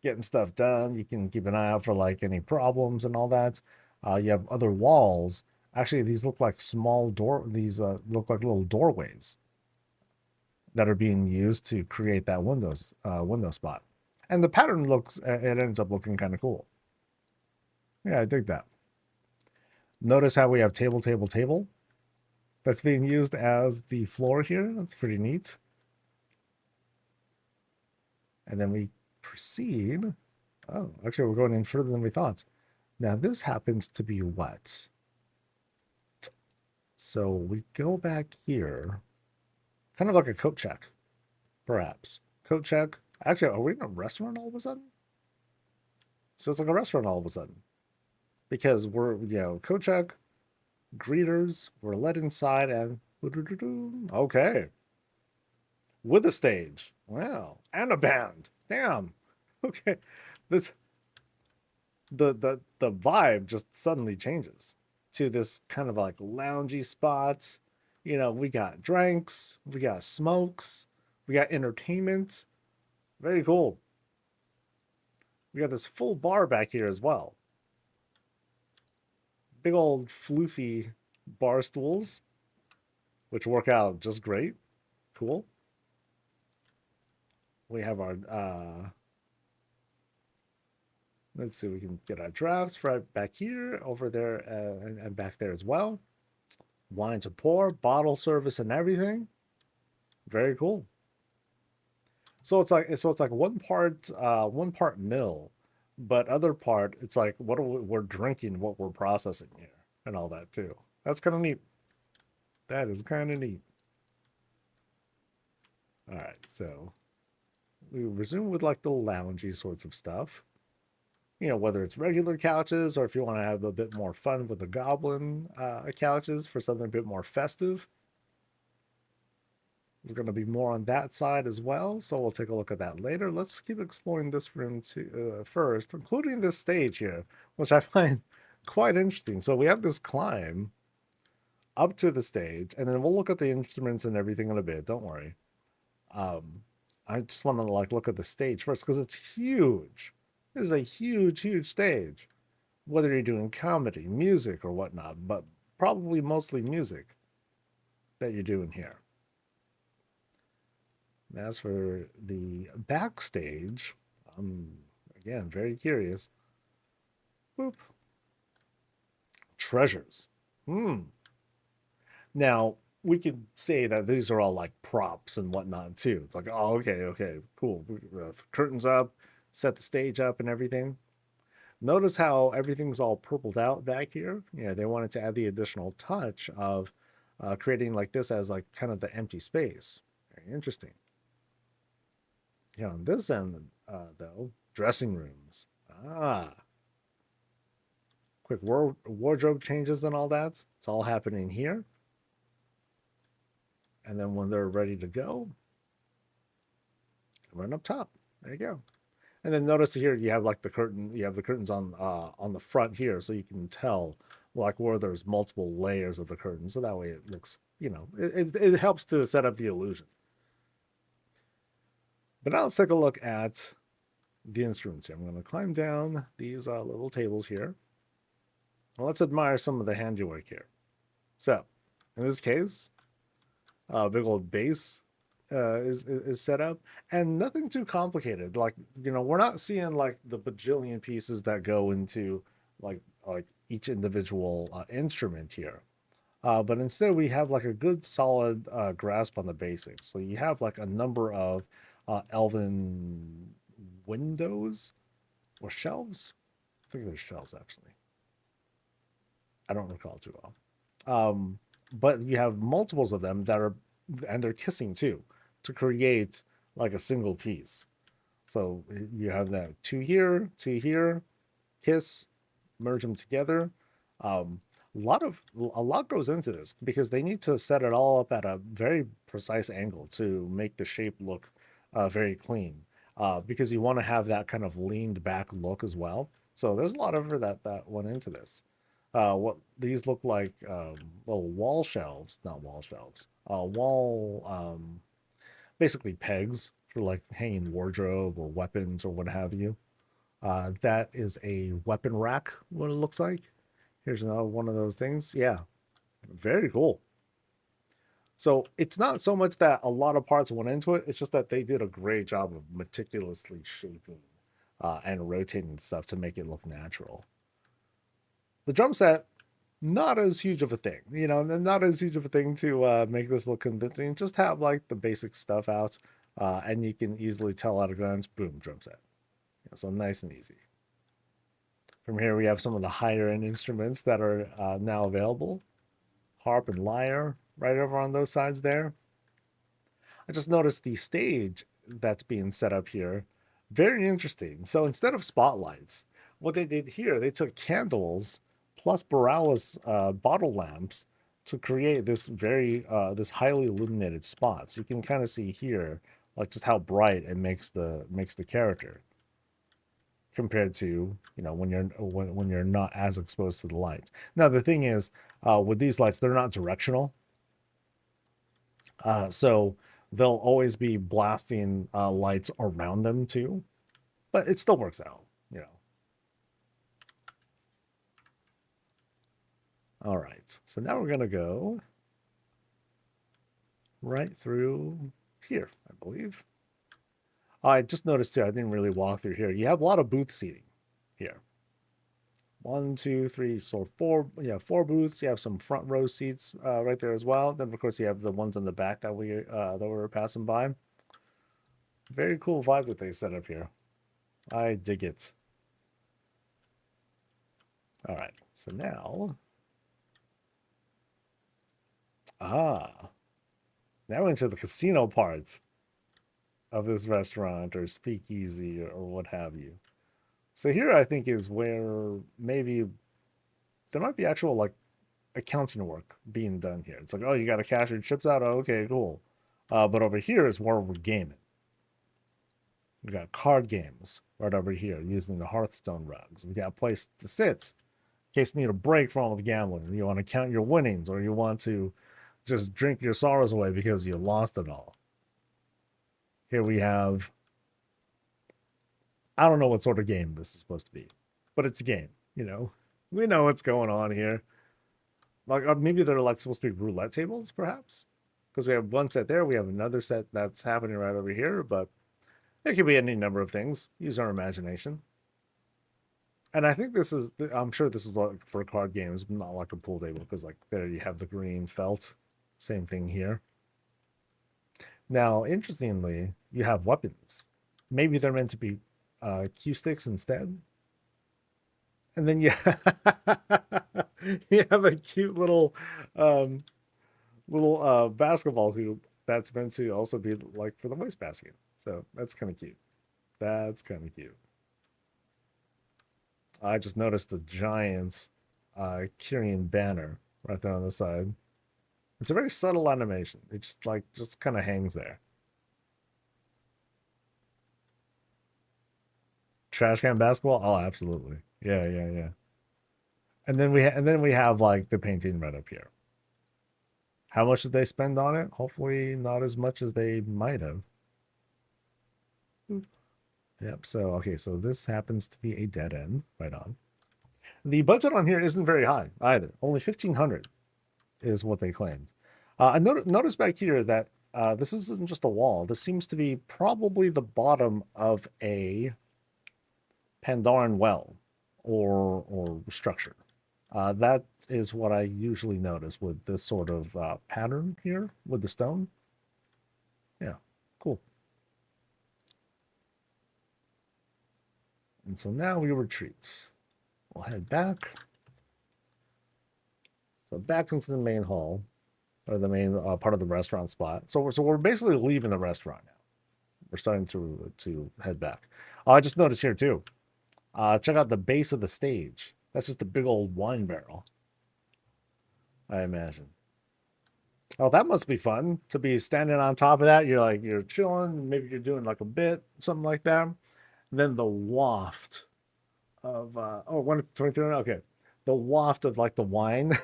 getting stuff done. You can keep an eye out for like any problems and all that. You have other walls. Actually, these look like these look like little doorways that are being used to create that window spot. And the pattern it ends up looking kind of cool. Yeah, I dig that. Notice how we have table that's being used as the floor here. That's pretty neat. And then we proceed. Oh, actually, we're going in further than we thought. Now, this happens to be what? So we go back here. Kind of like a coat check, perhaps. Coat check. Actually, are we in a restaurant all of a sudden? So it's like a restaurant all of a sudden. Because we're, coat check, greeters, we're let inside, and okay. With a stage. Wow. And a band. Damn. Okay. This the vibe just suddenly changes to this kind of like loungy spots. You know, we got drinks, we got smokes, we got entertainment. Very cool. We got this full bar back here as well. Big old floofy bar stools, which work out just great. Cool. We have our let's see, we can get our drafts right back here, over there, and back there as well. Wine to pour, bottle service and everything. Very cool. So it's like one part mill, but other part it's like we're drinking, what we're processing here, and all that too. That's kind of neat. That is kind of neat. All right, so we resume with like the loungy sorts of stuff. You know, whether it's regular couches or if you want to have a bit more fun with the goblin couches for something a bit more festive. There's going to be more on that side as well, so we'll take a look at that later. Let's keep exploring this room first, including this stage here, which I find quite interesting. So we have this climb up to the stage, and then we'll look at the instruments and everything in a bit. Don't worry. I just want to like look at the stage first because it's huge. This is a huge, huge stage. Whether you're doing comedy, music, or whatnot, but probably mostly music that you're doing here. As for the backstage, I'm again very curious. Boop. Treasures. Now, we could say that these are all like props and whatnot too. It's like, oh, okay, cool. Curtains up, set the stage up and everything. Notice how everything's all purpled out back here. Yeah, they wanted to add the additional touch of creating like this as like kind of the empty space. Very interesting. Here on this end, though, dressing rooms. Quick wardrobe changes and all that. It's all happening here. And then when they're ready to go, run up top. There you go. And then notice here you have like the curtain. You have the curtains on the front here, so you can tell like where there's multiple layers of the curtain. So that way it looks, you know, it helps to set up the illusion. But now let's take a look at the instruments here. I'm going to climb down these little tables here. Well, let's admire some of the handiwork here. So, in this case, big old bass is set up, and nothing too complicated. Like, you know, we're not seeing like the bajillion pieces that go into like each individual instrument here. But instead we have like a good solid grasp on the basics. So you have like a number of elven windows or shelves. I think there's shelves actually. I don't recall too well. But you have multiples of them that are, and they're kissing too, to create like a single piece. So you have that two here, kiss, merge them together. A lot goes into this because they need to set it all up at a very precise angle to make the shape look very clean. Because you want to have that kind of leaned back look as well. So there's a lot of that went into this. What these look like, little wall shelves, not wall shelves, basically pegs for like hanging wardrobe or weapons or what have you. That is a weapon rack, what it looks like. Here's another one of those things. Yeah, very cool. So it's not so much that a lot of parts went into it, it's just that they did a great job of meticulously shaping and rotating stuff to make it look natural. The drum set, not as huge of a thing, you know, not as huge of a thing to make this look convincing. Just have like the basic stuff out, and you can easily tell at a glance, boom, drum set. Yeah, so nice and easy. From here, we have some of the higher end instruments that are now available. Harp and lyre, right over on those sides there. I just noticed the stage that's being set up here. Very interesting. So instead of spotlights, what they did here, they took candles plus Borealis bottle lamps to create this this highly illuminated spot. So you can kind of see here, like just how bright it makes the character compared to, you know, when you're not as exposed to the light. Now the thing is, with these lights, they're not directional, so they'll always be blasting lights around them too, but it still works out, you know. All right, so now we're gonna go right through here, I believe. I just noticed too, I didn't really walk through here. You have a lot of booth seating here. 1, 2, 3, so 4. Yeah, 4 booths. You have some front row seats right there as well. Then of course you have the ones in the back that we were passing by. Very cool vibe that they set up here. I dig it. All right, so now, now we're into the casino part. of this restaurant or speakeasy or what have you. So here I think is where maybe there might be actual like accounting work being done here. It's like, oh, you got to cash your chips out. Oh, okay, cool. But over here is where we're gaming. We got card games right over here using the Hearthstone rugs. We got a place to sit in case you need a break from all the gambling. You want to count your winnings or you want to just drink your sorrows away because you lost it all. Here we have, I don't know what sort of game this is supposed to be, but it's a game, you know. We know what's going on here. Like maybe they're like supposed to be roulette tables, perhaps, because we have one set there, we have another set that's happening right over here, but it could be any number of things. Use our imagination. And I think this is, I'm sure this is like for card games, not like a pool table, because like there you have the green felt. Same thing here. Now, interestingly, you have weapons. Maybe they're meant to be cue sticks instead. And then you you have a cute little basketball hoop that's meant to also be like for the wastebasket. So that's kind of cute. That's kind of cute. I just noticed the Giants Kyrian banner right there on the side. It's a very subtle animation. It just kind of hangs there. Trash can basketball? Oh, absolutely. Yeah. And then we have like the painting right up here. How much did they spend on it? Hopefully not as much as they might have. Yep. So okay, so this happens to be a dead end. Right on. The budget on here isn't very high either. Only 1,500 is what they claimed. I notice back here that this isn't just a wall. This seems to be probably the bottom of a Pandaran well or structure. That is what I usually notice with this sort of pattern here with the stone. Yeah, cool. And so now we retreat. We'll head back. So back into the main hall, or the main part of the restaurant spot. So we're basically leaving the restaurant now. We're starting to head back. I just noticed here too. Check out the base of the stage. That's just a big old wine barrel, I imagine. Oh, that must be fun to be standing on top of that. You're chilling. Maybe you're doing like a bit, something like that. And then the waft of 123. Okay, the waft of like the wine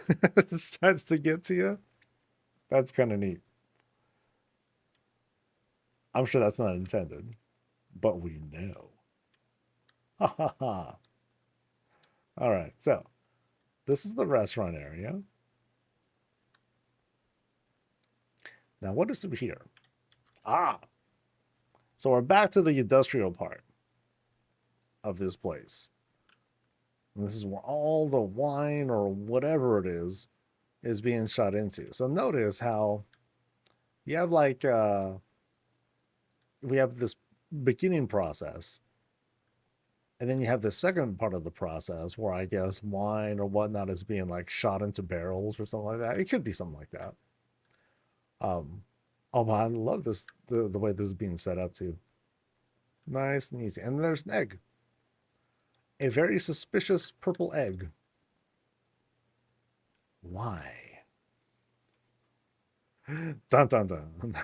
starts to get to you. That's kind of neat. I'm sure that's not intended, but we know. Ha ha ha. All right, so this is the restaurant area. Now, what is over here? So we're back to the industrial part of this place. And this is where all the wine or whatever it is being shot into. So notice how you have like, we have this beginning process. And then you have the second part of the process where I guess wine or whatnot is being like shot into barrels or something like that. It could be something like that. Oh, but I love this, the way this is being set up too. Nice and easy. And there's an egg. A very suspicious purple egg. Why? Dun dun dun.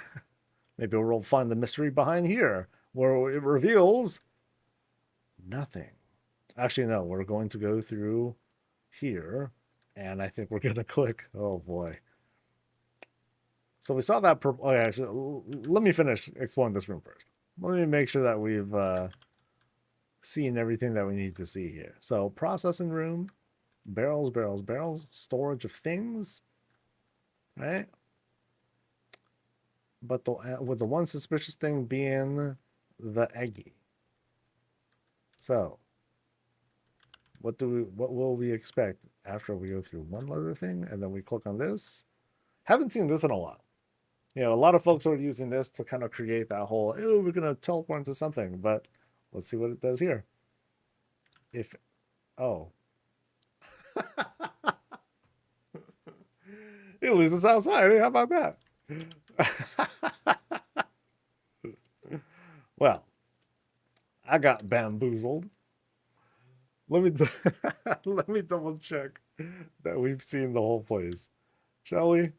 Maybe we'll find the mystery behind here, where it reveals nothing. Actually, no, we're going to go through here, and I think we're going to click. Oh boy. So we saw that purple. Oh, yeah, actually, let me finish exploring this room first. Let me make sure that we've seen everything that we need to see here. So processing room, barrels, storage of things, right? But with the one suspicious thing being the eggy. So what will we expect after we go through one other thing and then we click on this? Haven't seen this in a while. You know, a lot of folks are using this to kind of create that whole, oh, we're going to teleport into something, but let's see what it does here. It leaves us outside. How about that? Well, I got bamboozled. Let me let me double check that we've seen the whole place, shall we?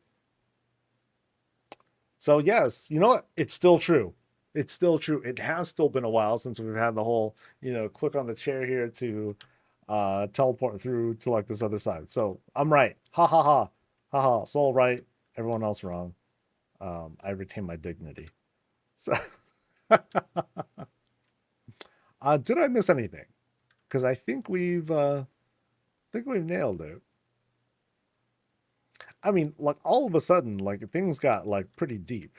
So yes, you know what? It's still true. It's still true. It has still been a while since we've had the whole, click on the chair here to teleport through to like this other side. So I'm right. Ha ha ha. Ha ha. Soul right. Everyone else wrong. I retain my dignity. So did I miss anything? Because I think we've nailed it. I mean, like all of a sudden, like things got like pretty deep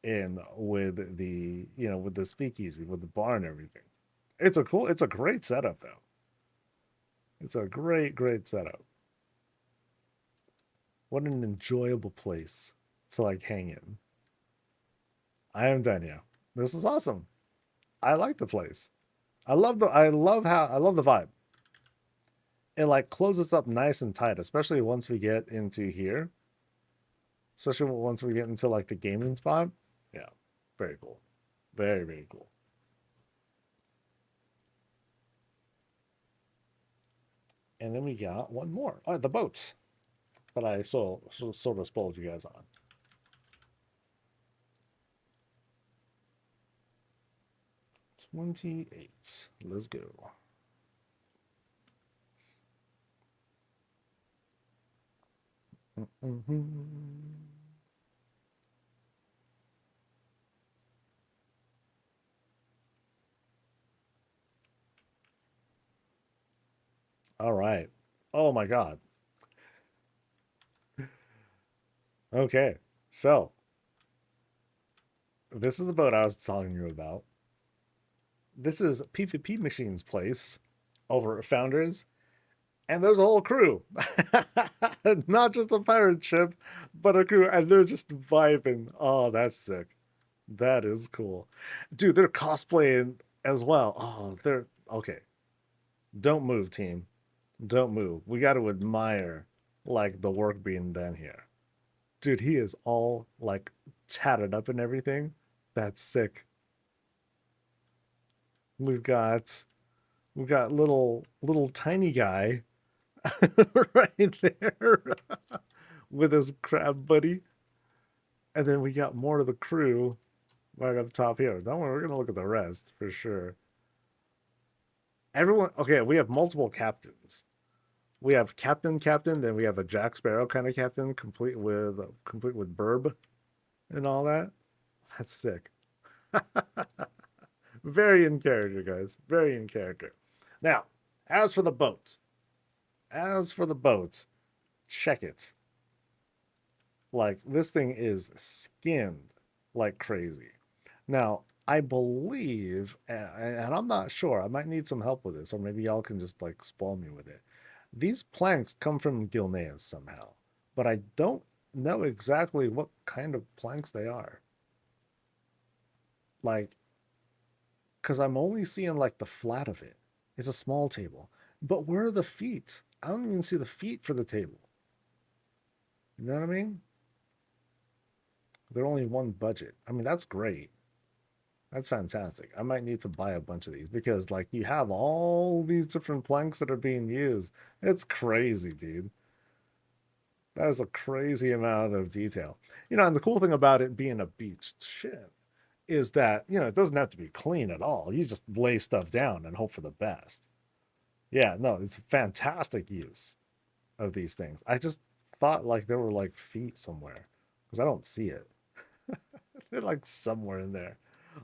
in with with the speakeasy, with the bar and everything. It's a great setup though. It's a great setup. What an enjoyable place to like hang in. I am done here. This is awesome. I like the place. I love the vibe. It like closes up nice and tight, especially once we get into here. Especially once we get into like the gaming spot. Yeah, very cool. Very cool. And then we got one more. Oh, the boat that I sort of spoiled you guys on. 28. Let's go. All right. Oh my God. Okay. So this is the boat I was telling you about. This is PvP Machine's place over at Founders, and there's a whole crew. Not just a pirate ship, but a crew, and they're just vibing. Oh, that's sick. That is cool. Dude, they're cosplaying as well. Oh, they're okay. Don't move, team. Don't move. We got to admire like the work being done here. Dude, he is all like tatted up and everything. That's sick. We've got we've got little tiny guy right there with his crab buddy. And then we got more of the crew right up top here. Don't worry, we're gonna look at the rest for sure. Everyone, okay, we have multiple captains. We have captain, then we have a Jack Sparrow kind of captain, complete with burb and all that. That's sick. Very in character, guys. Very in character. Now, as for the boat, check it. Like this thing is skinned like crazy. Now, I believe, and I'm not sure, I might need some help with this, or maybe y'all can just like spoil me with it. These planks come from Gilneas somehow, but I don't know exactly what kind of planks they are. Like, because I'm only seeing like the flat of it. It's a small table. But where are the feet? I don't even see the feet for the table. You know what I mean? They're only one budget. I mean, that's great. That's fantastic. I might need to buy a bunch of these because, like, you have all these different planks that are being used. It's crazy, dude. That is a crazy amount of detail. And the cool thing about it being a beached ship is that, it doesn't have to be clean at all. You just lay stuff down and hope for the best. Yeah, no, it's fantastic use of these things. I just thought like there were like feet somewhere because I don't see it. They're like somewhere in there.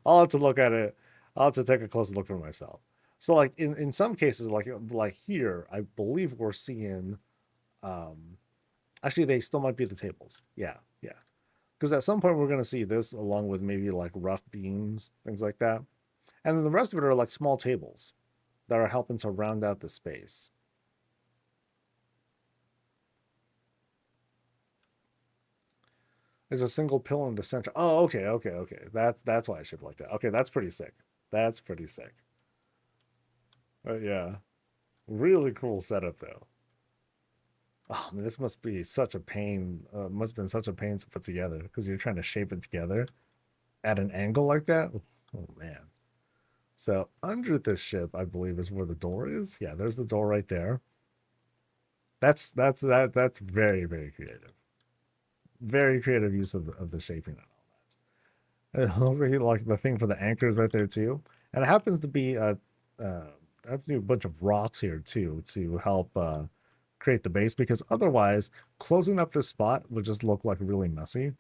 I'll have to look at it. I'll have to take a closer look for myself. So like in some cases, like here, I believe we're seeing actually they still might be the tables. Yeah, yeah. Because at some point we're gonna see this along with maybe like rough beams, things like that. And then the rest of it are like small tables that are helping to round out the space. There's a single pill in the center. Oh, okay. That's why I ship like that. Okay, that's pretty sick. That's pretty sick. Yeah, really cool setup though. Oh man, this must be such a pain. Must have been such a pain to put together because you're trying to shape it together at an angle like that. Oh man. So under this ship, I believe, is where the door is. Yeah, there's the door right there. That's very, very creative. Very creative use of the shaping and all that. And also, like the thing for the anchors right there too. And it happens to be I have to do a bunch of rocks here too to help create the base, because otherwise closing up this spot would just look like really messy.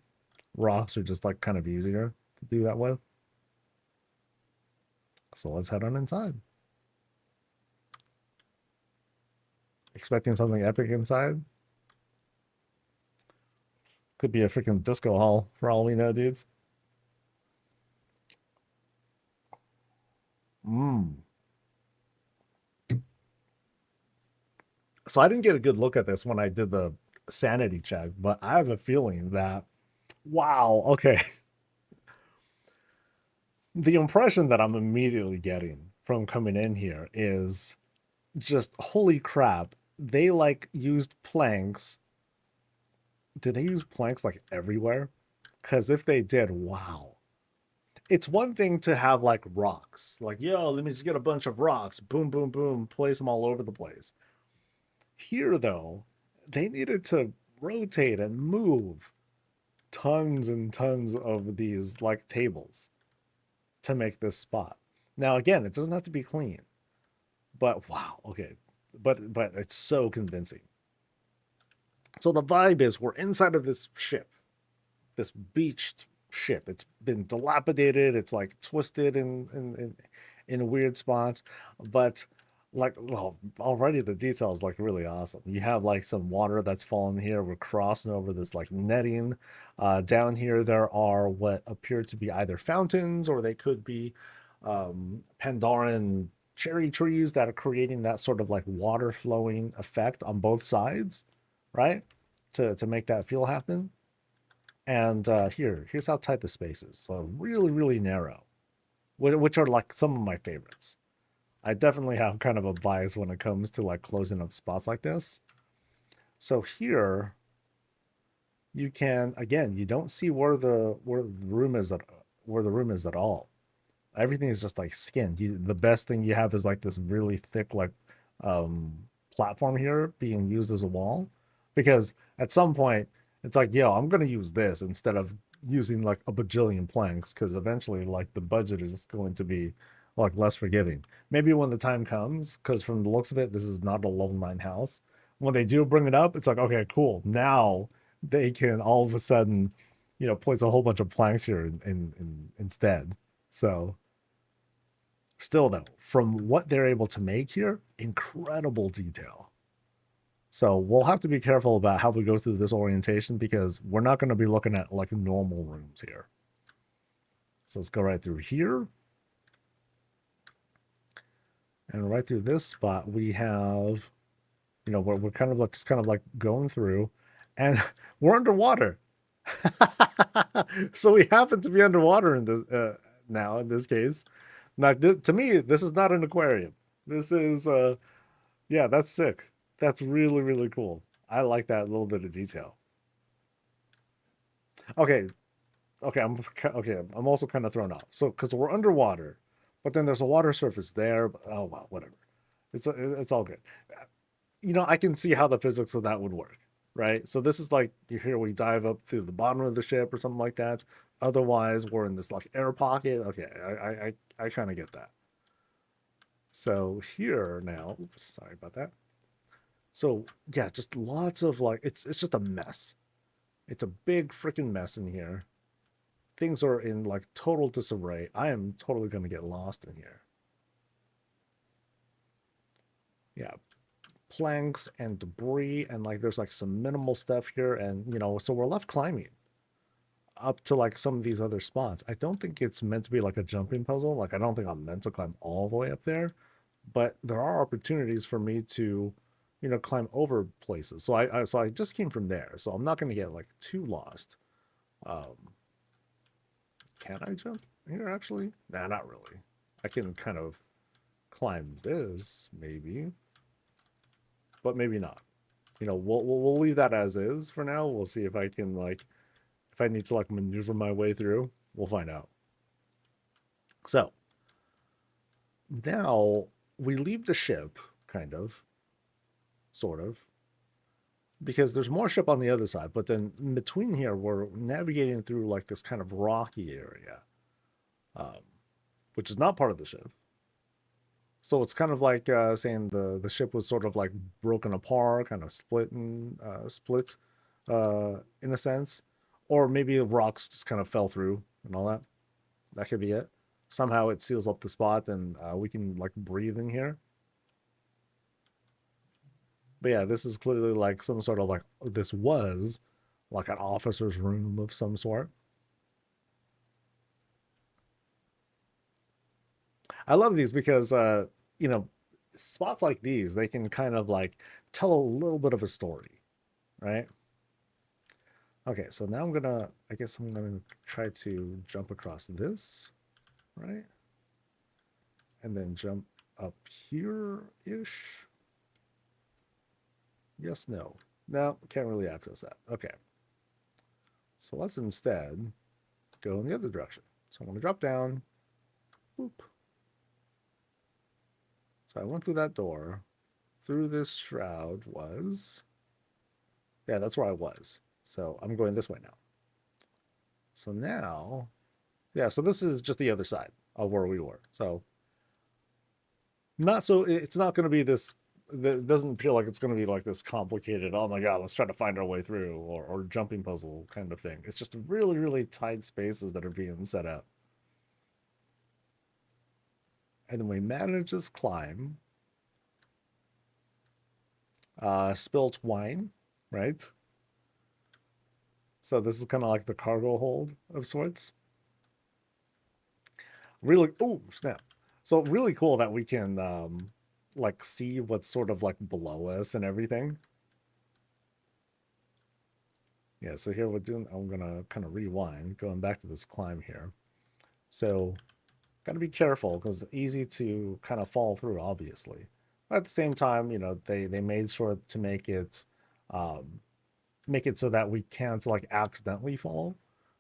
Rocks are just like kind of easier to do that with. So let's head on inside. Expecting something epic inside. Could be a freaking disco hall for all we know, dudes. So I didn't get a good look at this when I did the sanity check, but I have a feeling that, wow, okay. The impression that I'm immediately getting from coming in here is just, holy crap, they like used planks. Did they use planks like everywhere? Because if they did, wow. It's one thing to have like rocks, like, yo, let me just get a bunch of rocks, boom, boom, boom, place them all over the place. Here, though, they needed to rotate and move tons and tons of these like tables to make this spot. Now, again, it doesn't have to be clean, but wow, okay, but it's so convincing. So the vibe is we're inside of this ship, this beached ship. It's been dilapidated. It's like twisted in weird spots, but like, well, already the details like really awesome. You have like some water that's fallen here. We're crossing over this like netting. Down here there are what appear to be either fountains, or they could be Pandoran cherry trees that are creating that sort of like water flowing effect on both sides, right? To make that feel happen. And here's how tight the space is. So really, really narrow, which are like some of my favorites. I definitely have kind of a bias when it comes to like closing up spots like this. So here you can, again, you don't see where the room is at all. Everything is just like skinned. The best thing you have is like this really thick like platform here being used as a wall, because at some point it's like, yo, I'm gonna use this instead of using like a bajillion planks, because eventually like the budget is just going to be like less forgiving. Maybe when the time comes, because from the looks of it, this is not a level 9 house. When they do bring it up, it's like, okay, cool. Now they can all of a sudden, place a whole bunch of planks here instead. So still though, from what they're able to make here, incredible detail. So we'll have to be careful about how we go through this orientation, because we're not going to be looking at like normal rooms here. So let's go right through here. And right through this spot, we have, we're kind of like just kind of like going through, and we're underwater. So we happen to be underwater in this now. In this case, now to me, this is not an aquarium. This is yeah, that's sick. That's really, really cool. I like that little bit of detail. Okay, I'm also kind of thrown off. So because we're underwater, but then there's a water surface there. But, oh well, whatever. It's all good. I can see how the physics of that would work, right? So this is like, here we dive up through the bottom of the ship or something like that. Otherwise, we're in this like air pocket. Okay, I kind of get that. So here now, oops, sorry about that. So yeah, just lots of like, it's just a mess. It's a big freaking mess in here. Things are in like total disarray. I am totally going to get lost in here. Yeah, planks and debris, and like there's like some minimal stuff here, and so we're left climbing up to like some of these other spots. I don't think it's meant to be like a jumping puzzle. Like I don't think I'm meant to climb all the way up there, but there are opportunities for me to climb over places. So I just came from there, so I'm not going to get like too lost. Can I jump here actually? Nah, not really. I can kind of climb this maybe, but maybe not. We'll leave that as is for now. We'll see if I can if I need to like maneuver my way through. We'll find out. So now we leave the ship, kind of, sort of, because there's more ship on the other side. But then in between here, we're navigating through like this kind of rocky area, um, which is not part of the ship. So it's kind of like saying the ship was sort of like broken apart, kind of split in a sense, or maybe the rocks just kind of fell through and all that. That could be it. Somehow it seals up the spot, and we can like breathe in here. But yeah, this is clearly like some sort of like this was like an officer's room of some sort. I love these because you know, spots like these, they can kind of like tell a little bit of a story, right? Okay, so now I guess I'm gonna try to jump across this, right? And then jump up here-ish. Yes, no. No, can't really access that. Okay. So let's instead go in the other direction. So I'm gonna drop down, boop. So I went through that door. Through this shroud was... Yeah, that's where I was. So I'm going this way now. So now... Yeah, so this is just the other side of where we were. So... It's not going to be this... It doesn't feel like it's going to be like this complicated, oh my god, let's try to find our way through, or jumping puzzle kind of thing. It's just really, really tight spaces that are being set up. And then we manage this climb. Spilt wine, right? So this is kind of like the cargo hold of sorts. Really, oh snap! So really cool that we can like see what's sort of like below us and everything. Yeah, so here I'm gonna kind of rewind, going back to this climb here. So gotta be careful because it's easy to kind of fall through, obviously. But at the same time, you know, they made sure to make it so that we can't like accidentally fall.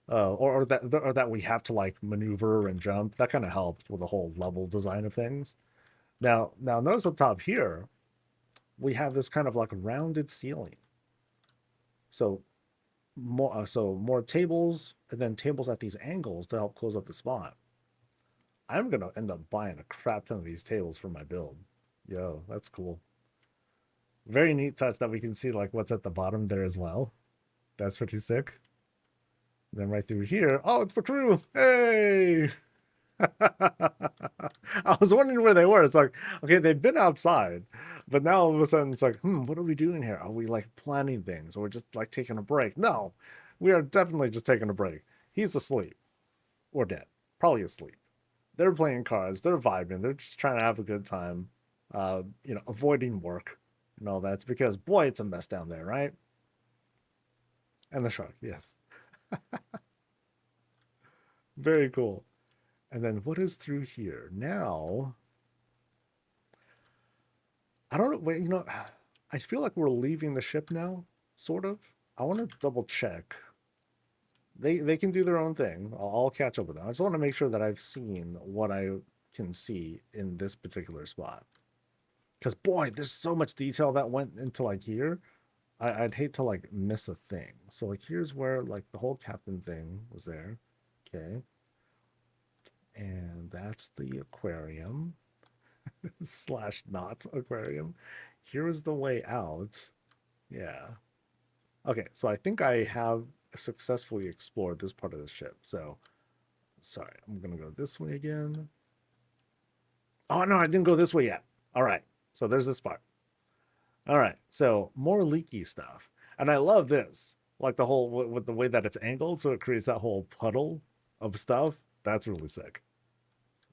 Or that we have to like maneuver and jump. That kind of helped with the whole level design of things. Now notice up top here, we have this kind of like rounded ceiling. So more tables, and then tables at these angles to help close up the spot. I'm gonna end up buying a crap ton of these tables for my build. Yo, that's cool. Very neat touch that we can see like what's at the bottom there as well. That's pretty sick. And then right through here, oh, it's the crew. Hey! I was wondering where they were. It's like, okay, they've been outside, but now all of a sudden it's like, what are we doing here? Are we like planning things, or we're just like taking a break? No, we are definitely just taking a break. He's asleep or dead, probably asleep. They're playing cards, they're vibing, they're just trying to have a good time, you know, avoiding work and all that. It's because, boy, it's a mess down there, right? And the shark, yes. Very cool. And then what is through here? Now, I don't know, wait, you know, I feel like we're leaving the ship now, sort of. I want to double check. They can do their own thing. I'll catch up with them. I just want to make sure that I've seen what I can see in this particular spot. Because, boy, there's so much detail that went into, like, here. I'd hate to, like, miss a thing. So, like, here's where, like, the whole captain thing was there. Okay. And that's the aquarium. Slash not aquarium. Here is the way out. Yeah. Okay, so I think I have successfully explored this part of the ship. So, sorry, I'm going to go this way again. Oh, no, I didn't go this way yet. All right, so there's this part. All right, so more leaky stuff. And I love this. Like the whole, with the way that it's angled, so it creates that whole puddle of stuff. That's really sick.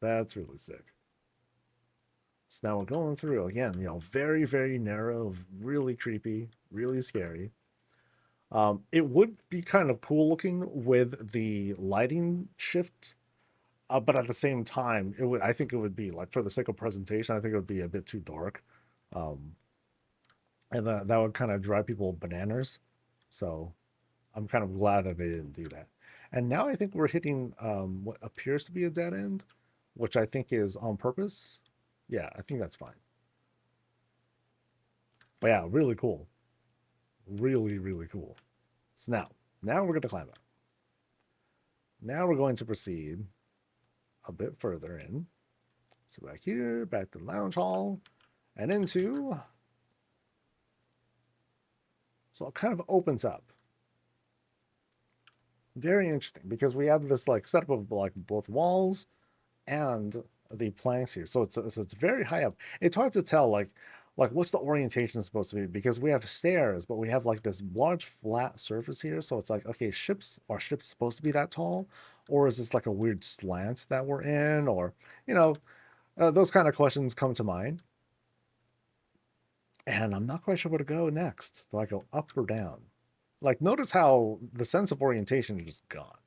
That's really sick. So now we're going through, again, you know, very, very narrow, really creepy, really scary. It would be kind of cool looking with the lighting shift, but at the same time, I think it would be, like, for the sake of presentation, I think it would be a bit too dark. And that would kind of drive people bananas. So I'm kind of glad that they didn't do that. And now I think we're hitting what appears to be a dead end, which I think is on purpose. Yeah, I think that's fine. But yeah, really cool. Really, really cool. So now we're going to climb up. Now we're going to proceed a bit further in. So back here, back to the lounge hall, and into... So it kind of opens up. Very interesting, because we have this like setup of like both walls and the planks here. So it's very high up. It's hard to tell like what's the orientation supposed to be, because we have stairs, but we have like this large flat surface here. So it's like, okay, are ships supposed to be that tall, or is this like a weird slant that we're in, or those kind of questions come to mind. And I'm not quite sure where to go next. Do I go up or down? Like, notice how the sense of orientation is just gone.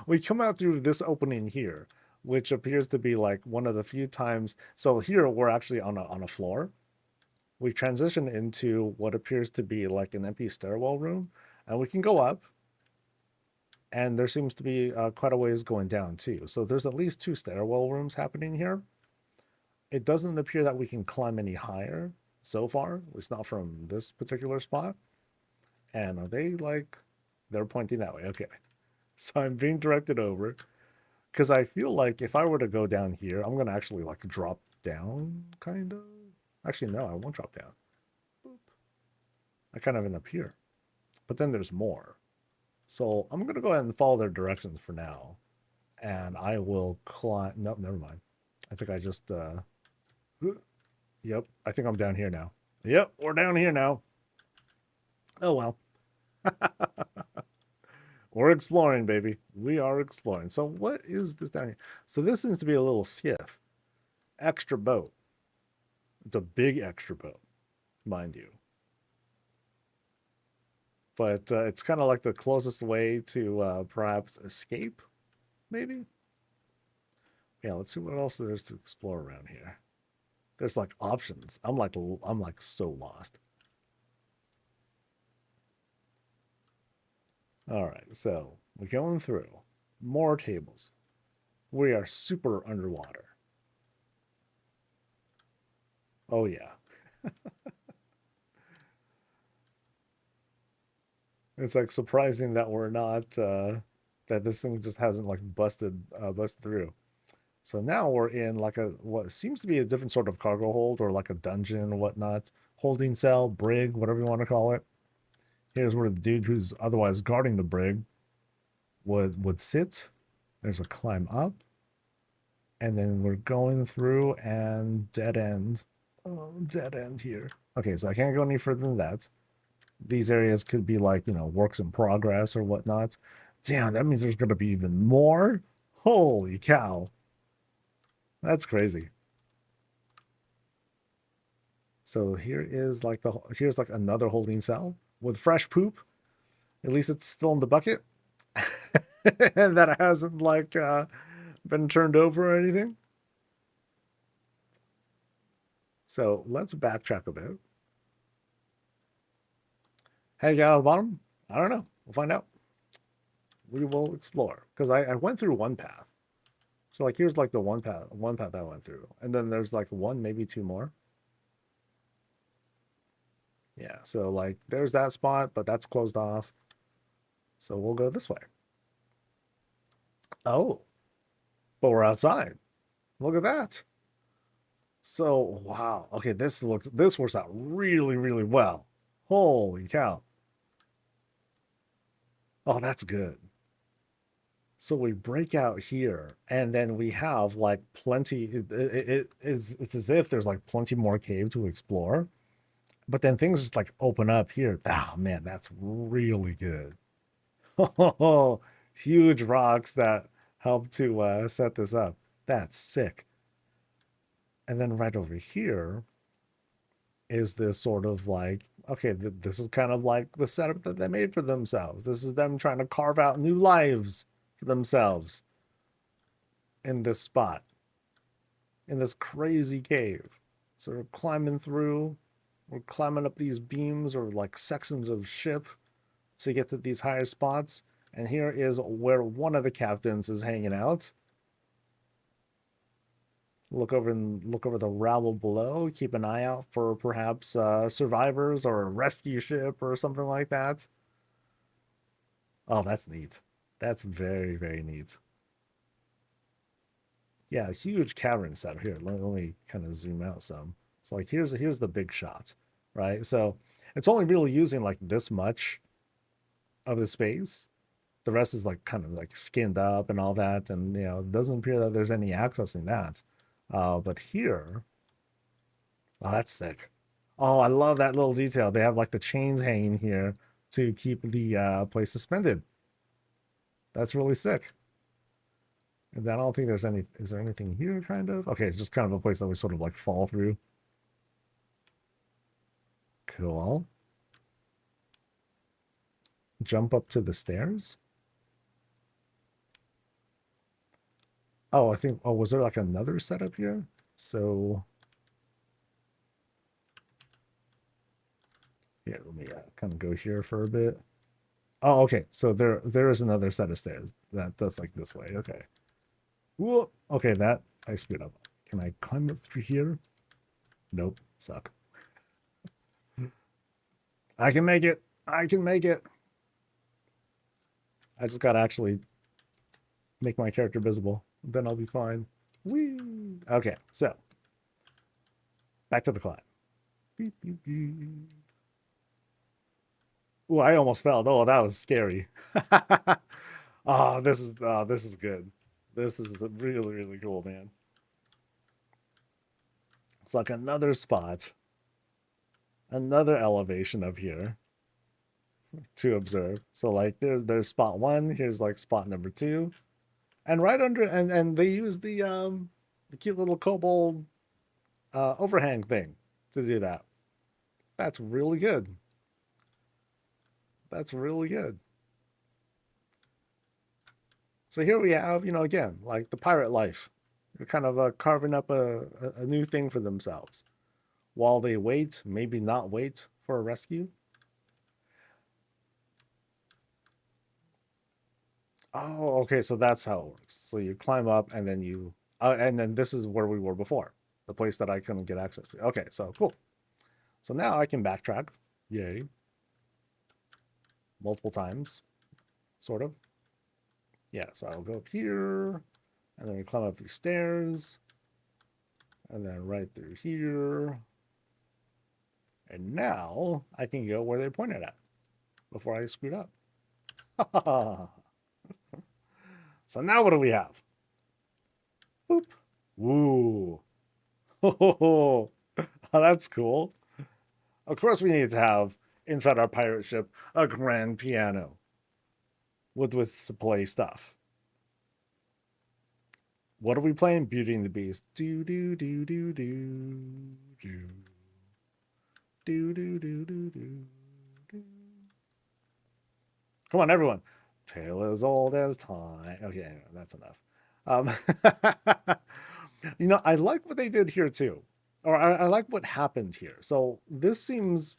We come out through this opening here, which appears to be like one of the few times. So here we're actually on a floor. We transition into what appears to be like an empty stairwell room, and we can go up. And there seems to be quite a ways going down too. So there's at least 2 stairwell rooms happening here. It doesn't appear that we can climb any higher so far. It's not from this particular spot. And are they like, they're pointing that way. Okay. So I'm being directed over, because I feel like if I were to go down here, I'm going to actually like drop down, kind of. Actually, no, I won't drop down. Boop. I kind of end up here. But then there's more. So I'm going to go ahead and follow their directions for now. And I will climb. Nope, never mind. I think I just... Yep, I think I'm down here now. Yep, we're down here now. Oh, well. We're exploring, baby. We are exploring. So what is this down here? So this seems to be a little skiff. Extra boat. It's a big extra boat, mind you. But it's kind of like the closest way to perhaps escape, maybe? Yeah, let's see what else there is to explore around here. There's like options. I'm like so lost. All right, so we're going through more tables. We are super underwater. Oh yeah. It's like surprising that we're not that this thing just hasn't like busted through. So now we're in like what seems to be a different sort of cargo hold, or like a dungeon or whatnot. Holding cell, brig, whatever you want to call it. Here's where the dude who's otherwise guarding the brig would sit. There's a climb up. And then we're going through and dead end. Oh, dead end here. Okay, so I can't go any further than that. These areas could be like, works in progress or whatnot. Damn, that means there's going to be even more? Holy cow. That's crazy. So here's like another holding cell with fresh poop. At least it's still in the bucket. And that it hasn't like been turned over or anything. So let's backtrack a bit. How you got out of the bottom? I don't know. We'll find out. We will explore. Because I went through one path. So like here's like the one path I went through. And then there's like one, maybe 2 more. Yeah, so like there's that spot, but that's closed off. So we'll go this way. Oh, but we're outside. Look at that. So, wow. Okay, this works out really, really well. Holy cow. Oh, that's good. So we break out here, and then we have like plenty. It's as if there's like plenty more cave to explore, but then things just like open up here. Oh man, that's really good. Oh, huge rocks that help to set this up. That's sick. And then right over here is this sort of like, okay, this is kind of like the setup that they made for themselves. This is them trying to carve out new lives for themselves in this spot, in this crazy cave. So we're climbing through, we're climbing up these beams or like sections of ship to get to these higher spots. And here is where one of the captains is hanging out. Look over the rabble below. Keep an eye out for perhaps survivors or a rescue ship or something like that. Oh, that's neat. That's very, very neat. Yeah, huge cavern set here. Let me kind of zoom out some. So like here's the big shot, right? So it's only really using like this much of the space. The rest is like kind of like skinned up and all that, and it doesn't appear that there's any accessing that. But here, oh, that's sick. Oh, I love that little detail. They have like the chains hanging here to keep the place suspended. That's really sick. And then I don't think there's any. Is there anything here? Kind of. Okay, it's just kind of a place that we sort of like fall through. Cool. Jump up to the stairs. Oh, I think. Oh, was there like another setup here? So yeah, let me kind of go here for a bit. Oh, okay. So there is another set of stairs that's like this way. Okay. Whoa. Okay, that I screwed up. Can I climb up through here? Nope. Suck. I can make it. I can make it. I just gotta actually make my character visible. Then I'll be fine. Whee! Okay, so back to the climb. Beep, beep, beep. Ooh, I almost fell. Oh, that was scary. Oh, this is good. This is really, really cool, man. It's like another spot, another elevation up here to observe. So like there's spot one, here's like spot number two. And right under and they use the cute little kobold overhang thing to do that. That's really good. That's really good. So here we have, again, like the pirate life. They're kind of carving up a new thing for themselves. While they wait, maybe not wait for a rescue. Oh, okay, so that's how it works. So you climb up and then this is where we were before. The place that I couldn't get access to. Okay, so cool. So now I can backtrack. Yay. Multiple times, sort of. Yeah, so I'll go up here, and then we climb up these stairs, and then right through here. And now I can go where they pointed at before I screwed up. So now what do we have? Boop. Woo. Oh, that's cool. Of course we need to have inside our pirate ship a grand piano with to play stuff. What are we playing? Beauty and the Beast. Do do do do do do do do do do do. Come on, everyone. Tale as old as time. Okay, anyway, that's enough. I like what they did here too, or I like what happened here. So this seems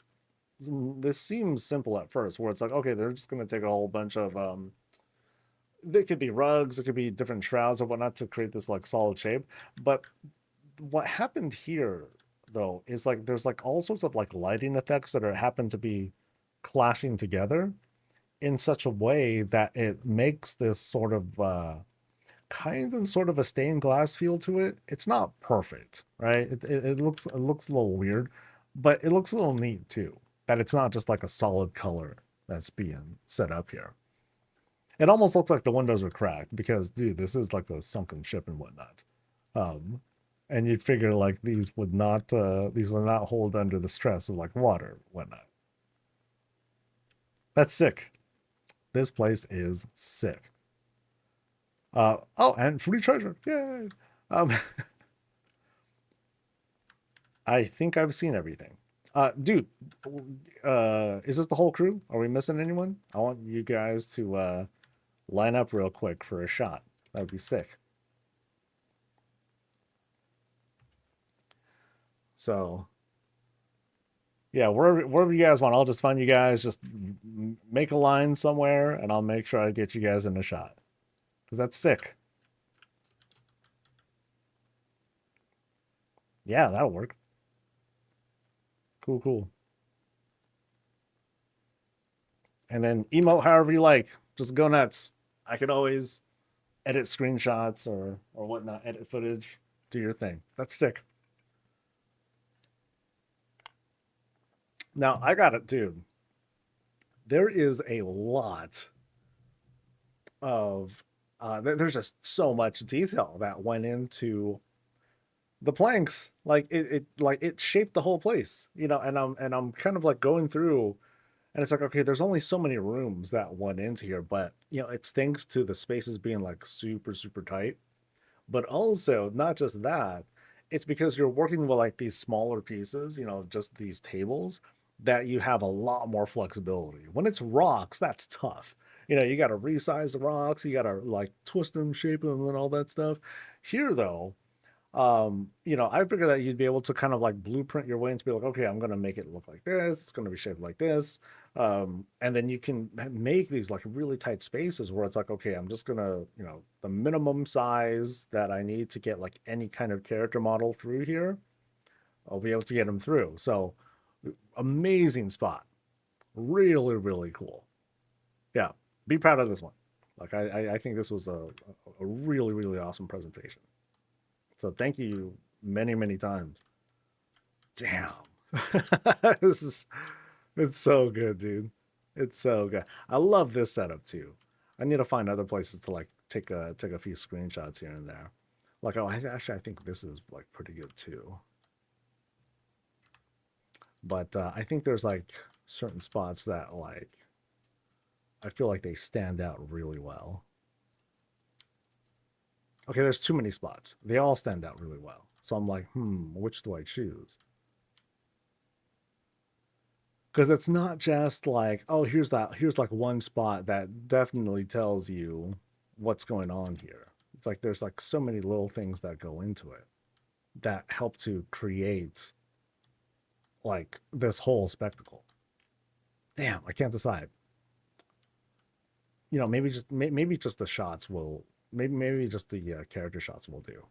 simple at first, where it's like, okay, they're just gonna take a whole bunch of there could be rugs, there could be different shrouds or whatnot to create this like solid shape. But what happened here though is like there's like all sorts of like lighting effects that happen to be clashing together in such a way that it makes this sort of sort of a stained glass feel to it. It's not perfect, right? It looks a little weird, but it looks a little neat too. That it's not just like a solid color that's being set up here. It almost looks like the windows are cracked because, dude, this is like a sunken ship and whatnot. And you'd figure like these would not hold under the stress of like water and whatnot. That's sick. This place is sick. Oh, and free treasure. Yay. I think I've seen everything. Dude, is this the whole crew? Are we missing anyone? I want you guys to line up real quick for a shot. That would be sick. So, yeah, wherever you guys want, I'll just find you guys. Just make a line somewhere, and I'll make sure I get you guys in a shot. Because that's sick. Yeah, that'll work. Cool, cool. And then emote however you like. Just go nuts. I could always edit screenshots or whatnot, edit footage, do your thing. That's sick. Now I got it, dude. There is a lot of there's just so much detail that went into the planks. Like it shaped the whole place, you know. And I'm kind of like going through, and it's like, okay, there's only so many rooms that went into here, but you know, it's thanks to the spaces being like super super tight. But also not just that, it's because you're working with like these smaller pieces, you know, just these tables, that you have a lot more flexibility. When it's rocks, that's tough. You know, you got to resize the rocks, you got to like twist them, shape them, and all that stuff. Here though, you know, I figured that you'd be able to kind of like blueprint your way and to be like, okay, I'm gonna make it look like this, it's gonna be shaped like this. And then you can make these like really tight spaces where it's like, okay, I'm just gonna, you know, the minimum size that I need to get like any kind of character model through here, I'll be able to get them through. So amazing spot. Really, really cool. Yeah. Be proud of this one. Like I think this was a really, really awesome presentation. So thank you many, many times. Damn. this is it's so good, dude. It's so good. I love this setup too. I need to find other places to like take a few screenshots here and there. Like, oh, actually I think this is like pretty good too. But I think there's like certain spots that like I feel like they stand out really well. Okay, there's too many spots. They all stand out really well. So I'm like, which do I choose? Because it's not just like, oh, here's like one spot that definitely tells you what's going on here. It's like there's like so many little things that go into it that help to create like this whole spectacle. Damn, I can't decide. You know, maybe just the shots will maybe just the character shots will do.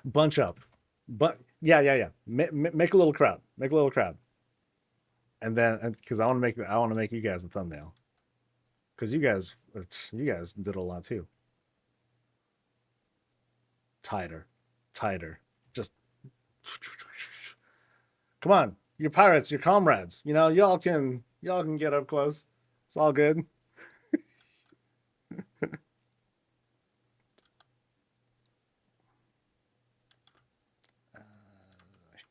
Bunch up, but yeah. Make a little crowd. Make a little crowd, and then because I want to make you guys the thumbnail, because you guys did a lot too. Tighter, tighter. Just come on, you're pirates, you're comrades. You know, y'all can get up close. It's all good. I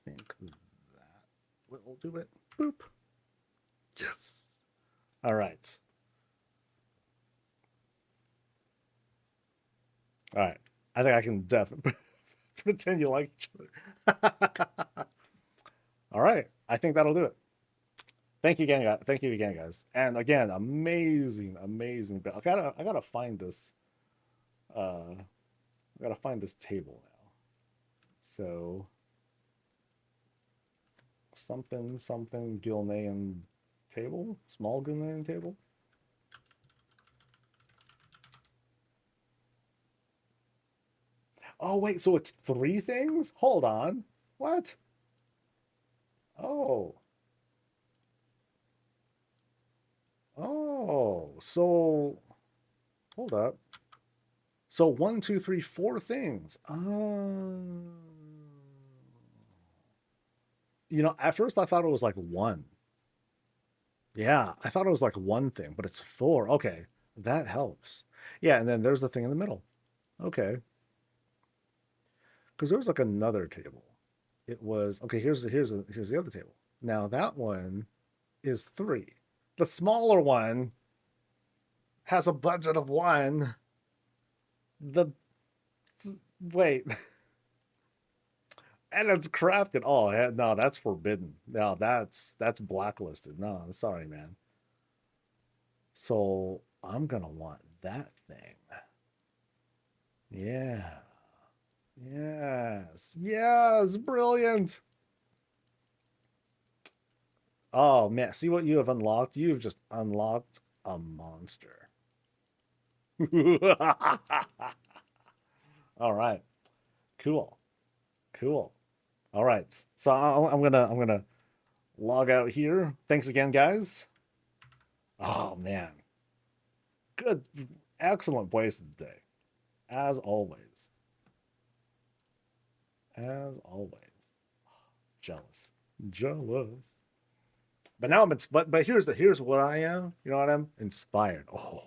think that will do it. Boop. Yes. All right. All right. I think I can definitely pretend you like each other. All right. I think that'll do it. Thank you again, guys. Thank you again, guys. And again, amazing, amazing. I gotta find this. I gotta find this table now. So something Gilnean table, small Gilnean table. Oh wait, so it's 3 things? Hold on. What? Oh. Oh, so hold up. So 1, 2, 3, 4 things. You know, at first I thought it was like one. Yeah, I thought it was like one thing, but it's 4. Okay, that helps. Yeah, and then there's the thing in the middle. Okay, because there was like another table. It was okay. Here's the other table. Now that one is 3. The smaller one has a budget of 1. The wait, and it's crafted. Oh no, that's forbidden. No, that's blacklisted. No, sorry, man. So I'm gonna want that thing. Yeah. Yes. Yes. Brilliant. Oh man, see what you have unlocked? You've just unlocked a monster. All right. Cool. Cool. All right. So I'm gonna log out here. Thanks again, guys. Oh man, good, excellent place today, as always. As always. Jealous, jealous. But now but here's what I am. You know what I'm inspired. Oh,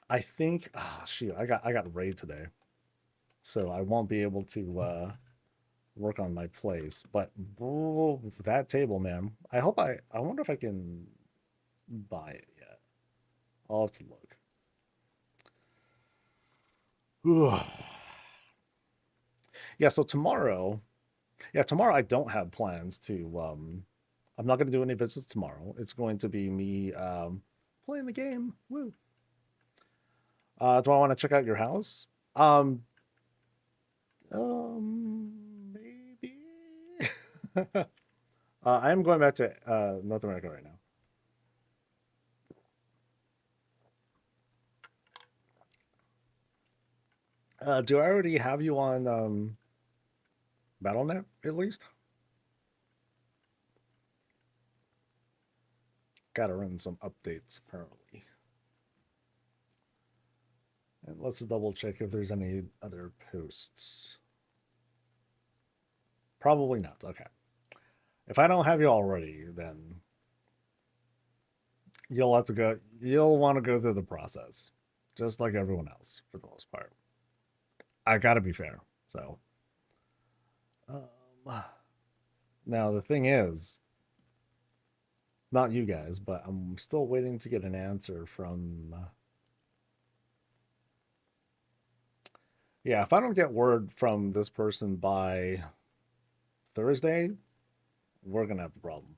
I think. Ah, shoot. I got raid today, so I won't be able to work on my place. But oh, that table, man. I wonder if I can buy it yet. I'll have to look. Ooh. Yeah, so tomorrow, tomorrow I don't have plans to I'm not gonna do any visits tomorrow. It's going to be me playing the game. Woo. Do I want to check out your house? Maybe. I am going back to North America right now. Do I already have you on BattleNet at least? Gotta run some updates apparently. And let's double check if there's any other posts. Probably not. Okay. If I don't have you already, then you'll have to go. You'll want to go through the process, just like everyone else for the most part. I gotta be fair. So, now the thing is, not you guys, but I'm still waiting to get an answer from. Yeah, if I don't get word from this person by Thursday, we're gonna have a problem.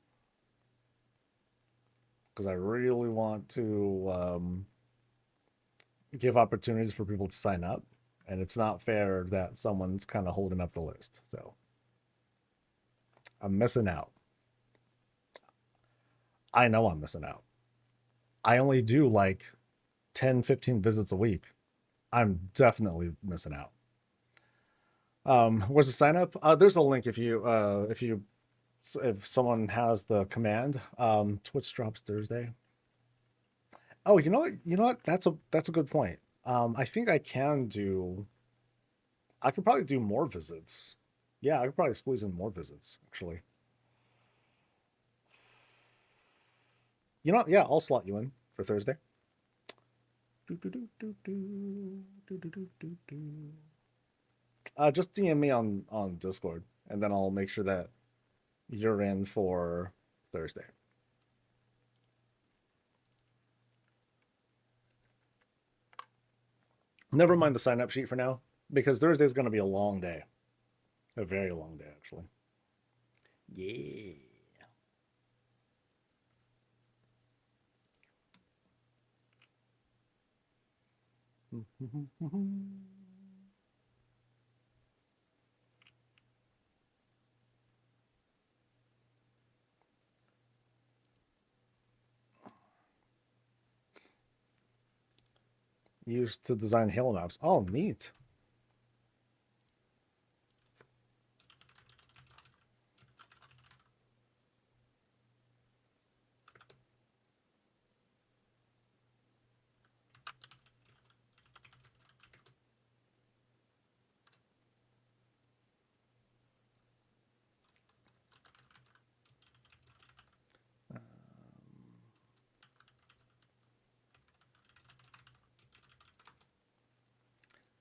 Because I really want to give opportunities for people to sign up, and it's not fair that someone's kind of holding up the list. So I'm missing out. I know I'm missing out. I only do like 10, 15 visits a week. I'm definitely missing out. Where's the sign up? There's a link if someone has the command. Twitch drops Thursday. Oh, you know what? You know what? That's a good point. I think I can do. I could probably do more visits. Yeah, I could probably squeeze in more visits actually. You know what? Yeah, I'll slot you in for Thursday. Just DM me on Discord, and then I'll make sure that you're in for Thursday. Never mind the sign up sheet for now, because Thursday is going to be a long day. A very long day, actually. Yeah. Used to design Halo maps. Oh, neat.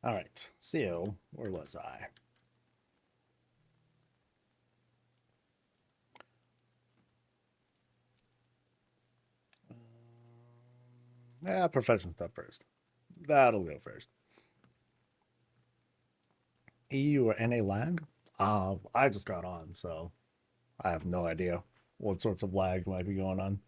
All right, so where was I? Professional stuff first. That'll go first. EU or NA lag? I just got on, so I have no idea what sorts of lag might be going on.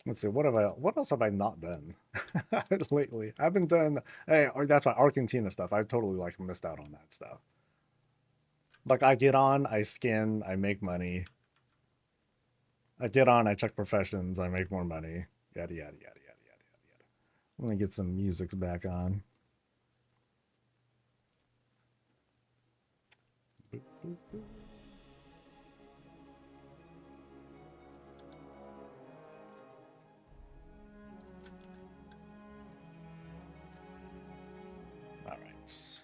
Let's see, what else have I not done lately? I haven't done, hey, or that's why Argentina stuff. I totally like missed out on that stuff. Like I get on, I skin, I make money. I get on, I check professions, I make more money. Yada yada yada yada yada yada yada. Let me get some music back on. Boop, boop, boop. All right.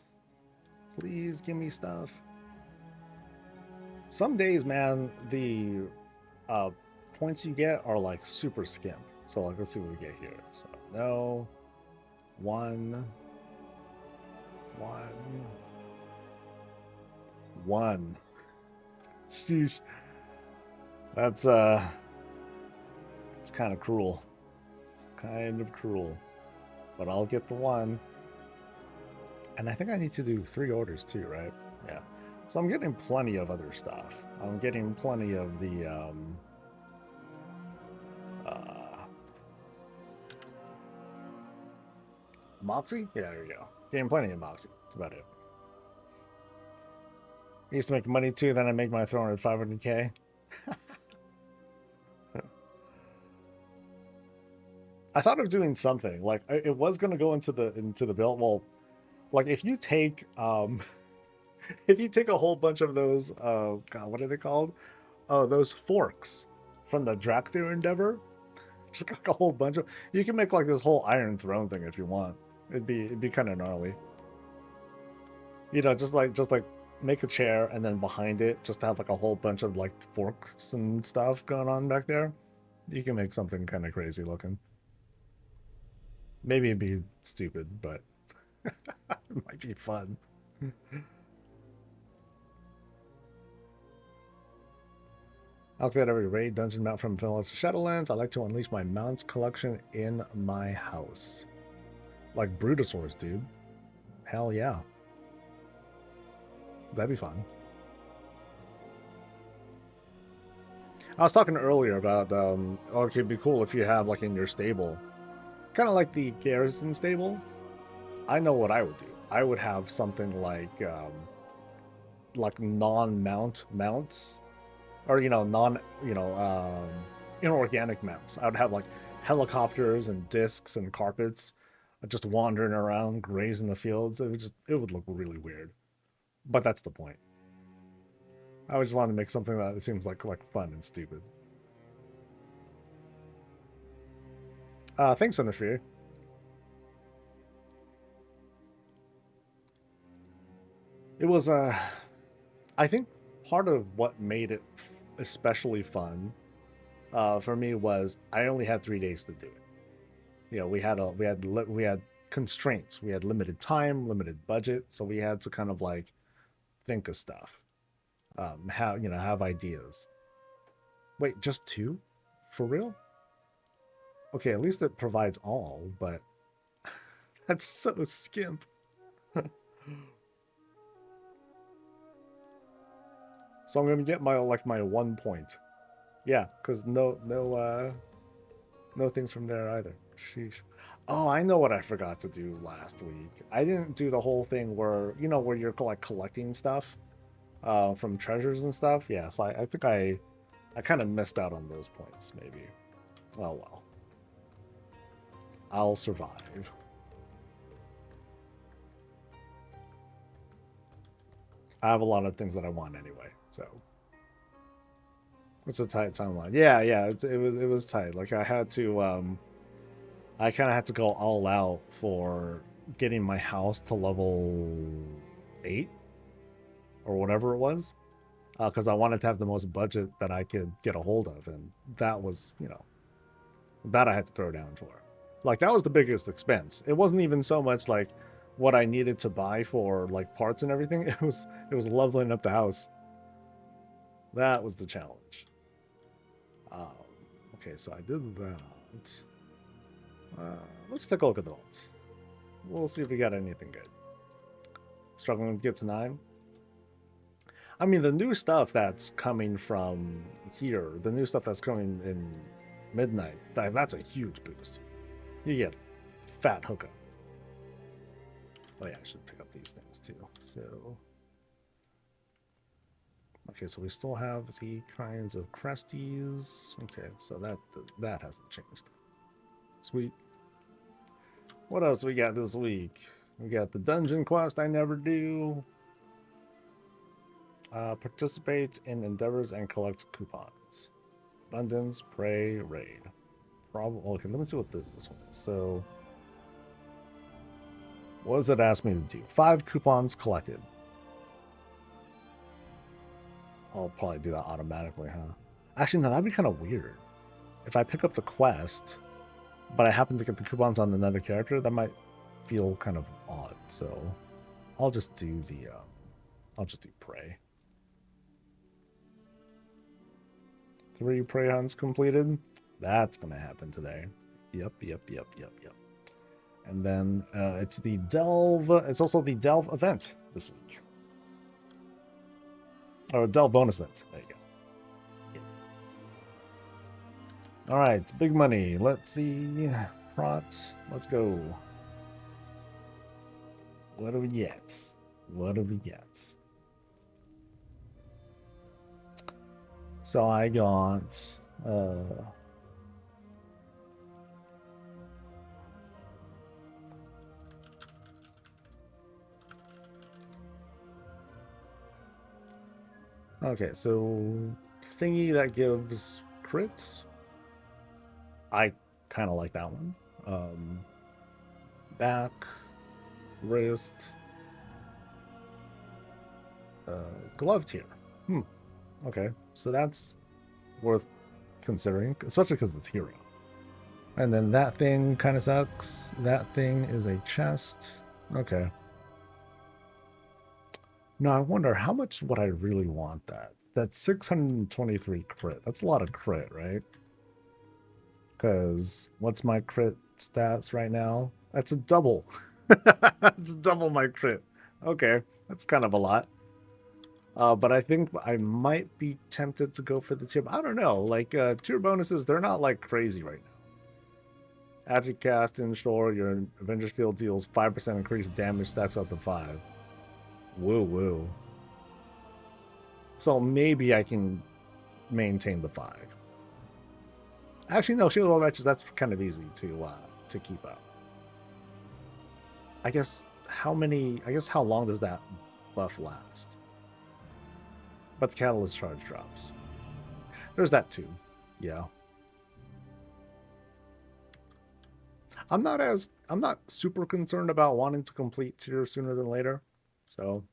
Please give me stuff. Some days, man, the points you get are like super skimp. So like, let's see what we get here. So no, one. Sheesh. That's it's kind of cruel. It's kind of cruel. But I'll get the one. And I think I need to do 3 orders too, right? Yeah. So I'm getting plenty of other stuff. I'm getting plenty of the Moxie? Yeah, there you go. Getting plenty of Moxie. That's about it. I used to make money too, then I make my throne at 500k. I thought of doing something. Like it was gonna go into the build. Well, like if you take if you take a whole bunch of those God, what are they called? Oh, those forks from the Drakthir Endeavor. Just like a whole bunch of, you can make like this whole Iron Throne thing if you want. It'd be kind of gnarly. You know, just like make a chair and then behind it just have like a whole bunch of like forks and stuff going on back there. You can make something kind of crazy looking. Maybe it'd be stupid, but it might be fun. I'll clear every raid dungeon mount from Village Shadowlands. I like to unleash my mounts collection in my house. Like Brutosaurs, dude. Hell yeah. That'd be fun. I was talking earlier about, okay, it'd be cool if you have, like, in your stable, kind of like the garrison stable. I know what I would do. I would have something like non-mount mounts, or, you know, inorganic mounts. I would have, like, helicopters and discs and carpets just wandering around, grazing the fields. It would look really weird. But that's the point. I just wanted to make something that seems like fun and stupid. Thanks, Underfear. It was I think part of what made it especially fun for me was I only had 3 days to do it. You know, we had constraints. We had limited time, limited budget, so we had to kind of like think of stuff. Have ideas. Wait, just 2? For real? Okay, at least it provides all, but that's so skimp. So I'm gonna get my 1 point. Yeah, because no things from there either. Sheesh. Oh, I know what I forgot to do last week. I didn't do the whole thing where you're like collecting stuff from treasures and stuff. Yeah, so I think I kind of missed out on those points, maybe. Oh well. I'll survive. I have a lot of things that I want anyway, so it's a tight timeline. Yeah, it was tight. Like I had to I kind of had to go all out for getting my house to level 8 or whatever it was, because I wanted to have the most budget that I could get a hold of, and that was, that I had to throw down for. Like that was the biggest expense. It wasn't even so much like what I needed to buy for like parts and everything. It was leveling up the house. That was the challenge. Okay, so I did that. Let's take a look at the notes. We'll see if we got anything good. Struggling to get to 9. I mean, the new stuff that's coming from here, the new stuff that's coming in midnight. That's a huge boost. You get fat hookup. Oh yeah, I should pick up these things too. So, okay, so we still have the kinds of cresties. Okay, so that hasn't changed. Sweet. What else we got this week? We got the dungeon quest I never do. Participate in endeavors and collect coupons. Abundance, pray, raid. Okay, let me see what this one is. So, what does it ask me to do? 5 coupons collected. I'll probably do that automatically, huh? Actually, no, that'd be kind of weird. If I pick up the quest, but I happen to get the coupons on another character, that might feel kind of odd. So, I'll just do the, I'll just do pray. 3 prey hunts completed. That's gonna happen today. Yep. And then it's the delve. It's also the delve event this week. Or delve bonus event. There you go. Yep. All right, big money. Let's see. Prots. Let's go. What do we get? What do we get? So I got okay, so thingy that gives crits. I kind of like that one. Back, wrist, glove tier. Okay, so that's worth considering, especially because it's hero. And then that thing kind of sucks. That thing is a chest. Okay. Now I wonder how much would I really want that? That's 623 crit. That's a lot of crit, right? Because what's my crit stats right now? That's a double. It's double my crit. Okay, that's kind of a lot. But I think I might be tempted to go for the tier. I don't know. Like, tier bonuses, they're not, like, crazy right now. After you cast Inshore, your Avenger Shield deals 5% increased damage, stacks up to 5. Woo. So maybe I can maintain the 5. Actually, no, Shield of Wretches, that's kind of easy to keep up. I guess how long does that buff last? But the catalyst charge drops. There's that too. Yeah. I'm not super concerned about wanting to complete tier sooner than later. So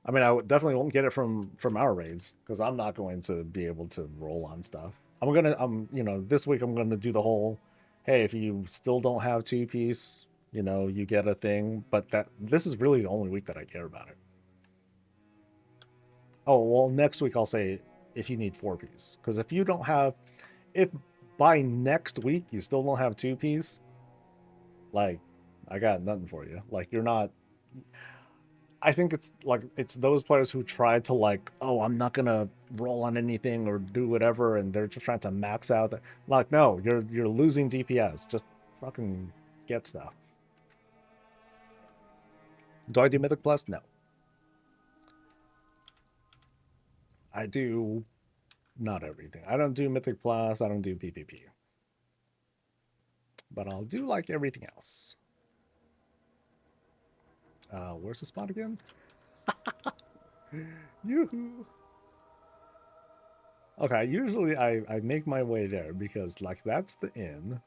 I mean, definitely won't get it from our raids because I'm not going to be able to roll on stuff. This week I'm gonna do the whole, hey, if you still don't have 2-piece, you get a thing. But this is really the only week that I care about it. Oh, well, next week I'll say if you need 4-piece. Because if by next week you still don't have 2-piece, like, I got nothing for you. Like, you're not... I think it's those players who try to, like, oh, I'm not going to roll on anything or do whatever, and they're just trying to max out. Like, no, you're losing DPS. Just fucking get stuff. Do I do Mythic Plus? No. I do not everything. I don't do Mythic Plus. I don't do PvP. But I'll do like everything else. Where's the spot again? Yoo-hoo! Okay, usually I make my way there because like that's the inn.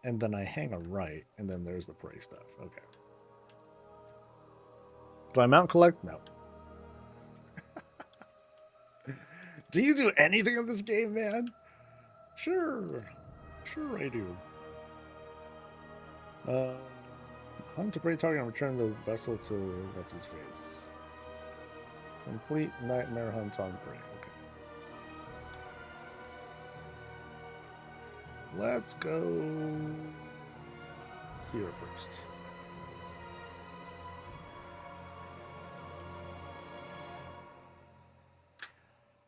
And then I hang a right and then there's the prey stuff. Okay. Do I mount collect? No. Do you do anything in this game, man? Sure I do. Hunt a prey target and return the vessel to what's his face. Complete nightmare hunt on prey. Okay. Let's go here first.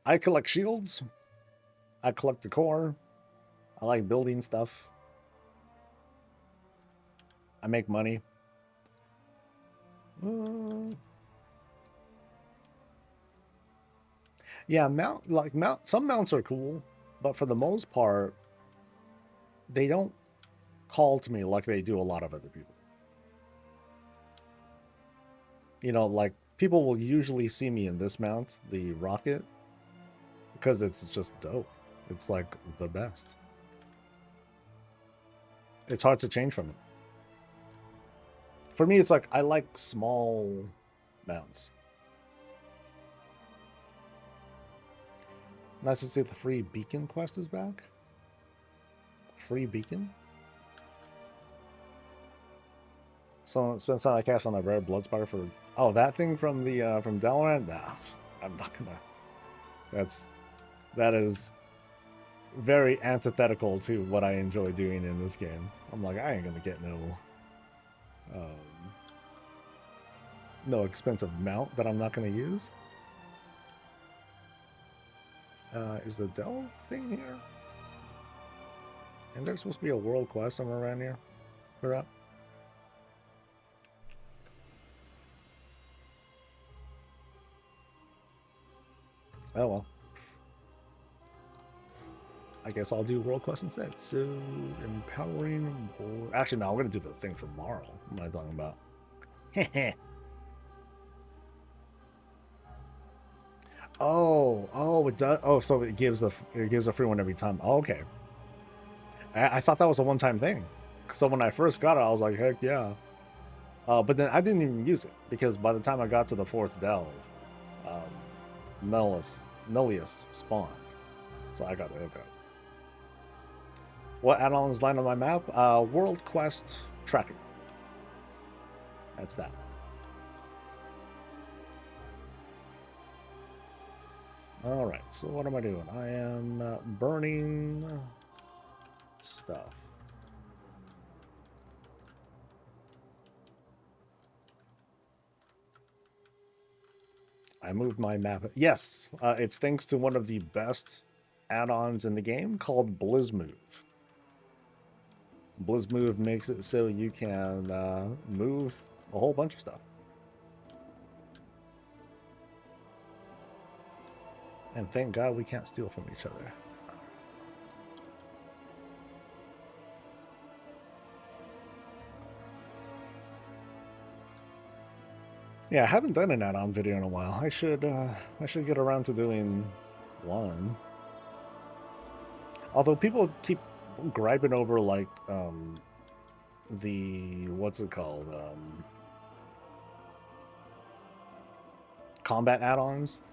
I collect shields. I collect decor. I like building stuff. I make money. Yeah, some mounts are cool, but for the most part, they don't call to me like they do a lot of other people. You know, like people will usually see me in this mount, the rocket, because it's just dope. It's like the best. It's hard to change from it. For me, it's like I like small mounts. Nice to see the free beacon quest is back. Free beacon? So spend some cash on that rare blood spider for that thing from the from Dalaran? Nah, I'm not gonna. That is very antithetical to what I enjoy doing in this game. I'm like, I ain't gonna get no expensive mount that I'm not gonna use. Is the Dell thing here? And there's supposed to be a world quest somewhere around here for that. Oh well. I guess I'll do world quest instead. So empowering. Actually, no, I'm gonna do the thing for Marl. What am I talking about? It does. Oh, so it gives a free one every time. Oh, okay. I thought that was a one-time thing. So when I first got it, I was like, heck yeah. But then I didn't even use it because by the time I got to the 4th delve, Nullius spawned. So I got to hook up. What add-ons line on my map? World Quest Tracker. That's that. Alright, so what am I doing? I am burning stuff. I moved my map. Yes, it's thanks to one of the best add-ons in the game called BlizzMove. BlizzMove makes it so you can move a whole bunch of stuff. And thank God we can't steal from each other. Yeah, I haven't done an add-on video in a while. I should get around to doing one. Although people keep griping over like the what's it called? Combat add-ons.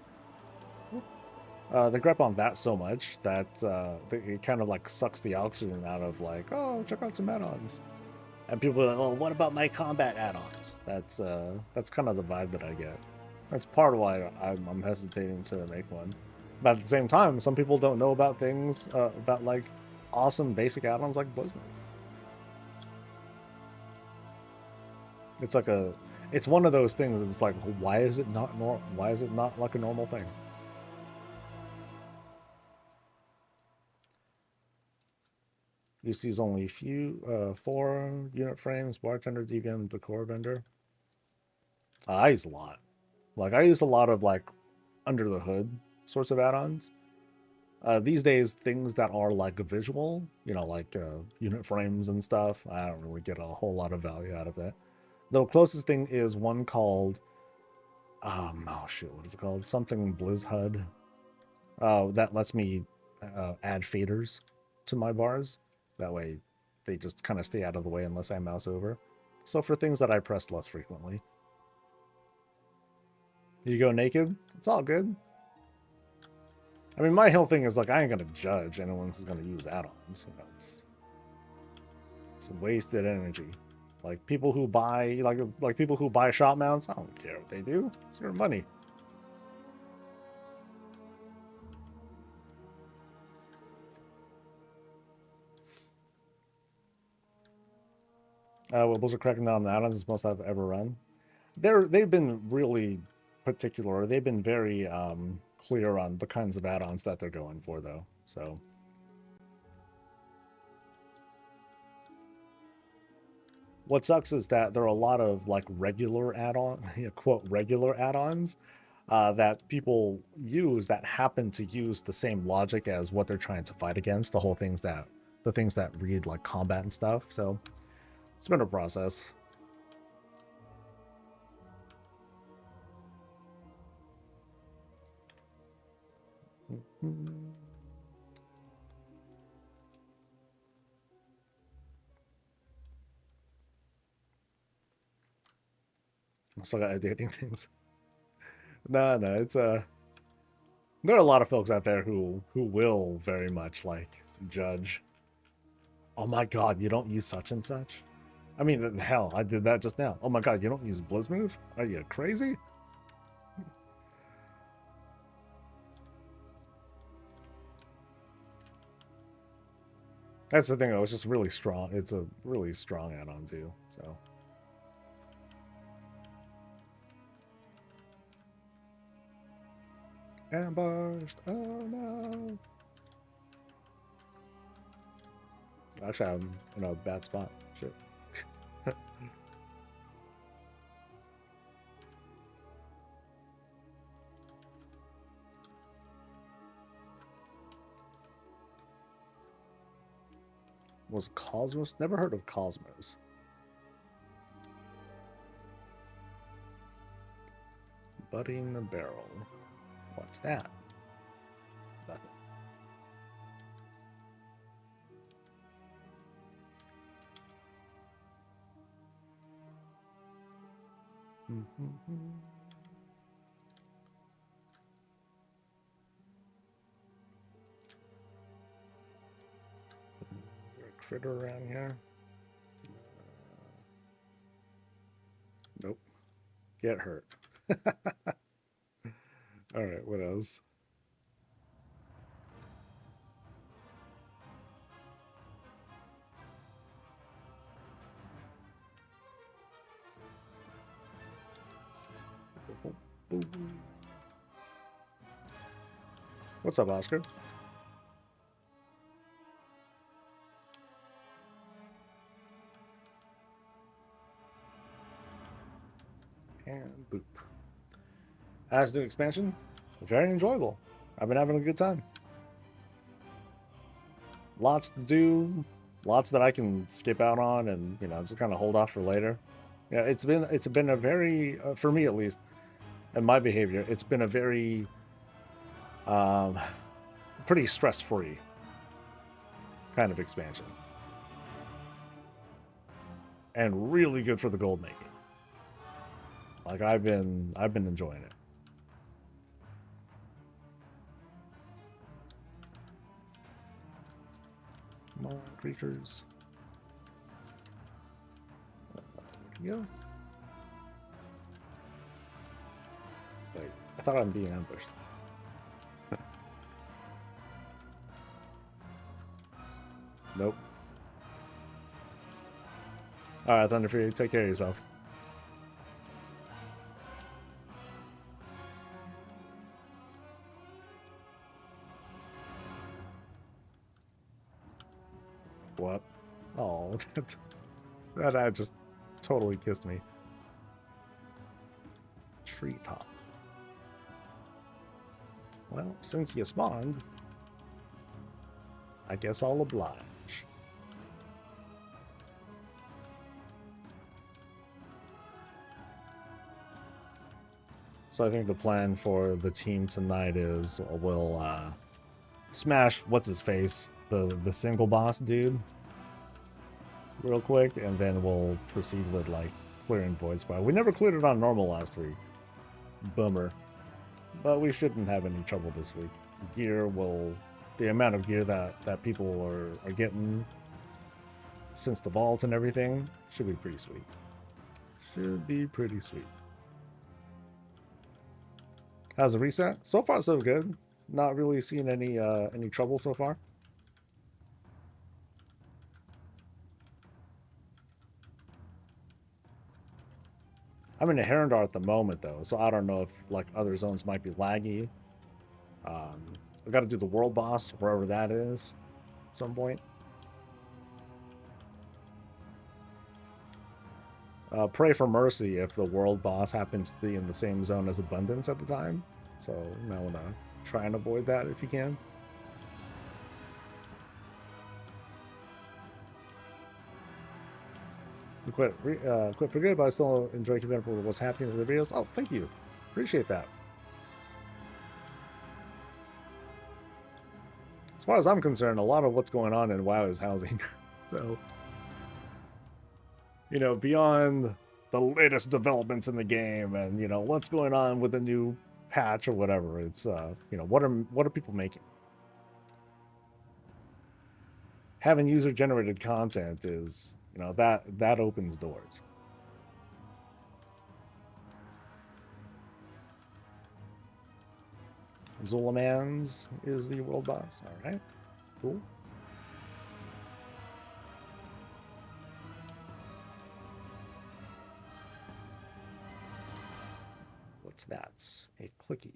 They gripe on that so much that it kind of like sucks the oxygen out of like, oh, check out some add-ons. And people are like, oh, what about my combat add-ons? That's kind of the vibe that I get. That's part of why I'm hesitating to make one. But at the same time, some people don't know about things, about like awesome basic add-ons like BlizzMove. It's one of those things that's like, why is it not like a normal thing? UC's only 4 unit frames, bartender, DVM, decor vendor. I use a lot. Like I use a lot of like under the hood sorts of add-ons. These days, things that are like visual, you know, like unit frames and stuff, I don't really get a whole lot of value out of that. The closest thing is one called, oh shit, what is it called? Something Blizz HUD. That lets me add faders to my bars. That way they just kind of stay out of the way unless I mouse over. So for things that I press less frequently. You go naked, it's all good. I mean, my whole thing is like, I ain't gonna judge anyone who's gonna use add-ons. You know, it's wasted energy. Like people who buy like people who buy shop mounts, I don't care what they do. It's your money. What Blizzard cracking down on the add-ons is most I've ever run. They've been really particular. They've been very clear on the kinds of add-ons that they're going for, though. So what sucks is that there are a lot of like regular add-on, quote, regular add-ons that people use that happen to use the same logic as what they're trying to fight against. The things that read like combat and stuff. So it's been a process. I still got updating things. No, it's there are a lot of folks out there who will very much like judge. Oh my god, you don't use such and such? I mean, hell, I did that just now. Oh my god, you don't use Blizz move? Are you crazy? That's the thing, though. It's just really strong. It's a really strong add-on, too. So. Ambushed. Oh, no. Actually, I'm in a bad spot. Shit. Was Cosmos? Never heard of Cosmos. Budding the barrel. What's that? Nothing. Is there a critter around here? Nope. Get hurt. Alright, what else? What's up, Oscar? And boop. As new expansion, very enjoyable. I've been having a good time. Lots to do, lots that I can skip out on, and just kind of hold off for later. Yeah, it's been a very, for me at least, and my behavior, it's been a very, pretty stress-free kind of expansion, and really good for the gold making. Like I've been enjoying it. Come on, creatures. Where'd you go? Wait, I thought I'm being ambushed. Nope. Alright, Thunder Fury, take care of yourself. What? Oh, that just totally kissed me. Treetop. Well, since you spawned, I guess I'll oblige. So I think the plan for the team tonight is we'll smash what's his face, the single boss dude, real quick, and then we'll proceed with like clearing Void Spire. We never cleared it on normal last week. Bummer. But we shouldn't have any trouble this week. The amount of gear that people are getting since the vault and everything should be pretty sweet. Should be pretty sweet. How's the reset? So far, so good. Not really seeing any trouble so far. I'm in a Herondar at the moment though, so I don't know if like other zones might be laggy. I've got to do the world boss, wherever that is, at some point. Pray for mercy if the world boss happens to be in the same zone as Abundance at the time. So you might want to try and avoid that if you can. You quit for good, but I still enjoy keeping up with what's happening in the videos. Oh, thank you. Appreciate that. As far as I'm concerned, a lot of what's going on in WoW is housing. So, you know, beyond the latest developments in the game and, you know, what's going on with the new patch or whatever, it's, you know, what are people making? Having user-generated content is, you know, that opens doors. Zulamans is the world boss. All right, cool. What's that? A clicky.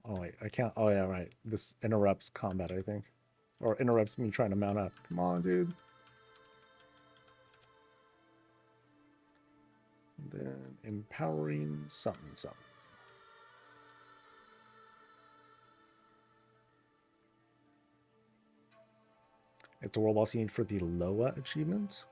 Oh wait, I can't. Oh yeah, right. This interrupts combat, I think, or interrupts me trying to mount up. Come on, dude. And then empowering something. It's a world boss you need for the Loa achievement.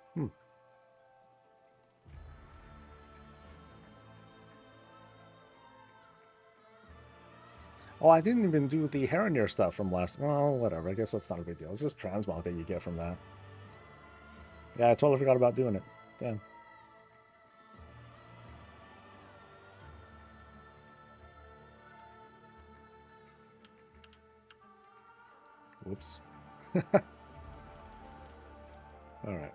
Oh, I didn't even do the Heronir stuff from last... Well, whatever. I guess that's not a big deal. It's just Transmog that you get from that. Yeah, I totally forgot about doing it. Damn. Whoops. Alright.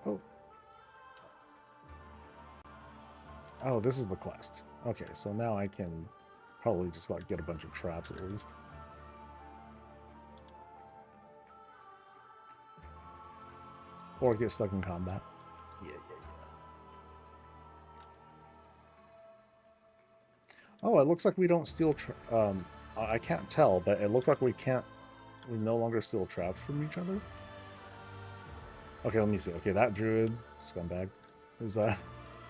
Oh, this is the quest. Okay, so now I can probably just like get a bunch of traps at least. Or get stuck in combat. Yeah. Oh, it looks like we don't steal... I can't tell, but it looks like we no longer steal traps from each other. Okay, let me see. Okay, that druid, scumbag, is, let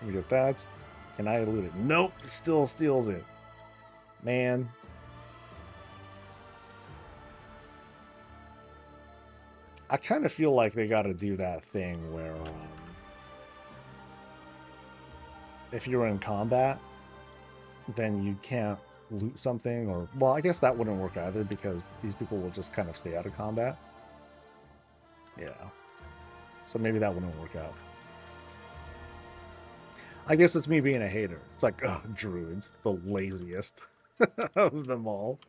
me get that. Can I loot it? Nope, still steals it. Man. I kind of feel like they got to do that thing where if you're in combat, then you can't loot something, or, well, I guess that wouldn't work either because these people will just kind of stay out of combat. Yeah. So maybe that wouldn't work out. I guess it's me being a hater. It's like, oh, druids, the laziest of them all.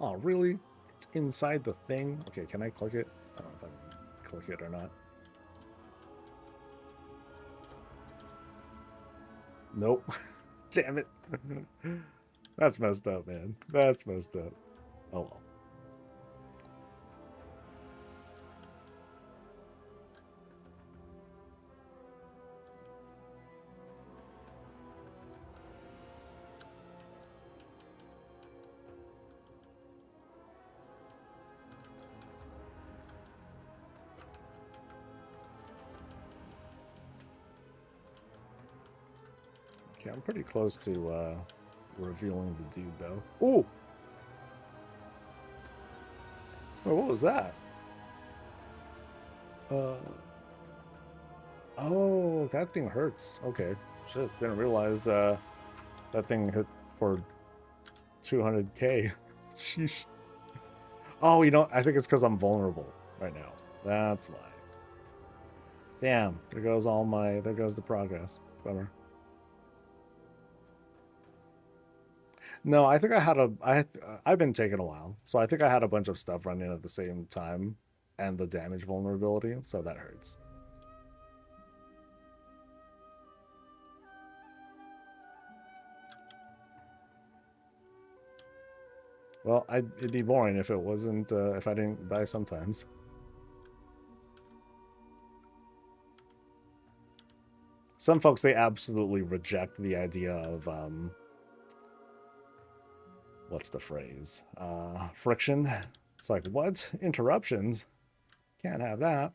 Oh, really? It's inside the thing? Okay, can I click it? I don't know if I can click it or not. Nope. Damn it. That's messed up, man. That's messed up. Oh well. Okay, I'm pretty close to revealing the dude, though. Ooh! Oh, what was that? Oh, that thing hurts. Okay. Shit, didn't realize that thing hit for 200k. Sheesh. Oh, you know, I think it's because I'm vulnerable right now. That's why. Damn, there goes the progress. Bummer. No, I think I've been taking a while, so I think I had a bunch of stuff running at the same time. and the damage vulnerability, so that hurts. Well, it'd be boring if it wasn't, if I didn't die sometimes. Some folks, they absolutely reject the idea of, what's the phrase? Friction. It's like, what? Interruptions? Can't have that.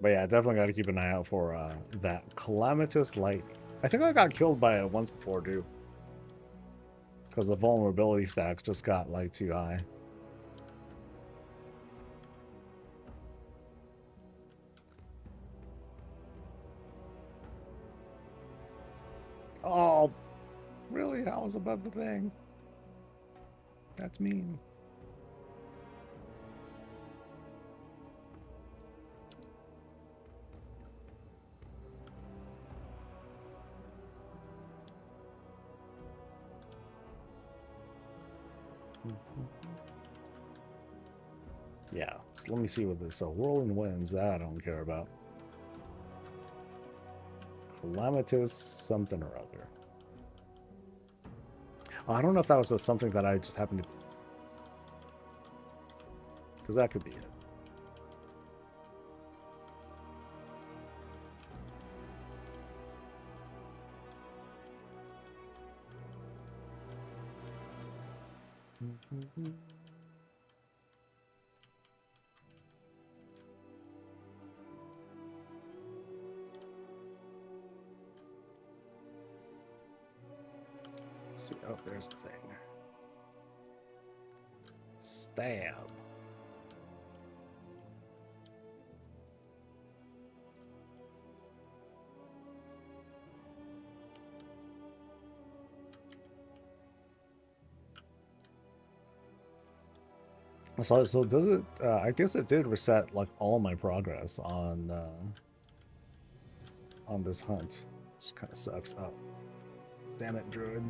But yeah, definitely got to keep an eye out for that calamitous light. I think I got killed by it once before, too. Because the vulnerability stacks just got, like, too high. Oh, really? I was above the thing. That's mean. Yeah, so let me see what this. So whirling winds, that I don't care about. Calamitous something or other. I don't know if that was something that I just happened to, because that could be it. Let's see. Oh, there's the thing. Stab. So does it? I guess it did reset like all my progress on this hunt. Just kind of sucks. Oh, damn it, Druid.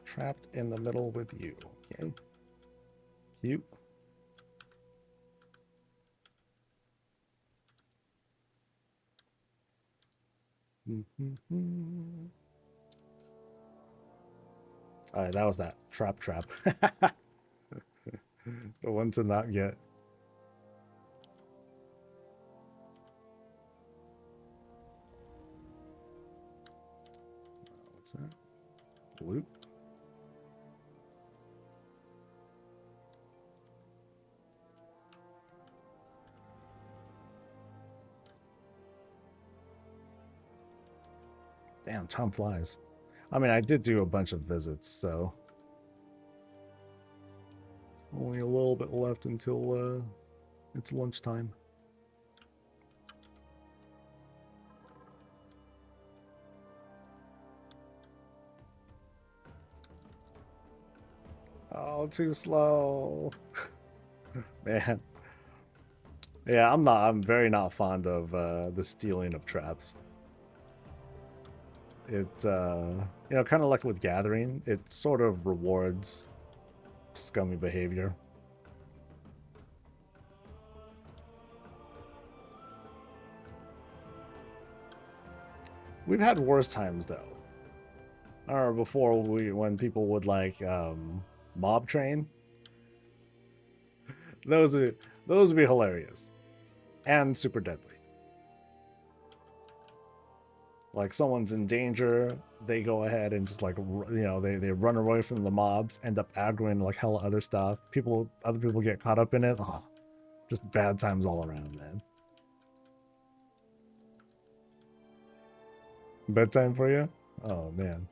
Trapped in the middle with you. Okay. Cute. Alright, that was that. Trap. The one to not get. What's that? Loot? Damn, time flies. I mean, I did do a bunch of visits, so only a little bit left until it's lunchtime. Oh, too slow. Man. Yeah, I'm very not fond of the stealing of traps. It you know, kind of like with gathering, it sort of rewards scummy behavior. We've had worse times though. I remember before when people would like mob train. Those would be hilarious and super deadly. Like someone's in danger, they go ahead and just like, you know, they run away from the mobs, end up aggroing like hella other stuff. Other people get caught up in it. Oh, just bad times all around, man. Bedtime for you? Oh man.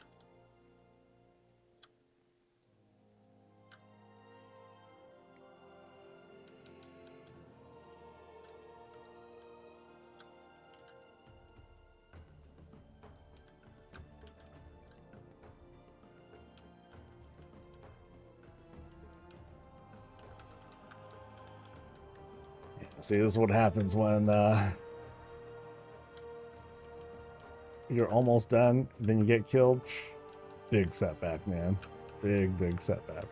See, this is what happens when you're almost done, then you get killed. Big setback, man. Big setback.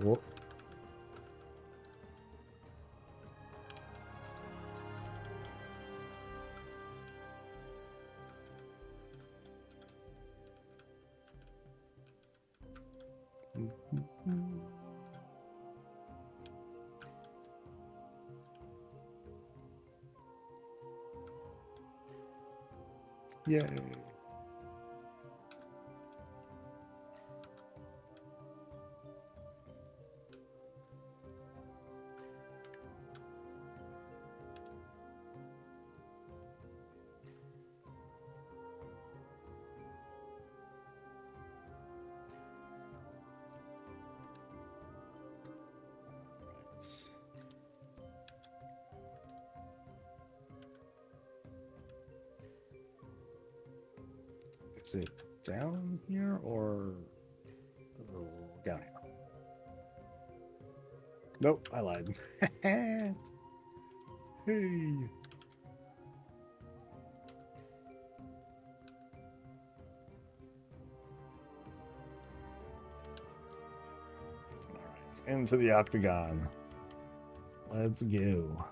Whoop. Yay. Is it down here or down here? Nope, I lied. Hey. All right, into the octagon. Let's go.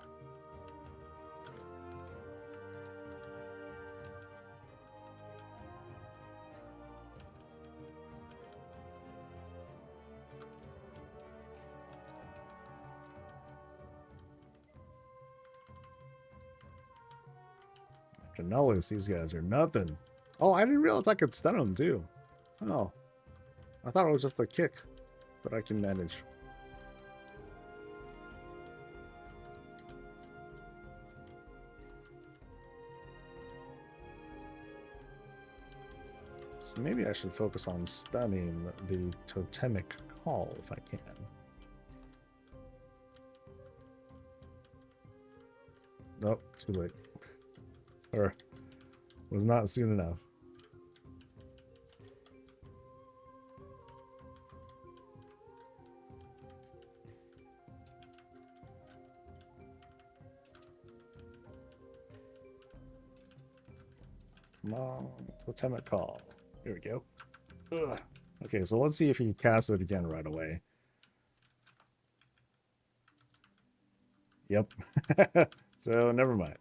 Notice these guys are nothing. Oh, I didn't realize I could stun them too. Oh, I thought it was just a kick, but I can manage. So maybe I should focus on stunning the totemic call if I can. Nope, too late. Or was not soon enough. Come on, totemic call. Here we go. Ugh. Okay, so let's see if he can cast it again right away. Yep. So never mind.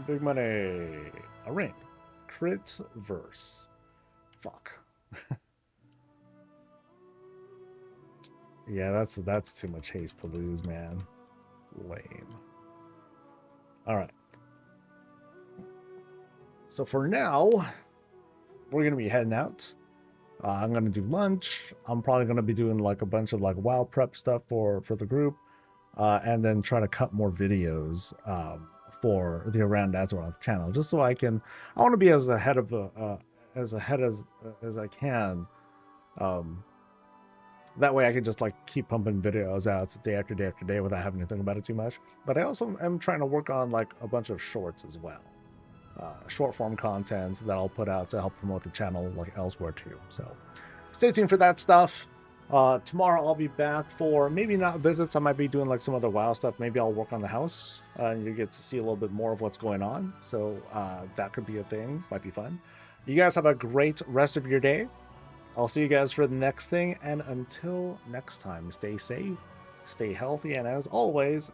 Big money. A ring. Crit verse. Fuck. Yeah, that's too much haste to lose, man. Lame. Alright. So for now, we're gonna be heading out. I'm gonna do lunch. I'm probably gonna be doing like a bunch of like WoW prep stuff for the group. And then try to cut more videos for the Around Azeroth channel, just so I want to be as ahead as I can. That way I can just like keep pumping videos out day after day after day without having to think about it too much. But I also am trying to work on like a bunch of shorts as well, short form content that I'll put out to help promote the channel like elsewhere too. So stay tuned for that stuff. Tomorrow I'll be back for maybe not visits. I might be doing like some other WoW stuff. Maybe I'll work on the house and you get to see a little bit more of what's going on. So that could be a thing. Might be fun. You guys have a great rest of your day. I'll see you guys for the next thing. And until next time, stay safe, stay healthy, and as always,